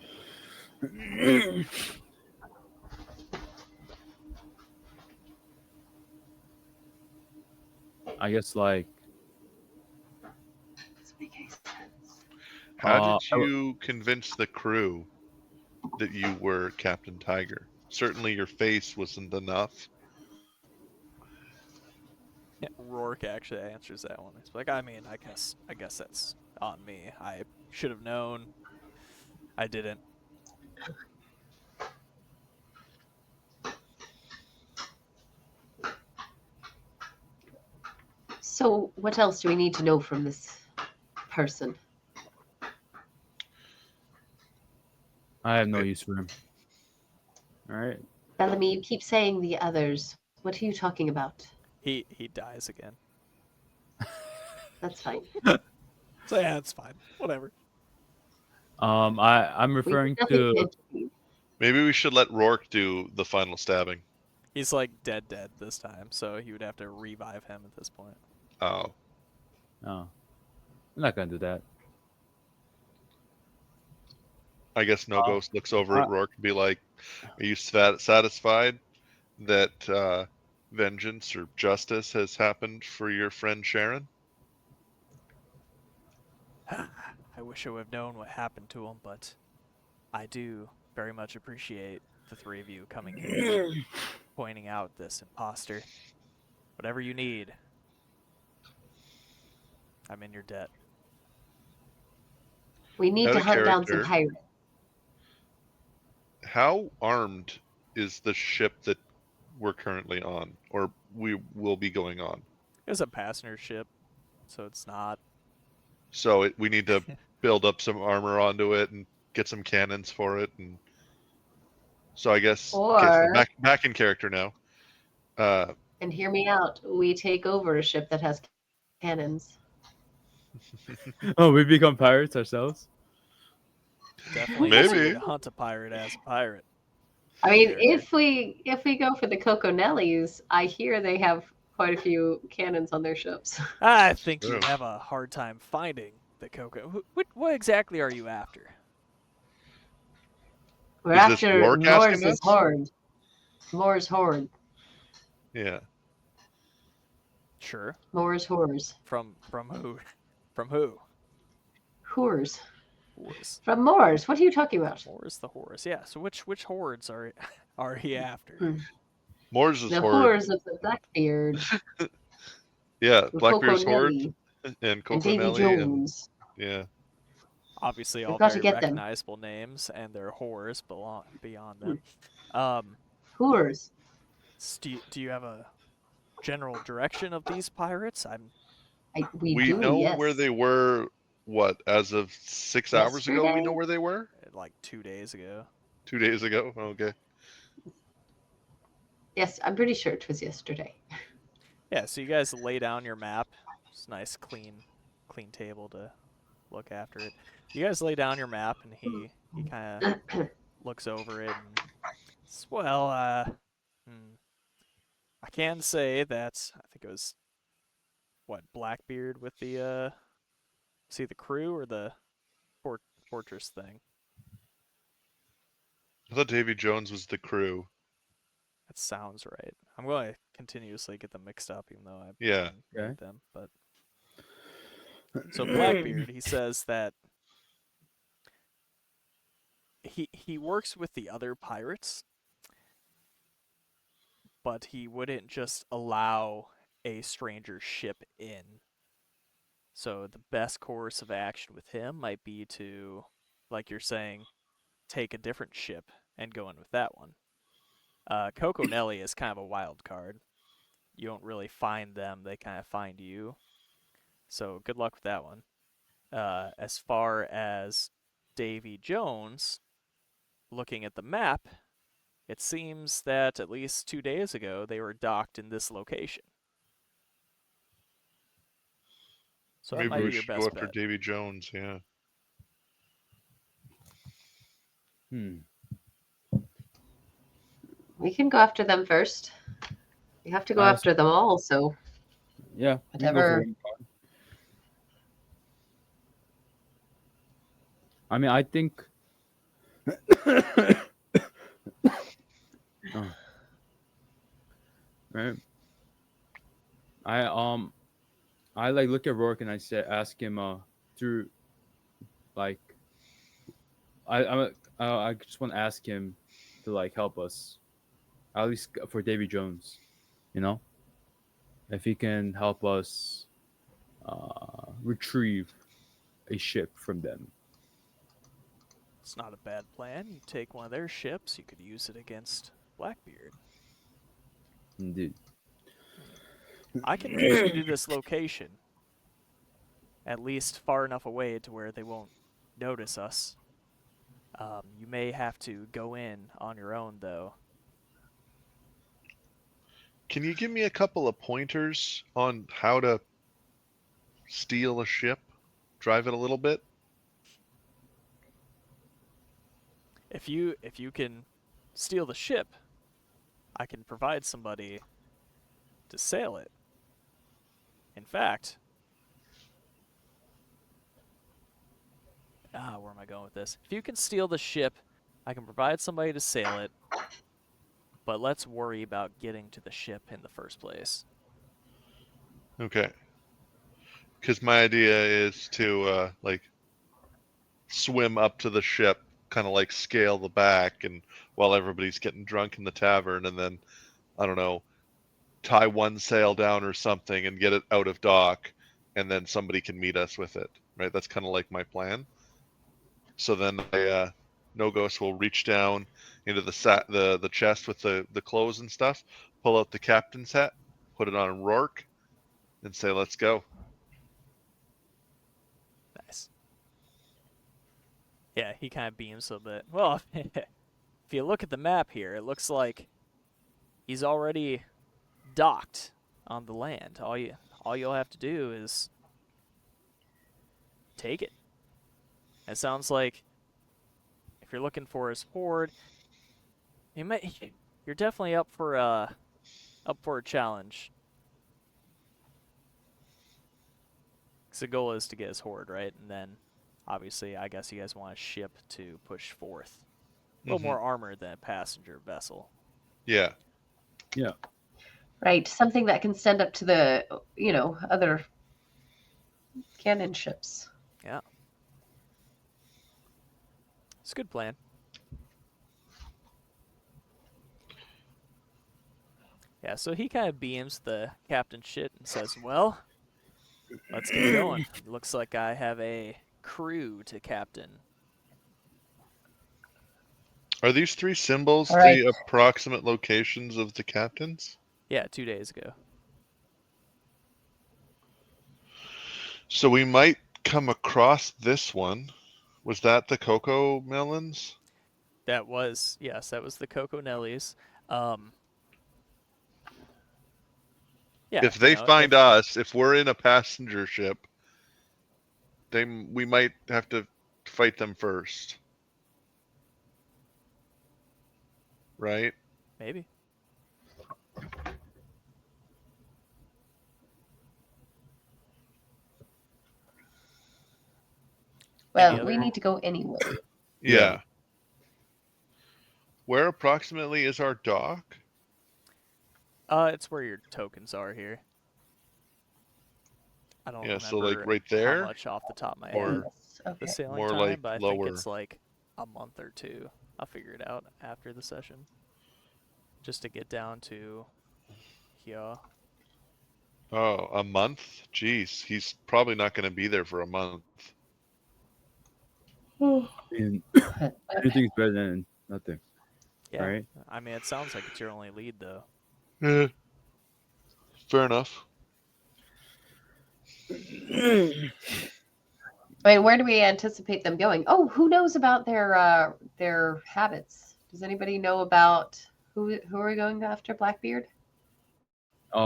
I guess like That's making sense. How I did you convince the crew that you were Captain Tiger? Certainly your face wasn't enough. Yeah, Rourke actually answers that one. He's like, I mean, I guess that's on me. I should have known. I didn't. So, what else do we need to know from this person? have no use for him. All right. Bellamy, you keep saying the others. What are you talking about? He dies again. That's fine. So yeah, it's fine. Whatever. I'm We referring did nothing to. to Maybe we should let Rourke do the final stabbing. He's like dead this time, so he would have to revive him at this point. Oh, No, I'm not gonna do that. I guess No Oh. Ghost looks over at Rourke and be like, "Are you satisfied that vengeance or justice has happened for your friend Sharon?" I wish I would have known what happened to him, but I do very much appreciate the three of you coming here, pointing out this imposter. Whatever you need, I'm in your debt. We need Out to of hunt down some character. pirates. How armed is the ship that we're currently on, or we will be going on? It's a passenger ship, so it's not. So we need to build up some armor onto it and get some cannons for it, and so I guess okay, so Or, back in character now. and hear me out, we take over a ship that has cannons. Oh, we become pirates ourselves. Definitely Maybe. easier to hunt a pirate as a pirate. I mean, Character. if we go for the Coconellis, I hear they have quite a few cannons on their ships. I think True. you'd have a hard time finding the Coco. What exactly are you after? We're Is this after Rourke asking Moore's us? horde. Moore's horde. Yeah. Sure. Moore's horrors. From who? From who? Whores. Horse. From Moore's. What are you talking about? Horse the horse. Yeah. So which hordes are he after? Hmm. Moore's is The horde. whores of the Blackbeard. Yeah, And Blackbeard's horde Coconelli. and And Davy Coconelli and Jones. yeah. Obviously, We've all got to very get them. recognizable names, and their horrors belong beyond them. Whores. Do you have a general direction of these pirates? We We do, know yes. where they were. What, as of 6 hours ago? We know Yesterday? where they were. Like 2 days ago. 2 days ago. Okay. Yes, I'm pretty sure it was yesterday. Yeah. So you guys lay down your map. It's a nice, clean table to look after it. You guys lay down your map, and he kind of looks over it and says, well, I can say that I think it was what, Blackbeard with the see the crew or the fortress thing. I thought Davy Jones was the crew. That sounds right. I'm going to continuously get them mixed up, even though I Yeah. can Okay. read them. But so Blackbeard, he says that he works with the other pirates, but he wouldn't just allow a stranger ship in. So the best course of action with him might be to, like you're saying, take a different ship and go in with that one. Coco Nelly is kind of a wild card. you don't really find them; they kind of find you. So good luck with that one. As far as Davy Jones, looking at the map, it seems that at least 2 days ago they were docked in this location. So that Maybe might we be your should go best after bet. Davy Jones. Yeah. We can go after them first. We have to go I after them all, so Yeah, we can go for whatever. one. I mean, I think. Oh, right. I I like look at Rourke and ask him through like I just want to ask him to like help us at least for Davy Jones, you know, if he can help us retrieve a ship from them. It's not a bad plan. You take one of their ships, you could use it against Blackbeard. Indeed. I can get you to this location, at least far enough away to where they won't notice us. You may have to go in on your own, though. Can you give me a couple of pointers on how to steal a ship? Drive it a little bit? If you can steal the ship, I can provide somebody to sail it. In fact, where am I going with this? If you can steal the ship, I can provide somebody to sail it, but let's worry about getting to the ship in the first place. Okay. Because my idea is to like swim up to the ship, kind of like scale the back, and while everybody's getting drunk in the tavern, and then I don't know, tie one sail down or something and get it out of dock, and then somebody can meet us with it. Right? That's kind of like my plan. So then No Ghost will reach down into the chest with the clothes and stuff, pull out the captain's hat, put it on Rourke, and say, "Let's go." Nice. Yeah, he kind of beams a bit. Well, if you look at the map here, it looks like he's already docked on the land. All you'll have to do is take it. It sounds like if you're looking for his hoard, you're definitely up for a challenge. Because the goal is to get his hoard, right? And then obviously I guess you guys want a ship to push forth. A little more armor than a passenger vessel. Yeah. Yeah. Right, something that can stand up to the, other cannon ships. Yeah. It's a good plan. Yeah, so he kind of beams the captain shit and says, well, let's get going. Looks like I have a crew to captain. Are these three symbols All right. the approximate locations of the captains? Yeah, 2 days ago. So we might come across this one. Was that the Cocoa Melons? That was the Coco Nellies. Yeah, If they find us, if we're in a passenger ship, we might have to fight them first. Right? maybe. Well, we need to go anyway. Yeah. Where approximately is our dock? It's where your tokens are here. I don't remember so like right there? how much off the top of my Or head Okay. the sailing more time, like but I lower? think it's like a month or two. I'll figure it out after the session. Just to get down to here. Oh, a month? Jeez, he's probably not going to be there for a month. And anything is better than nothing. Yeah. Right? I mean, it sounds like it's your only lead, though. Eh. Fair enough. I mean, where do we anticipate them going? Oh, who knows about their habits? Does anybody know about who are we going after? Blackbeard?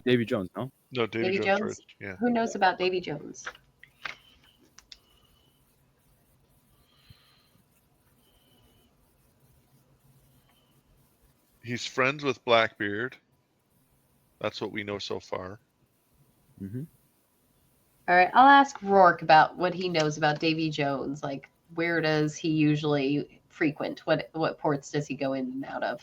Davy Jones, no? No, Davy Davy Jones Jones? first. Yeah. Who knows about Davy Jones? He's friends with Blackbeard. That's what we know so far. Mm-hmm. All right, I'll ask Rourke about what he knows about Davy Jones. Like, where does he usually frequent? What ports does he go in and out of?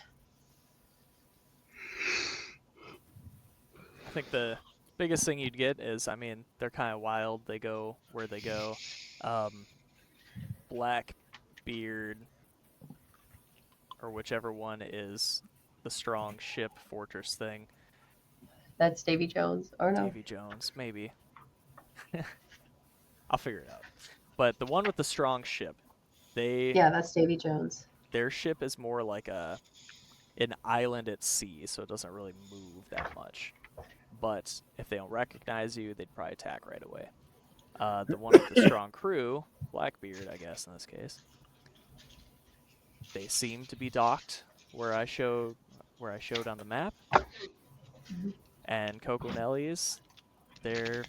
I think the biggest thing you'd get is, I mean, they're kind of wild. They go where they go. Blackbeard, or whichever one is the strong ship fortress thing. That's Davy Jones, or no? Davy Jones, maybe. I'll figure it out. But the one with the strong ship, Yeah, that's Davy Jones. their ship is more like an island at sea, so it doesn't really move that much. But if they don't recognize you, they'd probably attack right away. The one with the strong crew, Blackbeard, I guess in this case, they seem to be docked where I showed on the map. And Coco Nellies, they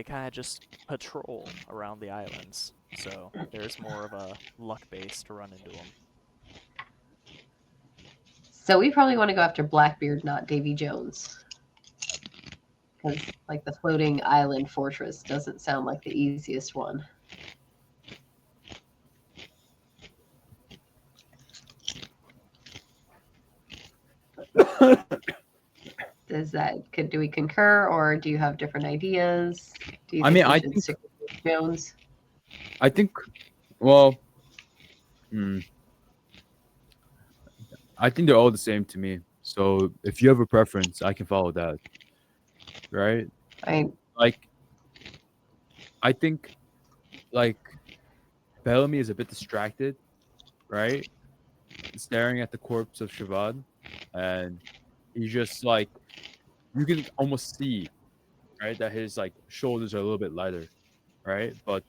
kind of just patrol around the islands, so there's more of a luck base to run into them. So we probably want to go after Blackbeard, not Davy Jones. Because, like, the floating island fortress doesn't sound like the easiest one. Do we concur, or do you have different ideas? Do you I mean, we I should think- stick with Jones? I think, well, I think they're all the same to me. So if you have a preference, I can follow that. Right? Like, I think, like, Bellamy is a bit distracted, right? Staring at the corpse of Shavad, and he's just like, you can almost see, right, that his like shoulders are a little bit lighter, right? But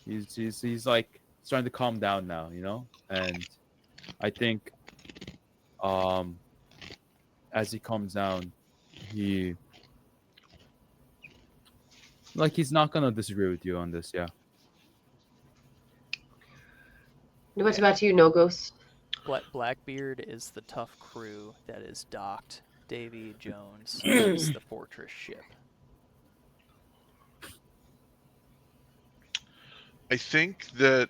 he's like starting to calm down now, you know. And I think, as he calms down, he's not gonna disagree with you on this, yeah. What about you, No Ghost? Blackbeard is the tough crew that is docked. Davy Jones is the fortress ship. I think that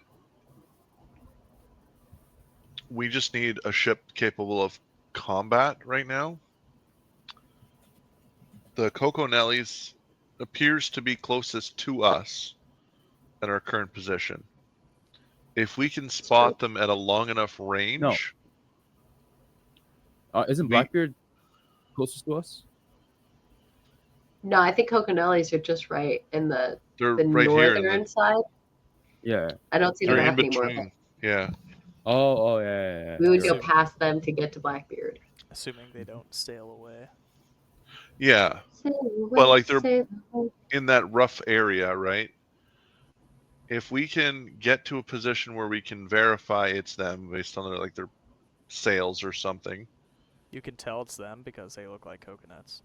we just need a ship capable of combat right now. The Coco Nellies appears to be closest to us in our current position. If we can spot them at a long enough range, Isn't Blackbeard closest to us? No, I think Coconellis are just right in the they're right here. northern side. Yeah. I don't see the They're map in anymore. between. Yeah. Oh, yeah. We would You're go right. past them to get to Blackbeard. Assuming they don't sail away. Yeah. But like they're in that rough area, right? If we can get to a position where we can verify it's them based on their sails or something. You can tell it's them because they look like coconuts.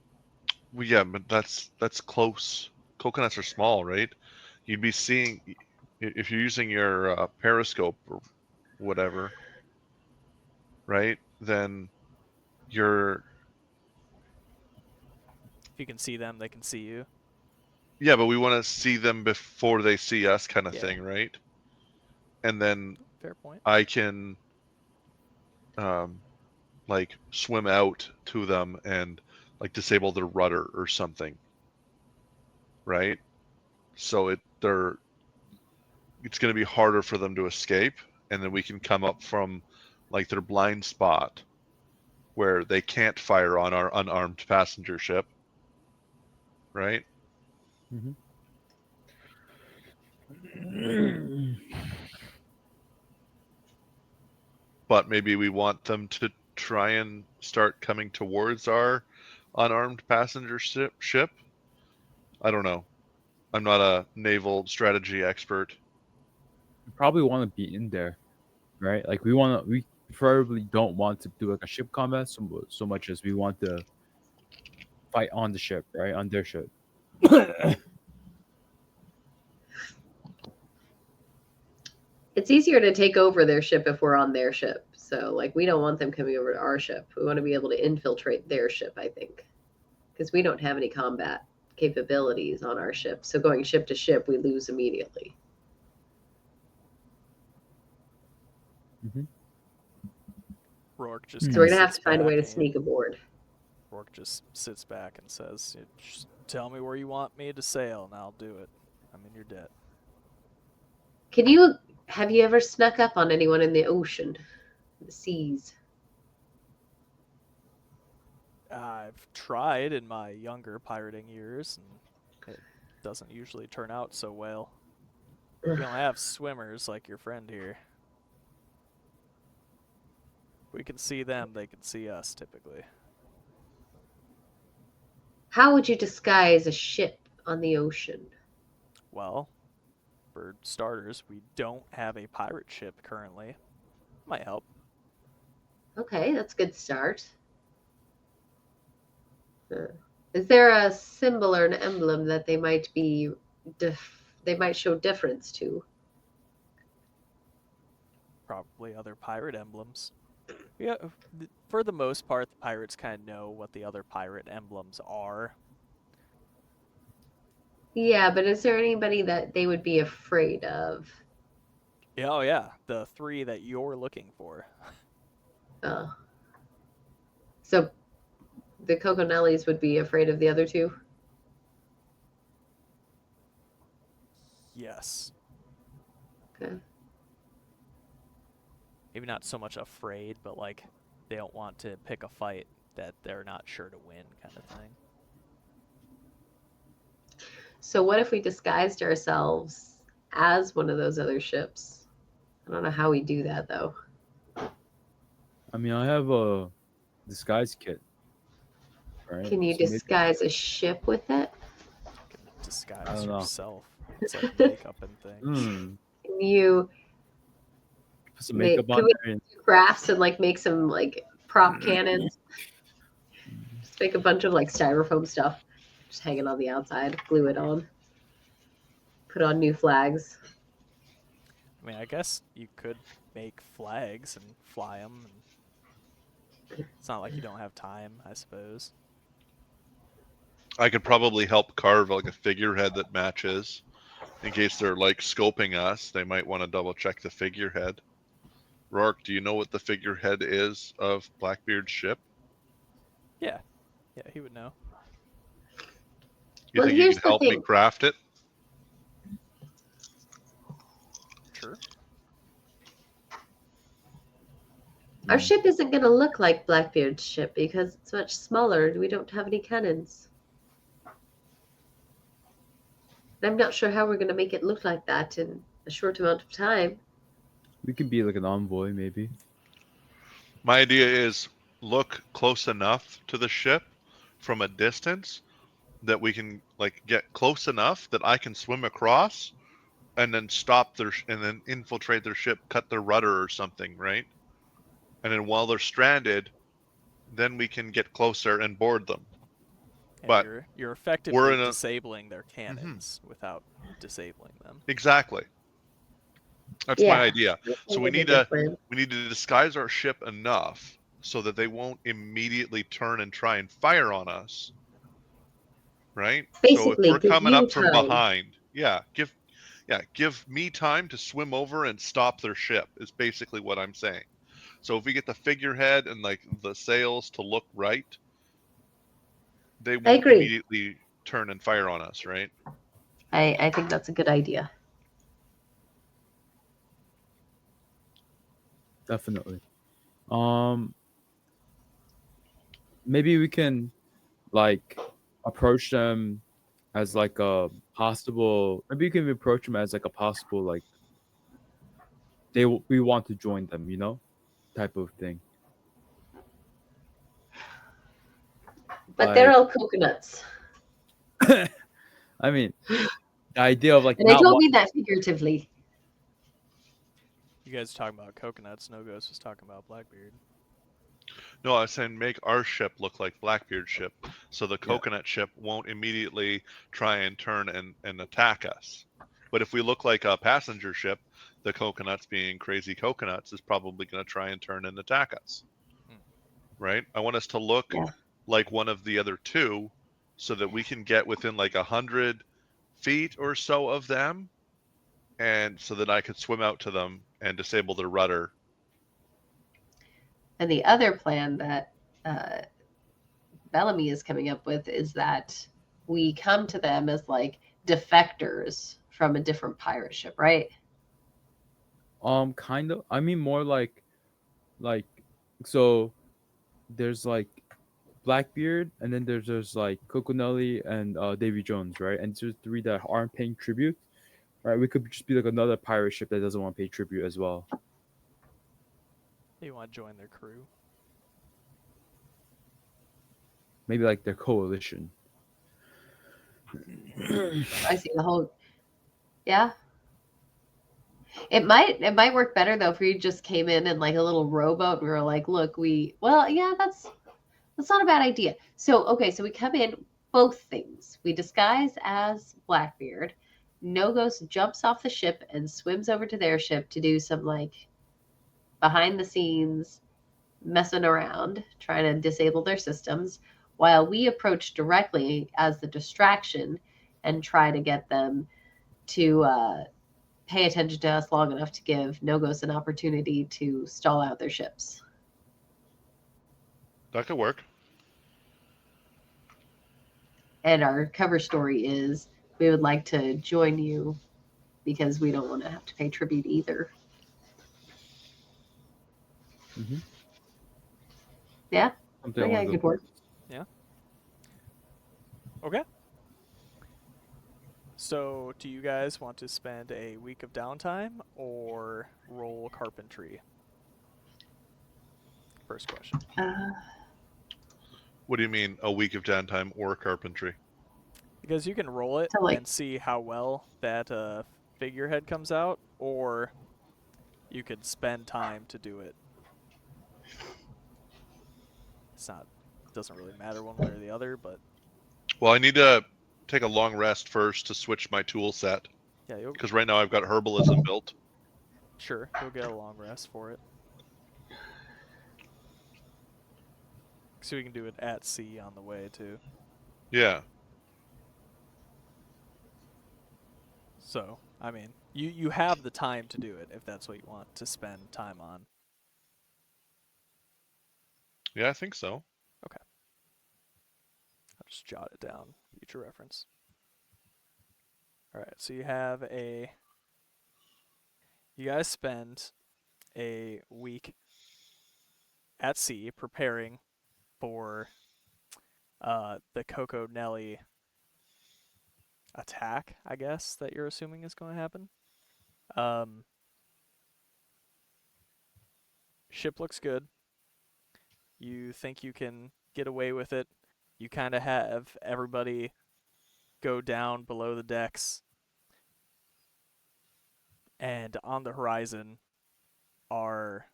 Well, yeah, but that's close. Coconuts are small, right? You'd be seeing if you're using your periscope or whatever, right? Then you're If you can see them, they can see you. yeah, but we want to see them before they see us, kind of Yeah. thing, right? And then Fair point. I can like swim out to them and like disable their rudder or something, right? So it's going to be harder for them to escape, and then we can come up from like their blind spot where they can't fire on our unarmed passenger ship, right? But maybe we want them to try and start coming towards our unarmed passenger ship. I don't know. I'm not a naval strategy expert. We probably want to be in there, right? Like we preferably don't want to do like a ship combat so much as we want to fight on the ship, right? On their ship. It's easier to take over their ship if we're on their ship. So, like, we don't want them coming over to our ship. We want to be able to infiltrate their ship, I think, because we don't have any combat capabilities on our ship. So, going ship to ship, we lose immediately. Rourke just So, kinda we're going to have sits to find a way to back and- sneak aboard. Rourke just sits back and says, "Just tell me where you want me to sail, and I'll do it. I'm in your debt." Have you ever snuck up on anyone in the ocean, the seas? I've tried in my younger pirating years, and it doesn't usually turn out so well. We don't have swimmers like your friend here. We can see them, they can see us, typically. How would you disguise a ship on the ocean? Well, for starters, we don't have a pirate ship currently. Might help. Okay, that's a good start. Is there a symbol or an emblem that they might show difference to? Probably other pirate emblems. Yeah, for the most part, the pirates kind of know what the other pirate emblems are. Yeah, but is there anybody that they would be afraid of? Yeah, oh yeah, the three that you're looking for. So the Coconellis would be afraid of the other two? Yes. Okay. Maybe not so much afraid, but like they don't want to pick a fight that they're not sure to win, kind of thing. So what if we disguised ourselves as one of those other ships? I don't know how we do that though. I mean, I have a disguise kit. Right? Can you So maybe- disguise a ship with it? You can disguise don't know. yourself. It's like makeup and things. Can you Put some makeup on could we there. And, do crafts and like make some like prop cannons? Just make a bunch of like styrofoam stuff, just hanging on the outside, glue it on, put on new flags. I mean, I guess you could make flags and fly them. And it's not like you don't have time, I suppose. I could probably help carve like a figurehead that matches. In case they're like scoping us, they might want to double check the figurehead. Rourke, do you know what the figurehead is of Blackbeard's ship? Yeah, he would know. You Well, think you here's could the help me thing. craft it? Sure. Our ship isn't going to look like Blackbeard's ship because it's much smaller and we don't have any cannons. And I'm not sure how we're going to make it look like that in a short amount of time. we could be like an envoy, maybe. My idea is look close enough to the ship from a distance that we can like get close enough that I can swim across and then stop and then infiltrate their ship, cut their rudder or something, right? And then while they're stranded, then we can get closer and board them. And But you're effectively we're in a- disabling their cannons without disabling them. Exactly. That's Yeah. my idea. So we That need was a to plan. disguise our ship enough so that they won't immediately turn and try and fire on us. Right? So if Basically, we're give coming you up from time. behind, give me time to swim over and stop their ship is basically what I'm saying. So if we get the figurehead and like the sails to look right, they won't agree. immediately turn and fire on us, right? I think that's a good idea. Definitely. Maybe we can like approach them as like a possible. Maybe you can approach them as like a possible like we want to join them, type of thing. But they're all coconuts. I mean, the idea of like And I not don't wa- mean that figuratively. You guys are talking about coconuts. No Ghost was talking about Blackbeard. No, I was saying make our ship look like Blackbeard's ship, so the coconut ship won't immediately try and turn and attack us. But if we look like a passenger ship, the coconuts, being crazy coconuts, is probably going to try and turn and attack us. Hmm. Right? I want us to look Yeah. like one of the other two, so that we can get within like 100 feet or so of them, and so that I could swim out to them and disable their rudder. And the other plan that uh, Bellamy is coming up with is that we come to them as like defectors from a different pirate ship, right? kind of. I mean, more like so. There's like Blackbeard, and then there's like Coconelli and Davy Jones, right? And there's three that aren't paying tribute, right? We could just be like another pirate ship that doesn't want to pay tribute as well. You want to join their crew? Maybe like their coalition. I see the whole. Yeah. It might work better though if we just came in like a little rowboat and we were like, look, that's not a bad idea. So okay, so we come in both things. We disguise as Blackbeard. No Ghost jumps off the ship and swims over to their ship to do some like behind the scenes messing around, trying to disable their systems, while we approach directly as the distraction and try to get them to pay attention to us long enough to give No Ghost an opportunity to stall out their ships. That could work. And our cover story is we would like to join you because we don't want to have to pay tribute either. Mm-hmm. Yeah, Something I think along that those could work. Yeah. Okay. So, do you guys want to spend a week of downtime or roll carpentry? First question. What do you mean, a week of downtime or carpentry? Because you can roll it So, like- and see how well that figurehead comes out, or you could spend time to do it. Doesn't really matter one way or the other, but Well, I need to take a long rest first to switch my tool set, yeah, because right now I've got herbalism built. sure, you'll get a long rest for it. So we can do it at sea on the way too. Yeah. So, I mean, you have the time to do it if that's what you want to spend time on. Yeah, I think so. I'll just jot it down, future reference. All right, so you guys spend a week at sea preparing for the Coco Nelly attack, I guess, that you're assuming is going to happen. Ship looks good. You think you can get away with it. You kind of have everybody go down below the decks. And on the horizon are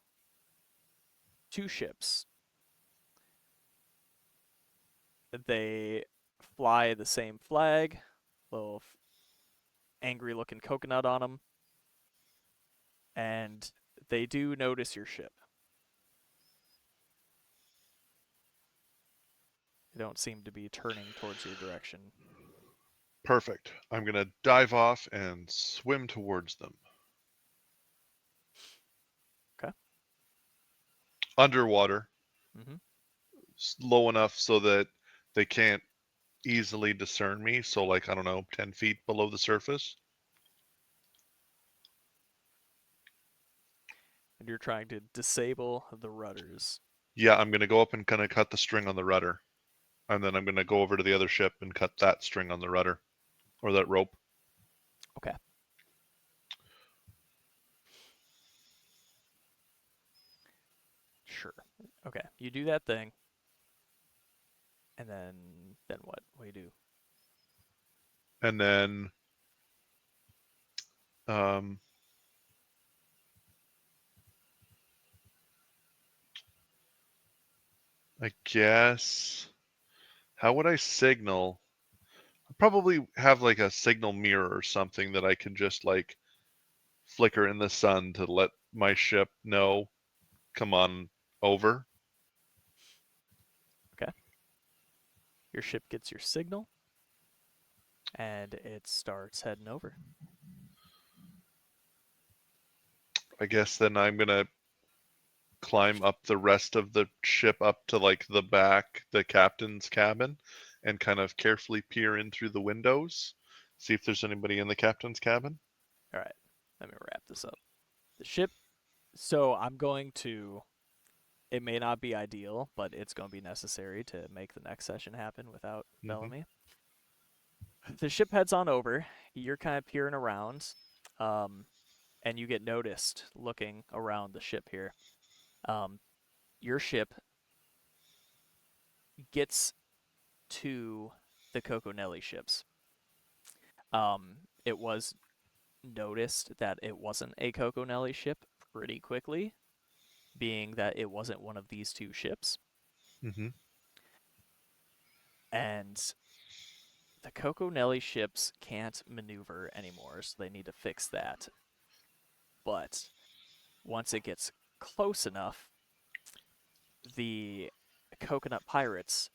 two ships. They fly the same flag, little angry looking coconut on them. And they do notice your ship. They don't seem to be turning towards your direction. Perfect. I'm going to dive off and swim towards them. Okay. Underwater, Mm-hmm. low enough so that they can't easily discern me. So, like, I don't know, 10 feet below the surface. And you're trying to disable the rudders. Yeah, I'm going to go up and kind of cut the string on the rudder. And then I'm going to go over to the other ship and cut that string on the rudder, or that rope. Okay. Sure. Okay. You do that thing. And then what? What do you do? And then I guess, how would I signal? I'd probably have like a signal mirror or something that I can just like flicker in the sun to let my ship know, come on over. Okay. Your ship gets your signal, and it starts heading over. I guess then I'm gonna climb up the rest of the ship up to like the back, the captain's cabin, and kind of carefully peer in through the windows, see if there's anybody in the captain's cabin. All right. Let me wrap this up. The ship. So I'm going to. It may not be ideal, but it's going to be necessary to make the next session happen without Bellamy. The ship heads on over. You're kind of peering around, and you get noticed looking around the ship here. Your ship gets to the Coconelli ships. It was noticed that it wasn't a Coconelli ship pretty quickly, being that it wasn't one of these two ships. Mm-hmm. And the Coconelli ships can't maneuver anymore, so they need to fix that. But once it gets close enough, the coconut pirates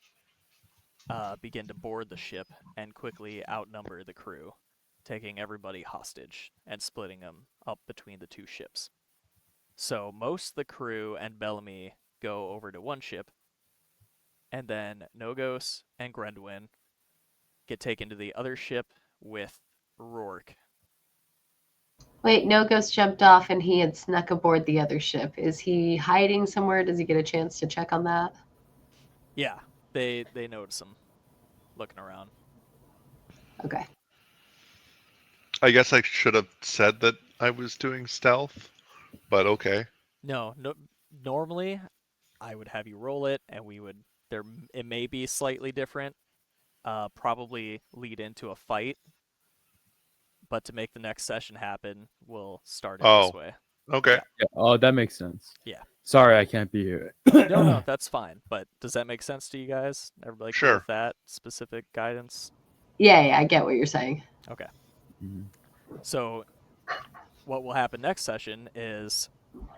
begin to board the ship and quickly outnumber the crew, taking everybody hostage and splitting them up between the two ships. So most of the crew and Bellamy go over to one ship, and then Nogos and Grendwin get taken to the other ship with Rourke. Wait, No Ghost jumped off and he had snuck aboard the other ship. Is he hiding somewhere? Does he get a chance to check on that? Yeah, they notice him looking around. Okay. I guess I should have said that I was doing stealth, but okay. No, normally I would have you roll it, and we would. It may be slightly different. Probably lead into a fight, but to make the next session happen, we'll start it this Oh, way. okay. Yeah. Yeah. Oh, that makes sense. Yeah. Sorry, I can't be here. No, that's fine. But does that make sense to you guys? Everybody cool Sure. with that specific guidance? Yeah, I get what you're saying. Okay. Mhm. So what will happen next session is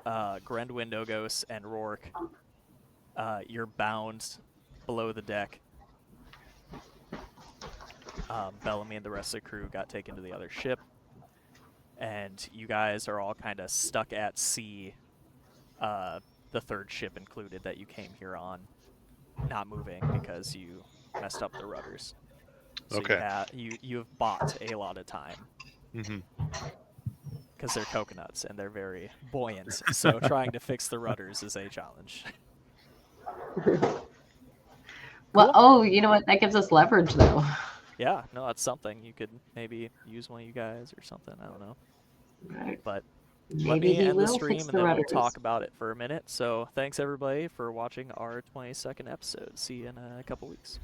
Grendwin, Nogos, and Rourke, you're bound below the deck. Bellamy and the rest of the crew got taken to the other ship, and you guys are all kind of stuck at sea, the third ship included that you came here on, not moving because you messed up the rudders. So Okay. you have bought a lot of time Mm-hmm. because they're coconuts and they're very buoyant. So trying to fix the rudders is a challenge. Well, Cool. oh, you know what? That gives us leverage, though. Yeah, no, that's something. You could maybe use one of you guys or something. I don't know. Right. But Maybe let me he end the will stream fix and the then we'll rudders. talk about it for a minute. So thanks everybody for watching our 22nd episode. See you in a couple weeks.